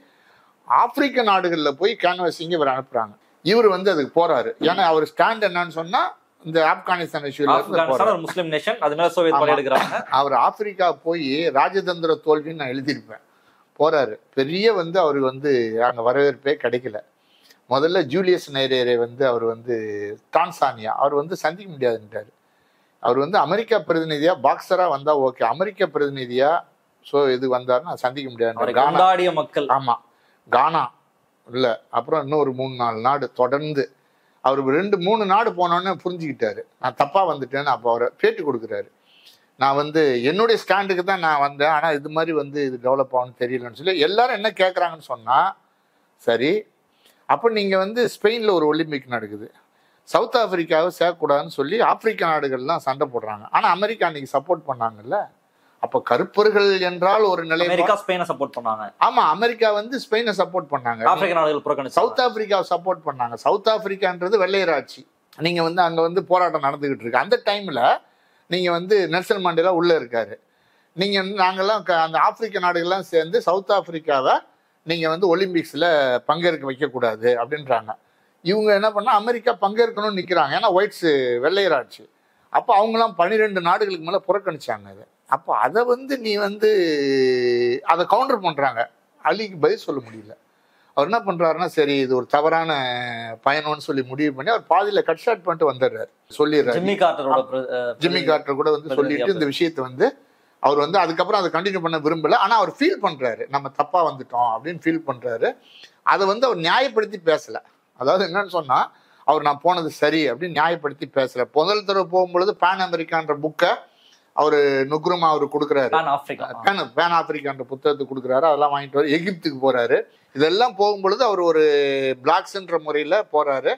ஆப்பிரிக்க நாடுகளில் போய் கேன்வாசிங்க இவர் அனுப்புறாங்க. இவர் வந்து அதுக்கு போறாரு. ஏன்னா அவர் ஸ்டாண்ட் என்னன்னு சொன்னா இந்த ஆப்கானிஸ்தான் இஷ்யூல முஸ்லிம் நேஷன், அது மேல சோவியத் படை எடுக்கறாங்க. அவர் ஆப்பிரிக்கா போய் ராஜதந்திர தோல்வின்னு நான் எழுதியிருப்பேன். போறாரு, பெரிய வந்து அவரு வந்து அங்க வரவேற்பே கிடைக்கல. முதல்ல ஜூலியஸ் நைரேரே வந்து அவர் வந்து டான்சானியா அவர் வந்து சந்திக்க முடியாதுன்றாரு. அவர் வந்து அமெரிக்கா பிரதிநிதியா பாக்ஸரா வந்தா ஓகே, அமெரிக்க பிரதிநிதியா இது வந்தாருன்னா சந்திக்க முடியாது. மக்கள் ஆமா, கானா இல்ல, அப்புறம் இன்னும் ஒரு 3-4 நாடு தொடர்ந்து அவர் 2-3 நாடு போனோன்னு புரிஞ்சுக்கிட்டாரு, நான் தப்பா வந்துட்டேன்னு. அப்போ அவரை பேட்டி கொடுக்குறாரு, நான் வந்து என்னுடைய ஸ்டாண்டுக்கு தான் நான் வந்தேன், ஆனா இது மாதிரி வந்து இது டெவலப் ஆகும்னு தெரியலன்னு சொல்லி எல்லாரும் என்ன கேட்குறாங்கன்னு சொன்னா, சரி அப்போ நீங்க வந்து ஸ்பெயின்ல ஒரு ஒலிம்பிக் நடக்குது, சவுத் ஆப்பிரிக்காவை சேர்க்கக்கூடாதுன்னு சொல்லி ஆப்பிரிக்க நாடுகள்லாம் சண்டை போடுறாங்க. ஆனா அமெரிக்கா அன்னைக்கு சப்போர்ட் பண்ணாங்கல்ல. அப்ப கருப்பர்கள் என்றால் ஒரு நிலை. அமெரிக்கா ஸ்பெயினை சப்போர்ட் பண்ணாங்க. ஆமா, அமெரிக்கா வந்து ஸ்பெயினை சப்போர்ட் பண்ணாங்க. ஆப்பிரிக்க நாடுகள் புறக்கணிச்சு சவுத் ஆப்பிரிக்காவை சப்போர்ட் பண்ணாங்க. சவுத் ஆப்பிரிக்கான்றது வெள்ளையர் ஆட்சி. நீங்க வந்து அங்க வந்து போராட்டம் நடந்துகிட்டு இருக்கு. அந்த டைம்ல நீங்க வந்து நெல்சன் மண்டேலா உள்ள இருக்காரு. நீங்க நாங்கெல்லாம் அந்த ஆப்பிரிக்க நாடுகள்லாம் சேர்ந்து சவுத் ஆப்பிரிக்காவை நீங்க வந்து ஒலிம்பிக்ஸ்ல பங்கேற்க வைக்கக்கூடாது அப்படின்றாங்க. இவங்க என்ன பண்ணா அமெரிக்கா பங்கேற்கணும்னு நிக்கிறாங்க. ஏன்னா ஒயிட்ஸ் வெள்ளையர் ஆட்சி. அப்போ அவங்களாம் 12 நாடுகளுக்கு மேல புறக்கணிச்சாங்க அது. அப்போ அதை வந்து நீ வந்து அதை கவுண்டர் பண்றாங்க. அலிக்கு பதில் சொல்ல முடியல. அவர் என்ன பண்றாருன்னா, சரி இது ஒரு தவறான பயணம்னு சொல்லி முடிவு பண்ணி அவர் பாதியில கட் ஷாட் பண்ணிட்டு வந்துடுறாரு. சொல்லிடுறாரு. ஜிம்மி கார்ட்டர் கூட வந்து சொல்லிட்டு இந்த விஷயத்தை வந்து அவர் வந்து அதுக்கப்புறம் அதை கண்டினியூ பண்ண விரும்பல. ஆனா அவர் ஃபீல் பண்றாரு, நம்ம தப்பா வந்துட்டோம் அப்படின்னு ஃபீல் பண்றாரு. அதை வந்து அவர் நியாயப்படுத்தி பேசல. அதாவது என்னன்னு சொன்னா, அவர் நான் போனது சரி அப்படின்னு நியாயப்படுத்தி பேசல. முதல் தடவை போகும்பொழுது பேன் அமெரிக்கான்ற புக்கை அவரு நுக்ருமா அவரு கொடுக்குறாரு. பேன் ஆப்பிரிக்கான்ற புத்தகத்தை கொடுக்குறாரு. அதெல்லாம் வாங்கிட்டு வர எகிப்துக்கு போறாரு. இதெல்லாம் போகும்பொழுது அவர் ஒரு பிளாக்ஸ்ன்ற முறையில போறாரு.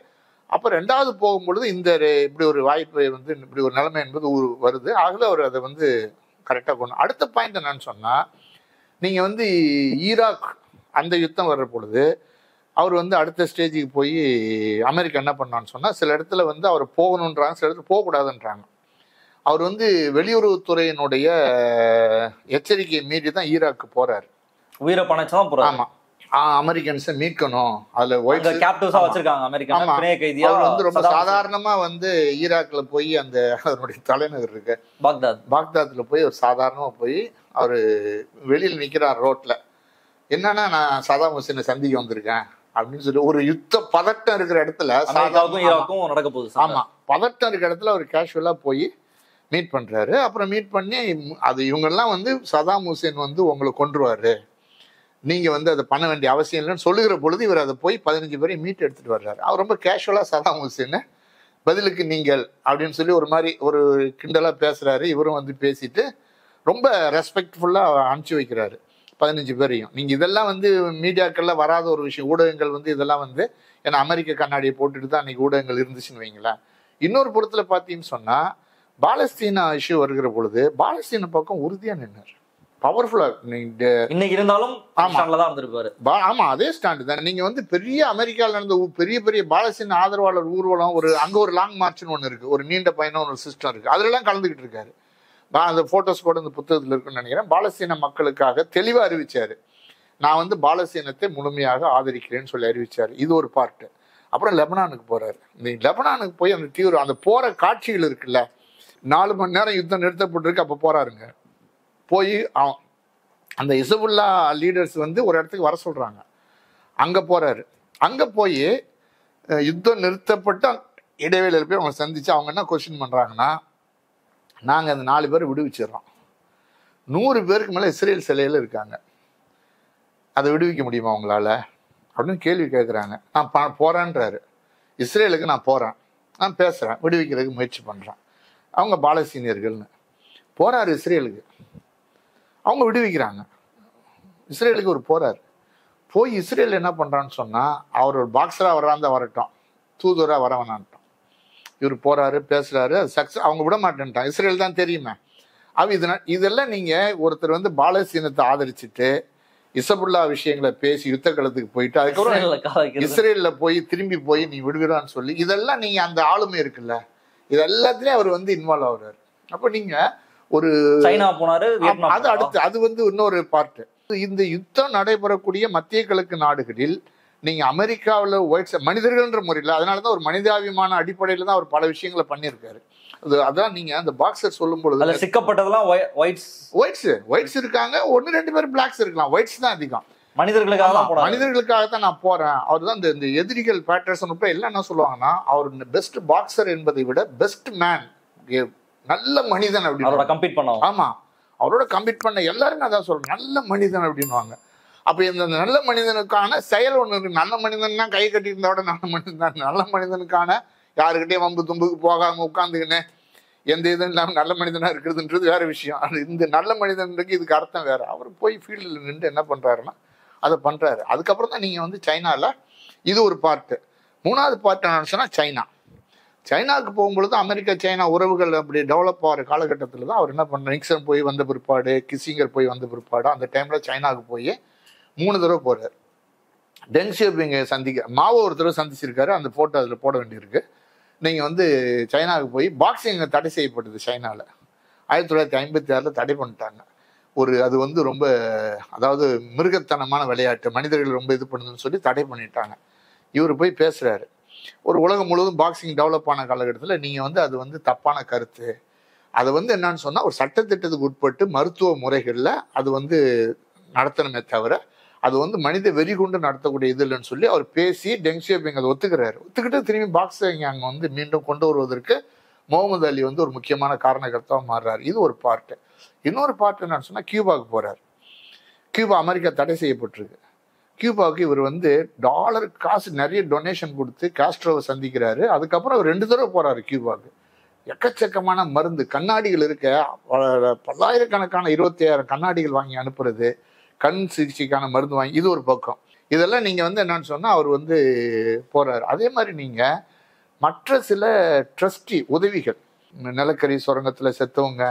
அப்ப 2வது போகும்பொழுது இந்த இப்படி ஒரு வாய்ப்பு வந்து இப்படி ஒரு நிலைமை என்பது வருது. ஆகவே அவர் அதை வந்து கரெக்டா கொண்டு. அடுத்த பாயிண்ட் என்னன்னு சொன்னா, நீங்க வந்து ஈராக் அந்த யுத்தம் வர்ற பொழுது அவர் வந்து அடுத்த ஸ்டேஜுக்கு போய் அமெரிக்கா என்ன பண்ணான்னு சொன்னா, சில இடத்துல வந்து அவர் போகணுன்றாங்க, சில இடத்துல போகக்கூடாதுன்றாங்க. அவர் வந்து வெளியுறவுத்துறையினுடைய எச்சரிக்கையை மீறி தான் ஈராக்கு போறாரு. உயிரை பணச்சாதான் போறாரு. ஆமா, அமெரிக்கன்ஸை மீட்கணும். அதுல அவர் வந்து ரொம்ப சாதாரணமா வந்து ஈராக்ல போய் அந்த அதனுடைய தலைநகர் இருக்கு பாக்தாத்ல போய் ஒரு சாதாரணமா போய் அவரு வெளியில நிக்கிறார் ரோட்ல. என்னன்னா, நான் சதாம் ஹுசேனை சந்திக்க வந்திருக்கேன் அப்படின்னு சொல்லி ஒரு யுத்த பதட்டம் இருக்கிற இடத்துல நடக்க போகுது. ஆமா, பதட்டம் இருக்கிற இடத்துல அவர் கேஷுவலா போய் மீட் பண்றாரு. அப்புறம் மீட் பண்ணி அது இவங்கெல்லாம் வந்து சதாம் ஹுசேன் வந்து உங்களை கொன்றுவாரு, நீங்க வந்து அதை பண்ண வேண்டிய அவசியம் இல்லைன்னு சொல்லுகிற பொழுது இவர் அதை போய் 15 பேரை மீட் எடுத்துட்டு வர்றாரு. அவர் ரொம்ப கேஷுவலா சதாம் ஹுசேன் பதிலுக்கு நீங்கள் அப்படின்னு சொல்லி ஒரு மாதிரி ஒரு கிண்டலா பேசுறாரு. இவரும் வந்து பேசிட்டு ரொம்ப ரெஸ்பெக்ட்ஃபுல்லா அனுப்பிச்சு வைக்கிறாரு 15 பேரையும். நீங்க இதெல்லாம் வந்து மீடியாக்கள்ல வராத ஒரு விஷயம். ஊடகங்கள் வந்து இதெல்லாம் வந்து ஏன்னா அமெரிக்க கண்ணாடியை போட்டுட்டு தான் அன்னைக்கு ஊடகங்கள் இருந்துச்சுன்னு வைங்களேன். இன்னொரு புறத்துல பாத்தீங்கன்னு சொன்னா, பாலஸ்தீனா இஷ்யூ வருகிற பொழுது பாலஸ்தீன பக்கம் உறுதியா நின்னார். பவர்ஃபுல்லா இன்னைக்கு இருந்தாலும் ஆமா, அதே ஸ்டாண்டு தான். நீங்க வந்து பெரிய அமெரிக்காவில் நடந்த பெரிய பெரிய பாலஸ்தீன ஆதரவாளர் ஊர்வலம் அங்க ஒரு லாங் மார்ச்னு ஒண்ணு இருக்கு, ஒரு நீண்ட பயணம் ஒரு சிஸ்டம் இருக்கு. அதுல எல்லாம் கலந்துகிட்டு இருக்காரு. அந்த போட்டோஸ் கூட இந்த புத்தகத்துல இருக்குன்னு நினைக்கிறேன். பாலஸ்தீன மக்களுக்காக தெளிவா அறிவிச்சாரு, நான் வந்து பாலஸ்தீனத்தை முழுமையாக ஆதரிக்கிறேன்னு சொல்லி அறிவிச்சாரு. இது ஒரு பார்ட்டு. அப்புறம் லெபனானுக்கு போறாரு. இந்த லெபனானுக்கு போய் அந்த தீவிரம் அந்த போற காட்சிகள் இருக்குல்ல, 4 மணி நேரம் யுத்தம் நிறுத்தப்பட்டிருக்கு. அப்ப போறாருங்க. போய் அந்த இசபுல்லா லீடர்ஸ் வந்து ஒரு இடத்துக்கு வர சொல்றாங்க. அங்க போறாரு. அங்க போய் யுத்தம் நிறுத்தப்பட்டு இடைவேளையில் போய் அவங்க சந்திச்சு அவங்க என்ன கொஸ்டின் பண்றாங்கன்னா, நாங்க அந்த 4 பேரை விடுவிச்சிடறோம், 100 பேருக்கு மேல இஸ்ரேல் சிலையில இருக்காங்க, அதை விடுவிக்க முடியுமா உங்களால அப்படின்னு கேள்வி கேட்குறாங்க. நான் போறேன்றாரு. இஸ்ரேலுக்கு நான் போறேன், நான் பேசுறேன், விடுவிக்கிறதுக்கு முயற்சி பண்றேன். அவங்க பாலஸ்தீனியர்கள்னு போறாரு இஸ்ரேலுக்கு. அவங்க விடுவிக்கிறாங்க. இஸ்ரேலுக்கு ஒரு போறாரு. போய் இஸ்ரேல் என்ன பண்றான்னு சொன்னா, அவர் ஒரு பாக்ஸரா வர்றாந்தா வரட்டும், தூதுவரா வர வேணான்ட்டான். இவர் போறாரு, பேசுறாரு, சக்சஸ் அவங்க விட மாட்டேன்ட்டான். இஸ்ரேல் தான் தெரியுமே. இதெல்லாம் நீங்க ஒருத்தர் வந்து பாலஸ்தீனத்தை ஆதரிச்சுட்டு இசபுல்லா விஷயங்களை பேசி யுத்த களத்துக்கு போயிட்டு அதுக்கப்புறம் இஸ்ரேல்ல போய் திரும்பி போய் நீ விடுவிடான்னு சொல்லி இதெல்லாம் நீங்க அந்த ஆளுமை இருக்குல்ல, இது எல்லாத்துலயும் அவர் வந்து இன்வால்வ் ஆகுறாரு. அப்ப நீங்க ஒரு சைனா போனாரு, அது அடுத்து அது வந்து இன்னொரு பார்ட். இந்த யுத்தம் நடைபெறக்கூடிய மத்திய கிழக்கு நாடுகளில் நீங்க அமெரிக்காவில் ஒயிட்ஸ் மனிதர்கள்ன்ற முறையில், அதனாலதான் ஒரு மனிதாபிமான அடிப்படையில தான் அவர் பல விஷயங்களை பண்ணியிருக்காரு. அதான் நீங்க அந்த பாக்ஸர் சொல்லும் பொழுது சிக்கப்பட்டதெல்லாம் ஒயிட்ஸ் இருக்காங்க, 1-2 பேர் பிளாக்ஸ் இருக்கலாம், ஒயிட்ஸ் தான் அதிகம். மனிதர்களுக்காக தான் நான் போறேன். அவர் தான் இந்த எதிரிகள் பேட்டர்சன் எல்லாம் என்ன சொல்லுவாங்கன்னா, அவர் பெஸ்ட் பாக்ஸர் என்பதை விட பெஸ்ட் மேன், நல்ல மனிதன் அப்படின்னு கம்பீட் பண்ண. ஆமா, அவரோட கம்பீட் பண்ண எல்லாருமே அதான் சொல்றேன், நல்ல மனிதன் அப்படின்வாங்க. அப்ப இந்த நல்ல மனிதனுக்கான செயல் ஒண்ணு இருக்கு. நல்ல மனிதன்னா கை கட்டி இருந்தோட நல்ல மனிதன். நல்ல மனிதனுக்கான யாருக்கிட்டே வம்பு தும்புக்கு போகாம உட்காந்துக்கின்னு எந்த இதுவும் இல்லாமல் நல்ல மனிதனா இருக்கிறதுன்றது வேற விஷயம். இந்த நல்ல மனிதனுக்கு இதுக்கு அர்த்தம் வேற. அவர் போய் ஃபீல்டில் நின்று என்ன பண்றாருன்னா அதை பண்றாரு. அதுக்கப்புறம் தான் நீங்க வந்து சைனால இது ஒரு பார்ட்டு. 3வது பார்ட் என்ன சொன்னா, சைனா சைனாவுக்கு போகும்பொழுது அமெரிக்கா சைனா உறவுகள் அப்படி டெவலப் ஆகிற காலகட்டத்தில் தான் அவர் என்ன பண்ண, நிக்சன் போய் வந்த பிற்பாடு, கிஸிங்கர் போய் வந்த பிற்பாடு, அந்த டைமில் சைனாவுக்கு போய் 3 தடவை போகிறார். டெங் ஷியாபிங்கை சந்திக்க மாவோ ஒரு தடவை சந்திச்சிருக்காரு. அந்த ஃபோட்டோ அதில் போட வேண்டியிருக்கு. நீங்கள் வந்து சைனாவுக்கு போய் பாக்ஸிங் தடை செய்யப்பட்டது சைனாவில் 1956 தடை பண்ணிட்டாங்க. அது வந்து ரொம்ப, அதாவது மிருகத்தனமான விளையாட்டு, மனிதர்கள் ரொம்ப இது பண்ணுதுன்னு சொல்லி தடை பண்ணிட்டாங்க. இவர் போய் பேசுகிறாரு. ஒரு உலகம் முழுவதும் பாக்ஸிங் டெவலப் ஆன காலகட்டத்தில் நீங்கள் வந்து அது வந்து தப்பான கருத்து, அதை வந்து என்னன்னு சொன்னால் ஒரு சட்டத்திட்டத்துக்கு உட்பட்டு மருத்துவ முறைகளில் அது வந்து நடத்தணுமே தவிர அது வந்து மனித வெறி கொண்டு நடத்தக்கூடிய இது இல்லைன்னு சொல்லி அவர் பேசி டெங் ஷியாபிங் அதை ஒத்துக்கிறாரு. ஒத்துக்கிட்டு திரும்பி பாக்ஸிங் அங்கே வந்து மீண்டும் கொண்டு வருவதற்கு முகமது அலி வந்து ஒரு முக்கியமான காரணகர்த்தாவாக மாறுறாரு. இது ஒரு பார்ட்டு. இன்னொரு பார்ட் என்னன்னு சொன்னால் கியூபாவுக்கு போகிறார். கியூபா அமெரிக்கா தடை செய்யப்பட்டிருக்கு. கியூபாவுக்கு இவர் வந்து டாலர் காசு நிறைய டொனேஷன் கொடுத்து காஸ்ட்ரோவை சந்திக்கிறாரு. அதுக்கப்புறம் அவர் 2 தடவை போகிறாரு கியூபாவுக்கு. எக்கச்சக்கமான மருந்து, கண்ணாடிகள் இருக்க பல்லாயிரக்கணக்கான 25,000 கண்ணாடிகள் வாங்கி அனுப்புறது, கண் சிகிச்சைக்கான மருந்து வாங்கி, இது ஒரு பக்கம். இதெல்லாம் நீங்கள் வந்து என்னன்னு சொன்னால் அவர் வந்து போகிறாரு. அதே மாதிரி நீங்கள் மற்ற சில ட்ரஸ்டி உதவிகள், நிலக்கரி சுரங்கத்தில் செத்தவங்க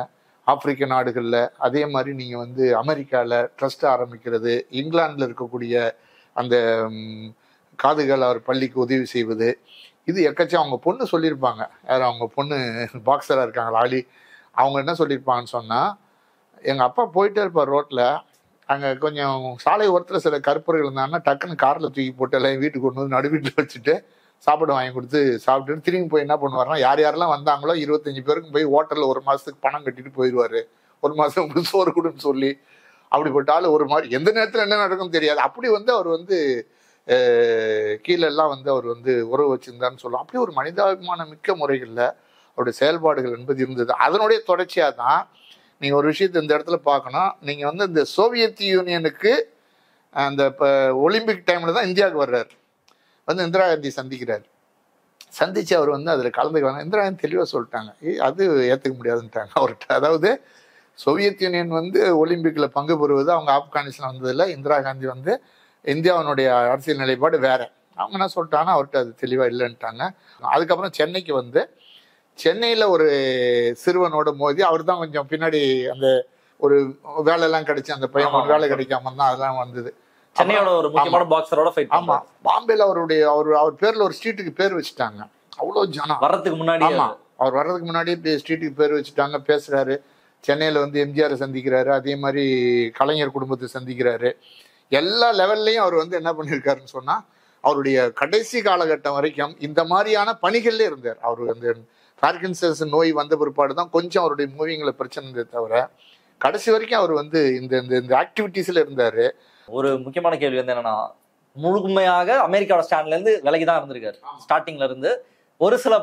ஆப்பிரிக்க நாடுகளில், அதே மாதிரி நீங்கள் வந்து அமெரிக்காவில் ட்ரஸ்ட் ஆரம்பிக்கிறது, இங்கிலாந்தில் இருக்கக்கூடிய அந்த காதுகள் அவர் பள்ளிக்கு உதவி செய்வது, இது எக்கச்சம். அவங்க பொண்ணு சொல்லியிருப்பாங்க, யார் அவங்க பொண்ணு பாக்ஸராக இருக்காங்களா ஆலி, அவங்க என்ன சொல்லியிருப்பாங்கன்னு சொன்னால், எங்கள் அப்பா போயிட்டே இருப்பார் ரோட்டில், அங்கே கொஞ்சம் சாலை ஓரத்தில் சில கருப்பர்கள் இருந்தாங்கன்னா டக்குன்னு காரில் தூக்கி போட்டு எல்லாம் வீட்டுக்கு கொண்டு வந்து நடு வீட்டில் வச்சுட்டு சாப்பாடு வாங்கி கொடுத்து சாப்பிட்டுட்டு திரும்பி போய் என்ன பண்ணுவாருன்னா, யார் யாரெல்லாம் வந்தாங்களோ 25 பேருக்கும் போய் ஹோட்டலில் 1 மாதத்துக்கு பணம் கட்டிட்டு போயிடுவார். 1 மாதம் உங்களுக்கு சோறு கொடுன்னு சொல்லி. அப்படிப்பட்ட ஆள் ஒரு மாதிரி எந்த நேரத்தில் என்ன நடக்கும்னு தெரியாது. அப்படி வந்து அவர் வந்து கீழெல்லாம் வந்து அவர் வந்து உறவு வச்சிருந்தான்னு சொல்லலாம். அப்படி ஒரு மனிதாபிமான மிக்க முறைகளில் அவருடைய செயல்பாடுகள் என்பது இருந்தது. அதனுடைய தொடர்ச்சியாக தான் நீங்கள் ஒரு விஷயத்தை இந்த இடத்துல பார்க்கணும். நீங்கள் வந்து இந்த சோவியத் யூனியனுக்கு அந்த இப்போ ஒலிம்பிக் டைமில் தான் இந்தியாவுக்கு வர்றார். வந்து இந்திரா காந்தி சந்திக்கிறார். சந்தித்து அவர் வந்து அதில் கலந்துக்குவாங்க. இந்திரா காந்தி தெளிவாக சொல்லிட்டாங்க, அது ஏற்றுக்க முடியாதுன்ட்டாங்க அவர்கிட்ட. அதாவது சோவியத் யூனியன் வந்து ஒலிம்பிக்கில் பங்கு பெறுவது, அவங்க ஆப்கானிஸ்தான் வந்ததில்லை. இந்திரா காந்தி வந்து இந்தியாவினுடைய அரசியல் நிலைப்பாடு வேறு. அவங்க என்ன சொல்லிட்டாங்கன்னா அவர்கிட்ட அது தெளிவாக இல்லைன்ட்டாங்க. அதுக்கப்புறம் சென்னைக்கு வந்து சென்னையில் ஒரு சிறுவனோட மோதி அவர் தான் கொஞ்சம் பின்னாடி அந்த ஒரு வேலையெல்லாம் கிடைச்சி, அந்த பையன் வேலை கிடைக்காம தான் அதெல்லாம் வந்தது. சென்னையோட ஒரு முக்கியமான பாக்ஸரோட ஃபைட். ஆமா, பாம்பேல அவர் பேர்ல ஒரு ஸ்ட்ரீட்டுக்கு பேர் வச்சுட்டாங்க. அவ்வளோ ஜனம் வர்றதுக்கு முன்னாடி. ஆமா, அவர் வர்றதுக்கு முன்னாடியே ஸ்ட்ரீட்டுக்கு பேர் வச்சுட்டாங்க. பேசுறாரு. சென்னையில வந்து எம்ஜிஆரை சந்திக்கிறாரு, அதே மாதிரி கலைஞர் குடும்பத்தை சந்திக்கிறாரு. எல்லா லெவல்லையும் அவர் வந்து என்ன பண்ணியிருக்காருன்னு சொன்னா, அவருடைய கடைசி காலகட்டம் வரைக்கும் இந்த மாதிரியான பணிகள்ல இருந்தார். அவர் வந்து பார்க்கின்சன்ஸ் நோய் வந்த பிற்பாடு தான் கொஞ்சம் அவருடைய மூவிங்கில் பிரச்சனை இருந்தே தவிர கடைசி வரைக்கும் அவர் வந்து இந்த ஆக்டிவிட்டீஸ்ல இருந்தாரு. ஒரு முக்கியமான கேள்வி வந்து என்னன்னா, முழுமையாக அமெரிக்காவோட ஸ்டாண்ட்ல இருந்து விலகி தான் இருந்திருக்காரு. ஸ்டார்டிங்ல இருந்து ஒரு சில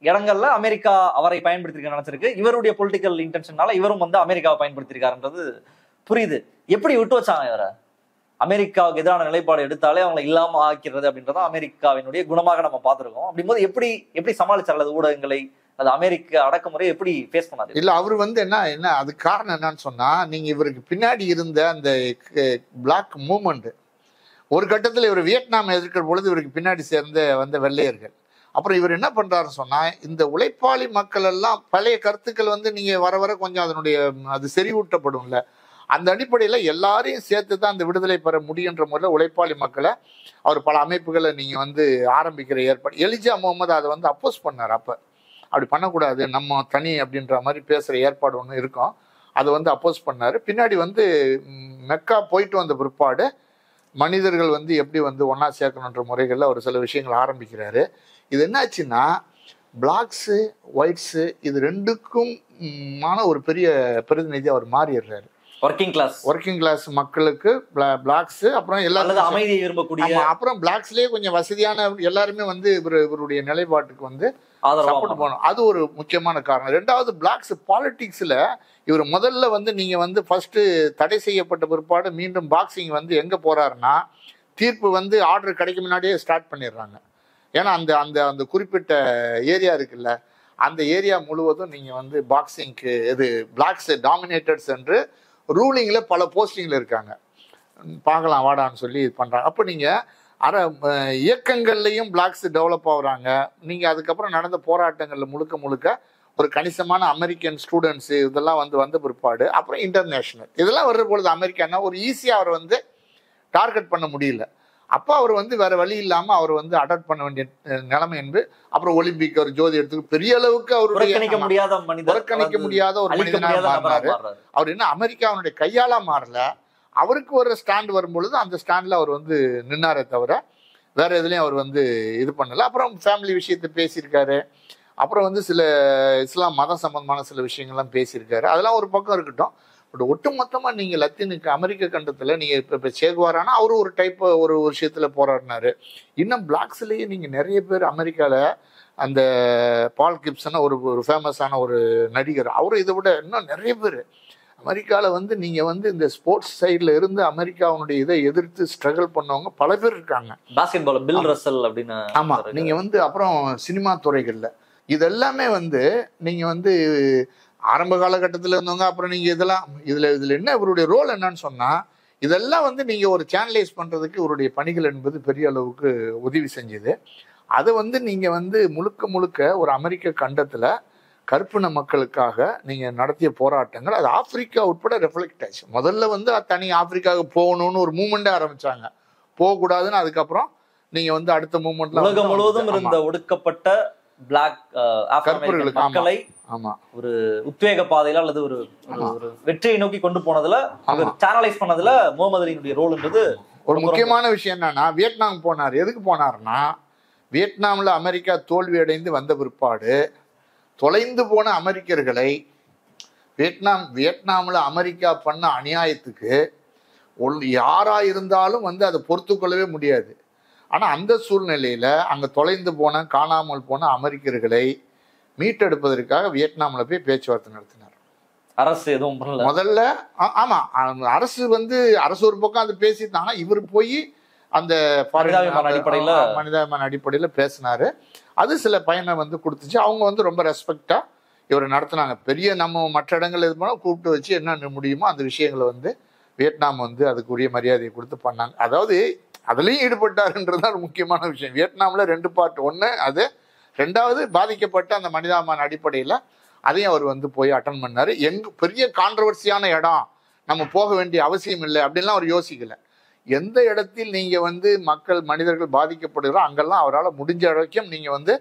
இடங்கள்ல அமெரிக்கா அவரை பயன்படுத்திருக்க நினைச்சிருக்கு. இவருடைய பொலிட்டிக்கல் இன்டென்ஷனால இவரும் வந்து அமெரிக்காவை பயன்படுத்திருக்காருன்றது புரியுது. எப்படி விட்டு வச்சாங்க இவரை? அமெரிக்காவுக்கு எதிரான நிலைப்பாடு எடுத்தாலே அவங்களை இல்லாம ஆக்கிறது அப்படின்றத அமெரிக்காவினுடைய குணமாக நம்ம பார்த்திருக்கோம். அப்படிங்கும்போது எப்படி சமாளிச்சார் அது ஊடகங்களை, அது அமெரிக்க அடக்குமுறை எப்படி ஃபேஸ் பண்ணாது? இல்ல, அவர் வந்து என்ன அதுக்கு காரணம் என்னன்னு சொன்னா, நீங்க இவருக்கு பின்னாடி இருந்த அந்த பிளாக் மூவ்மெண்ட், ஒரு கட்டத்தில் இவர் வியட்நாம் எதிர்க்கிற பொழுது இவருக்கு பின்னாடி சேர்ந்த வந்த வெள்ளையர்கள். அப்புறம் இவர் என்ன பண்றாருன்னு சொன்னா, இந்த உழைப்பாளி மக்கள் எல்லாம் பழைய கருத்துக்கள் வந்து நீங்க வர வர கொஞ்சம் அதனுடைய அது செறிவூட்டப்படும்ல, அந்த அடிப்படையில் எல்லாரையும் சேர்த்து தான் அந்த விடுதலை பெற முடியுன்ற முறையில் உழைப்பாளி மக்களை அவர் பல அமைப்புகளை நீங்க வந்து ஆரம்பிக்கிற ஏற்பாடு. எலிஜா முகமது அதை வந்து அப்போஸ் பண்ணார். அப்படி பண்ணக்கூடாது, நம்ம தனி அப்படின்ற மாதிரி பேசுகிற ஏற்பாடு ஒன்று இருக்கும். அதை வந்து அப்போஸ் பண்ணார். பின்னாடி வந்து மெக்கா போயிட்டு வந்த பிற்பாடு மனிதர்கள் வந்து எப்படி வந்து ஒன்றா சேர்க்கணுன்ற முறைகளில் ஒரு சில விஷயங்கள் ஆரம்பிக்கிறாரு. இது என்னாச்சுன்னா, பிளாக்ஸு ஒயிட்ஸு இது ரெண்டுக்கும் ஒரு பெரிய பிரதிநிதி அவர் மாறிடுறாரு. ஒர்க்கிங் கிளாஸ் மக்களுக்கு பிளாக்ஸ், அப்புறம் எல்லாரும் அமைதியை விரும்பக்கூடிய, அப்புறம் பிளாக்ஸ்லயே கொஞ்சம் வசதியான எல்லாருமே வந்து இவருடைய நிலைப்பாட்டுக்கு வந்து சப்போர்ட் பண்ணணும். அது ஒரு முக்கியமான காரணம். ரெண்டாவது, பிளாக்ஸ் பாலிடிக்ஸ்ல இவர் முதல்ல வந்து நீங்க வந்து ஃபர்ஸ்ட் தடை செய்யப்பட்ட பிற்பாடு மீண்டும் பாக்ஸிங் வந்து எங்க போறாருன்னா, தீர்ப்பு வந்து ஆர்டர் கிடைக்க முன்னாடியே ஸ்டார்ட் பண்ணிடுறாங்க. ஏன்னா அந்த அந்த அந்த குறிப்பிட்ட ஏரியா இருக்குல்ல, அந்த ஏரியா முழுவதும் நீங்க வந்து பாக்ஸிங்க்கு இது பிளாக்ஸ் டாமினேட்டர்ஸ் என்று ரூலிங்கில் பல போஸ்டிங்கில் இருக்காங்க, பார்க்கலாம் வாடான்னு சொல்லி இது பண்ணுறாங்க. அப்போ நீங்கள் இயக்கங்கள்லையும் பிளாக்ஸ் டெவலப் ஆகுறாங்க. நீங்க அதுக்கப்புறம் நடந்த போராட்டங்கள்ல முழுக்க முழுக்க ஒரு கணிசமான அமெரிக்கன் ஸ்டூடெண்ட்ஸ் இதெல்லாம் வந்த பிற்பாடு அப்புறம் இன்டர்நேஷனல் இதெல்லாம் வர்ற பொழுது அமெரிக்கானா ஒரு ஈஸியா அவர் டார்கெட் பண்ண முடியல. அப்போ அவர் வேற வழி இல்லாம அவர் அடாப்ட் பண்ண வேண்டிய நிலைமை என்று அப்புறம் ஒலிம்பிக் அவர் ஜோதி எடுத்து பெரிய அளவுக்கு அவருடைய புறக்கணிக்க முடியாத ஒரு மனிதனாக மாறினாரு. அவர் என்ன அமெரிக்காவுடைய கையாளா மாறல, அவருக்கு ஒரு ஸ்டாண்ட் வரும்பொழுது அந்த ஸ்டாண்ட்ல அவர் நின்னாரே தவிர வேற எதுலயும் அவர் இது பண்ணல. அப்புறம் ஃபேமிலி விஷயத்தை பேசியிருக்காரு. அப்புறம் சில இஸ்லாம் மதம் சம்பந்தமான சில விஷயங்கள்லாம் பேசியிருக்காரு. அதெல்லாம் ஒரு பக்கம் இருக்கட்டும். பட் ஒட்டுமொத்தமா நீங்க லத்தீனுக்கு அமெரிக்க கண்டத்துல நீங்க இப்ப சேகுவாரானா அவரு ஒரு டைப் ஒரு விஷயத்துல போராடினாரு. இன்னும் பிளாக்ஸ்லயே நீங்க நிறைய பேர் அமெரிக்கால அந்த பால் கிப்சன் ஒரு ஃபேமஸான ஒரு நடிகர், அவரு இதை விட இன்னும் நிறைய பேர் அமெரிக்கால நீங்க இந்த ஸ்போர்ட்ஸ் சைட்ல இருந்து அமெரிக்காவுடைய இதை எதிர்த்து ஸ்ட்ரகிள் பண்ணவங்க பல பேர் இருக்காங்க. பாஸ்கெட்பால் பில் ரசல் அப்படின்னு. ஆமா, நீங்க அப்புறம் சினிமா துறைகள்ல இதெல்லாமே நீங்க ஆரம்ப காலகட்டத்தில் இருந்தவங்க. அப்புறம் நீங்க இதுல என்ன இவருடைய ரோல் என்னன்னு சொன்னா, இதெல்லாம் நீங்க ஒரு சேனலைஸ் பண்றதுக்கு இவருடைய பணிகள் என்பது பெரிய அளவுக்கு உதவி செஞ்சது. அதை நீங்க முழுக்க முழுக்க ஒரு அமெரிக்க கண்டத்துல கருப்பின மக்களுக்காக நீங்க நடத்திய போராட்டங்கள் அது ஆப்பிரிக்கா உட்பட ரெஃப்ளெக்ட் ஆச்சு. முதல்ல தனி ஆப்பிரிக்காவுக்கு போகணும்னு ஒரு மூவ்மெண்டே ஆரம்பிச்சாங்க, போகக்கூடாதுன்னு. அதுக்கப்புறம் நீங்க அடுத்த மூவ்மெண்ட்ல உலகம் முழுவதும் இருந்த ஒடுக்கப்பட்ட பிளாக் மக்களை ஒரு உத்வேக பாதையில அல்லது ஒரு வெற்றியை நோக்கி கொண்டு போனதுல சேனலைஸ் பண்ணதுல முகமது அலியினுடைய ரோல்ன்றது ஒரு முக்கியமான விஷயம். என்னன்னா வியட்நாம் போனார். எதுக்கு போனார்னா, வியட்நாம்ல அமெரிக்கா தோல்வி அடைந்து வந்த பிற்பாடு தொலைந்து போன அமெரிக்கர்களை வியட்நாம்ல அமெரிக்கா பண்ண அநியாயத்துக்கு யாரா இருந்தாலும் அதை பொறுத்து கொள்ளவே முடியாது. ஆனா அந்த சூழ்நிலையில அங்க தொலைந்து போன காணாமல் போன அமெரிக்கர்களை மீட்டெடுப்பதற்காக வியட்நாம்ல போய் பேச்சுவார்த்தை நடத்தினார். அரசு எதுவும் பண்ணல முதல்ல. ஆமா, அரசு அரசு ஒரு பக்கம் அது பேசிட்டாங்க. இவர் போய் அந்த மனிதாபிமான அடிப்படையில பேசினாரு. அது சில பயனை கொடுத்துச்சு. அவங்க ரொம்ப ரெஸ்பெக்டா இவரை நடத்தினாங்க. பெரிய நம்ம மற்ற இடங்கள் இது போனால் கூப்பிட்டு வச்சு என்ன முடியுமோ அந்த விஷயங்களை வியட்நாம் அதுக்குரிய மரியாதையை கொடுத்து பண்ணாங்க. அதாவது அதுலயும் ஈடுபட்டாருன்றதுதான் ஒரு முக்கியமான விஷயம். வியட்நாம்ல 2 பார்ட். ஒன்று அது, ரெண்டாவது பாதிக்கப்பட்ட அந்த மனிதாபிமான அடிப்படையில அதையும் அவர் போய் அட்டன் பண்ணாரு. பெரிய கான்ட்ரவர்சியான இடம், நம்ம போக வேண்டிய அவசியம் இல்லை அப்படின்லாம் அவர் யோசிக்கல. எந்த இடத்தில் நீங்க மனிதர்கள் பாதிக்கப்படுகிறோம் அங்கெல்லாம் அவரால் முடிஞ்ச வரைக்கும் நீங்க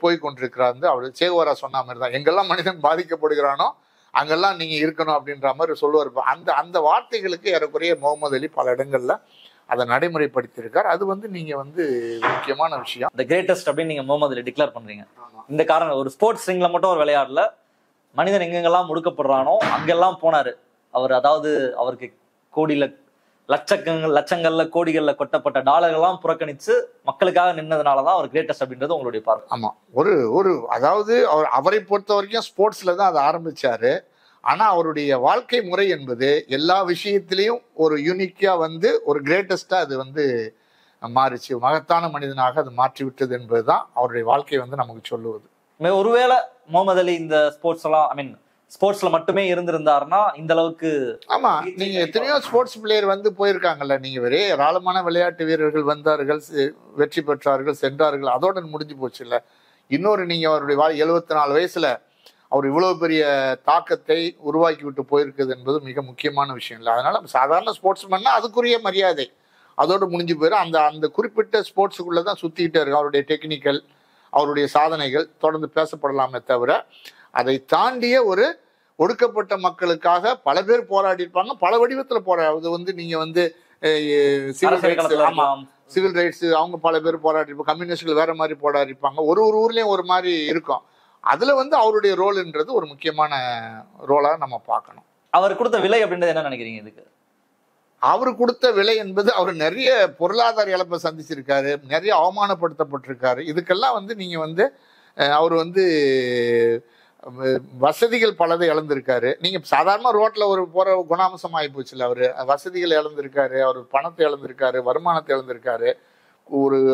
போய் கொண்டிருக்கிறாரு. அவர் சேகுவாரா சொன்ன மாதிரி தான், எங்கெல்லாம் மனிதன் பாதிக்கப்படுகிறானோ அங்கெல்லாம் நீங்க இருக்கணும் அப்படின்ற மாதிரி சொல்லுவார். அந்த வார்த்தைகளுக்கு ஏறக்குறைய முகமது அலி பல இடங்கள்ல அதை நடைமுறைப்படுத்தியிருக்கார். அது நீங்க முக்கியமான விஷயம். தி கிரேட்டஸ்ட் அப்படின்னு நீங்க முகமது அலி டிக்ளேர் பண்றீங்க. இந்த காரணம் ஒரு ஸ்போர்ட்ஸ் ரிங்ல மட்டும் ஒரு விளையாடல, மனிதன் எங்கெங்கெல்லாம் முடுக்கப்படுறானோ அங்கெல்லாம் போனாரு அவர். அதாவது அவருக்கு கோடியில லட்சங்கள்ல கோடிகள்ல கொட்டப்பட்ட டாலர்கள்லாம் புறக்கணிச்சு மக்களுக்காக நின்னதுனாலதான் அவர் கிரேட்டஸ்ட் அப்படின்றது உங்களுடைய பார்வை. ஆமா, ஒரு அதாவது அவரை பொறுத்த வரைக்கும் ஸ்போர்ட்ஸ்ல தான் அதை ஆரம்பிச்சாரு. ஆனா அவருடைய வாழ்க்கை முறை என்பது எல்லா விஷயத்திலையும் ஒரு யூனிக்கா ஒரு கிரேட்டஸ்டா அது மாறிச்சு. மகத்தான மனிதனாக அது மாற்றி விட்டது என்பதுதான் அவருடைய வாழ்க்கை நமக்கு சொல்லுவது. ஒருவேளை முகமது அலி இந்த ஸ்போர்ட்ஸ்ல மட்டுமே இருந்திருந்தாருன்னா இந்த அளவுக்கு. ஆமா, நீங்க எத்தனையோ ஸ்போர்ட்ஸ் பிளேயர் போயிருக்காங்கல்ல. நீங்க ஒரே ஏராளமான விளையாட்டு வீரர்கள் வந்தார்கள், வெற்றி பெற்றார்கள், சென்றார்கள், அதோட முடிஞ்சு போச்சு இல்ல. இன்னொரு நீங்க அவருடைய 74 வயசுல அவர் இவ்வளவு பெரிய தாக்கத்தை உருவாக்கி விட்டு போயிருக்குது என்பது மிக முக்கியமான விஷயம் இல்லை. அதனால சாதாரண ஸ்போர்ட்ஸ்மேன்னா அதுக்குரிய மரியாதை அதோடு முடிஞ்சு போயிடும். அந்த குறிப்பிட்ட ஸ்போர்ட்ஸுக்குள்ளதான் சுத்திக்கிட்டே இருக்கு. அவருடைய டெக்னிக்கல், அவருடைய சாதனைகள் தொடர்ந்து பேசப்படலாமே தவிர அதை தாண்டிய ஒரு ஒடுக்கப்பட்ட மக்களுக்காக பல பேர் போராடி இருப்பாங்க. பல வடிவத்துல போராடு நீங்க சிவில் ரைட்ஸ் அவங்க பல பேர் போராடி இருப்பாங்க. கம்யூனிஸ்ட்கள் வேற மாதிரி போராடி இருப்பாங்க. ஒரு ஊர்லயும் ஒரு மாதிரி இருக்கும். அதுல அவருடைய ரோல்ன்றது ஒரு முக்கியமான ரோலா நம்ம பார்க்கணும். அவர் கொடுத்த விலை அப்படின்றது என்ன நினைக்கிறீங்க? இதுக்கு அவர் கொடுத்த விலை என்பது அவர் நிறைய பொருளாதார இழப்பை சந்திச்சிருக்காரு, நிறைய அவமானப்படுத்தப்பட்டிருக்காரு. இதுக்கெல்லாம் நீங்க அவர் வசதிகள் பலதை இழந்திருக்காரு. நீங்க சாதாரண ரோட்ல ஒரு போற குணாம்சம் ஆகி போச்சுல. அவரு வசதிகள் இழந்திருக்காரு, அவர் பணத்தை இழந்திருக்காரு, வருமானத்தை இழந்திருக்காரு.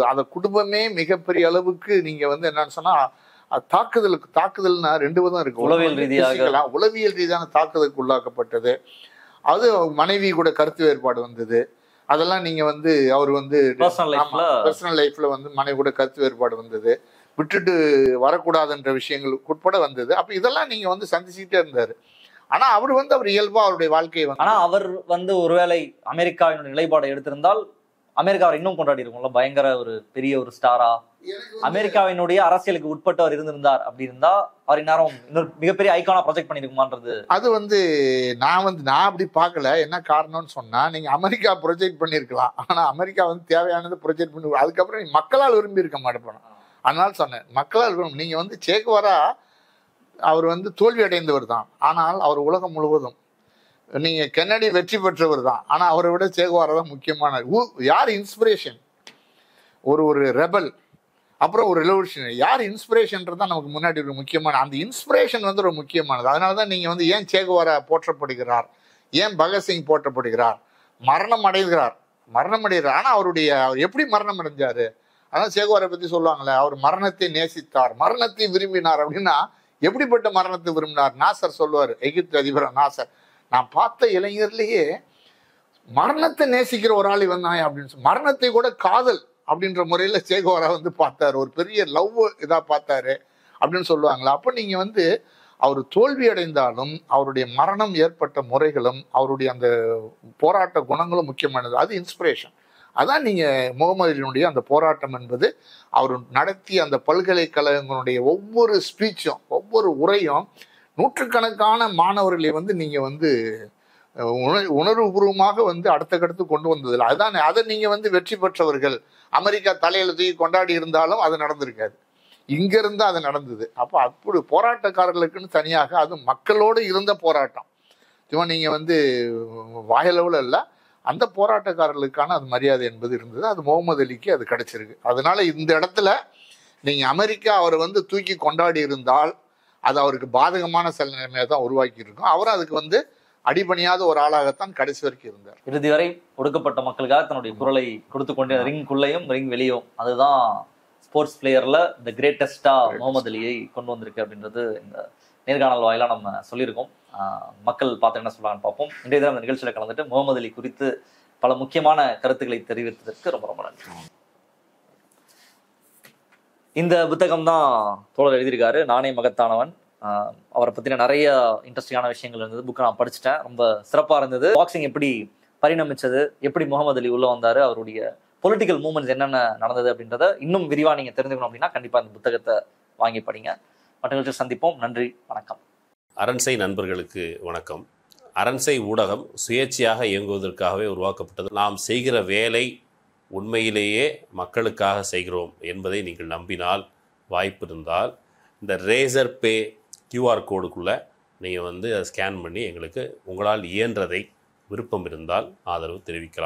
அந்த குடும்பமே மிகப்பெரிய அளவுக்கு நீங்க என்னன்னு சொன்னா தாக்குதல்னா 2 விதம் இருக்கு. உளவியல் ரீதியான தாக்குதலுக்கு உள்ளாக்கப்பட்டது. அது மனைவி கூட கருத்து வேறுபாடு வந்தது. அதெல்லாம் நீங்க வந்து அவர் வந்து பர்சனல் லைஃப்ல வந்து மனைவி கூட கருத்து வேறுபாடு வந்தது, விட்டுட்டு வரக்கூடாதுன்ற விஷயங்கள் உட்பட வந்தது. அப்ப இதெல்லாம் நீங்க வந்து சந்திச்சுக்கிட்டே இருந்தாரு. ஆனா அவர் வந்து அவர் இயல்பா அவருடைய வாழ்க்கையை வந்து, ஆனா அவர் வந்து ஒருவேளை அமெரிக்காவினுடைய நிலைப்பாடை எடுத்திருந்தால் அமெரிக்கா அவர் இன்னும் கொண்டாடி இருக்கும்ல, பயங்கர ஒரு பெரிய ஒரு ஸ்டாரா அமெரிக்காவினுடைய அரசியலுக்கு உட்பட்டு அவர் இருந்திருந்தார் அப்படி இருந்தா அவர் இந்நேரம் இன்னொரு மிகப்பெரிய ஐகானா ப்ரொஜெக்ட் பண்ணிருக்குமான்றது. அது வந்து நான் அப்படி பார்க்கல. என்ன காரணம்னு சொன்னா, நீங்க அமெரிக்கா ப்ரொஜெக்ட் பண்ணிருக்கலாம், ஆனா அமெரிக்கா வந்து தேவையானது ப்ரொஜெக்ட் பண்ணி அதுக்கப்புறம் நீ மக்களால் விரும்பி இருக்க மாட்டேன். அதனால சொன்னேன், மக்களால் விரும்பி. நீங்க வந்து சேக்குவாரா அவர் வந்து தோல்வி அடைந்தவர் தான், ஆனால் அவர் உலகம் முழுவதும். நீங்க கென்னடி வெற்றி பெற்றவர் தான், ஆனா அவரை விட சேகுவாரா தான் முக்கியமான. யார் இன்ஸ்பிரேஷன்? ஒரு ரெபல், அப்புறம் ஒரு ரெவல்யூஷனரி. யார் இன்ஸ்பிரேஷன்றது தான் நமக்கு முன்னாடி ஒரு முக்கியமான. அந்த இன்ஸ்பிரேஷன் வந்து ஒரு முக்கியமானது. அதனால தான் நீங்க வந்து ஏன் சேகுவாரா போற்றப்படுகிறார், ஏன் பகத்சிங் போற்றப்படுகிறார், மரணம் அடைகிறார். ஆனா அவர் எப்படி மரணம் அடைஞ்சாரு? அதான் சேகுவாரை பத்தி சொல்லுவாங்களே, அவர் மரணத்தை நேசித்தார், மரணத்தை விரும்பினார். அப்படின்னா எப்படிப்பட்ட மரணத்தை விரும்பினார்? நாசர் சொல்லுவார், எகிப்து அதிபர் நாசர், நான் பார்த்த இளைஞர்லயே மரணத்தை நேசிக்கிற ஒரு ஆள் வந்தாங்க அப்படின்னு சொல்லி, மரணத்தை கூட காதல் அப்படின்ற முறையில சேகுவாரா வந்து பார்த்தாரு, ஒரு பெரிய லவ் இதா பார்த்தாரு அப்படின்னு சொல்லுவாங்களா. அப்ப நீங்க வந்து அவர் தோல்வி அடைந்தாலும் அவருடைய மரணம் ஏற்பட்ட முறைகளும் அவருடைய அந்த போராட்ட குணங்களும் முக்கியமானது. அது இன்ஸ்பிரேஷன். அதான் நீங்க முகமது அலியினுடைய அந்த போராட்டம் என்பது, அவர் நடத்திய அந்த பல்கலைக்கழகங்களுடைய ஒவ்வொரு ஸ்பீச்சும் ஒவ்வொரு உரையும் நூற்றுக்கணக்கான மாணவர்களை வந்து நீங்க வந்து உணர்வுபூர்வமாக வந்து அடுத்த கொண்டு வந்ததில்லை. அதுதான். அதை நீங்க வந்து வெற்றி பெற்றவர்கள் அமெரிக்கா தலையில தூக்கி கொண்டாடி இருந்தாலும் அது நடந்திருக்காது, இங்க இருந்து அது நடந்தது. அப்போ அப்படி போராட்டக்காரர்களுக்குன்னு தனியாக, அது மக்களோடு இருந்த போராட்டம். சும்மா நீங்க வந்து வாயளவுல இல்லை, அந்த போராட்டக்காரர்களுக்கான அது மரியாதை என்பது இருந்தது. அது முகமது அலிக்கு அது கிடைச்சிருக்கு. அதனால இந்த இடத்துல நீங்க அமெரிக்கா அவரை வந்து தூக்கி கொண்டாடி இருந்தால் அது அவருக்கு பாதகமான சில நிலைமையை தான் உருவாக்கி இருக்கும். அவரும் அதுக்கு வந்து அடிபணியாத ஒரு ஆளாகத்தான் கடைசி வரைக்கும் இருந்தார். இறுதி வரை ஒடுக்கப்பட்ட மக்களுக்காக தன்னுடைய குரலை கொடுத்து கொண்டே, ரிங்குள்ளேயும் ரிங் வெளியும். அதுதான் ஸ்போர்ட்ஸ் பிளேயர்ல த கிரேட்டஸ்டா முகமது அலியை கொண்டு வந்திருக்கு அப்படின்றது இந்த நேர்காணல் வாயிலாக நம்ம சொல்லியிருக்கோம். மக்கள் பார்த்து என்ன சொல்றாங்கன்னு பார்ப்போம். இன்றைய தினம் இந்த நிகழ்ச்சியில் கலந்துட்டு முகமது அலி குறித்து பல முக்கியமான கருத்துக்களை தெரிவித்ததற்கு ரொம்ப ரொம்ப நன்றி. இந்த புத்தகம் தான் தோழர் எழுதியிருக்காரு, நானே மகத்தானவன். அவரை பற்றின நிறைய இன்ட்ரெஸ்டிங்கான விஷயங்கள் இருந்தது. புக்கை நான் படிச்சுட்டேன், ரொம்ப சிறப்பாக இருந்தது. பாக்ஸிங் எப்படி பரிணமிச்சது, எப்படி முகமது அலி உள்ள வந்தார், அவருடைய பொலிட்டிக்கல் மூவ்மெண்ட்ஸ் என்னென்ன நடந்தது அப்படின்றத இன்னும் விரிவாக நீங்கள் தெரிஞ்சுக்கணும் அப்படின்னா கண்டிப்பாக இந்த புத்தகத்தை வாங்கி படிங்க. மற்ற நிகழ்ச்சியில் சந்திப்போம். நன்றி, வணக்கம். அரண்சை நண்பர்களுக்கு வணக்கம். அரண்சை ஊடகம் சுயேட்சையாக இயங்குவதற்காகவே உருவாக்கப்பட்டது. நாம் செய்கிற வேலை உண்மையிலேயே மக்களுக்காக செய்கிறோம் என்பதை நீங்கள் நம்பினால், வாய்ப்பு இருந்தால் இந்த ரேசர் பே QR கோடுக்குள்ளே நீங்கள் வந்து அதை ஸ்கேன் பண்ணி எங்களுக்கு உங்களால் இயன்றதை, விருப்பம் இருந்தால் ஆதரவு தெரிவிக்கலாம்.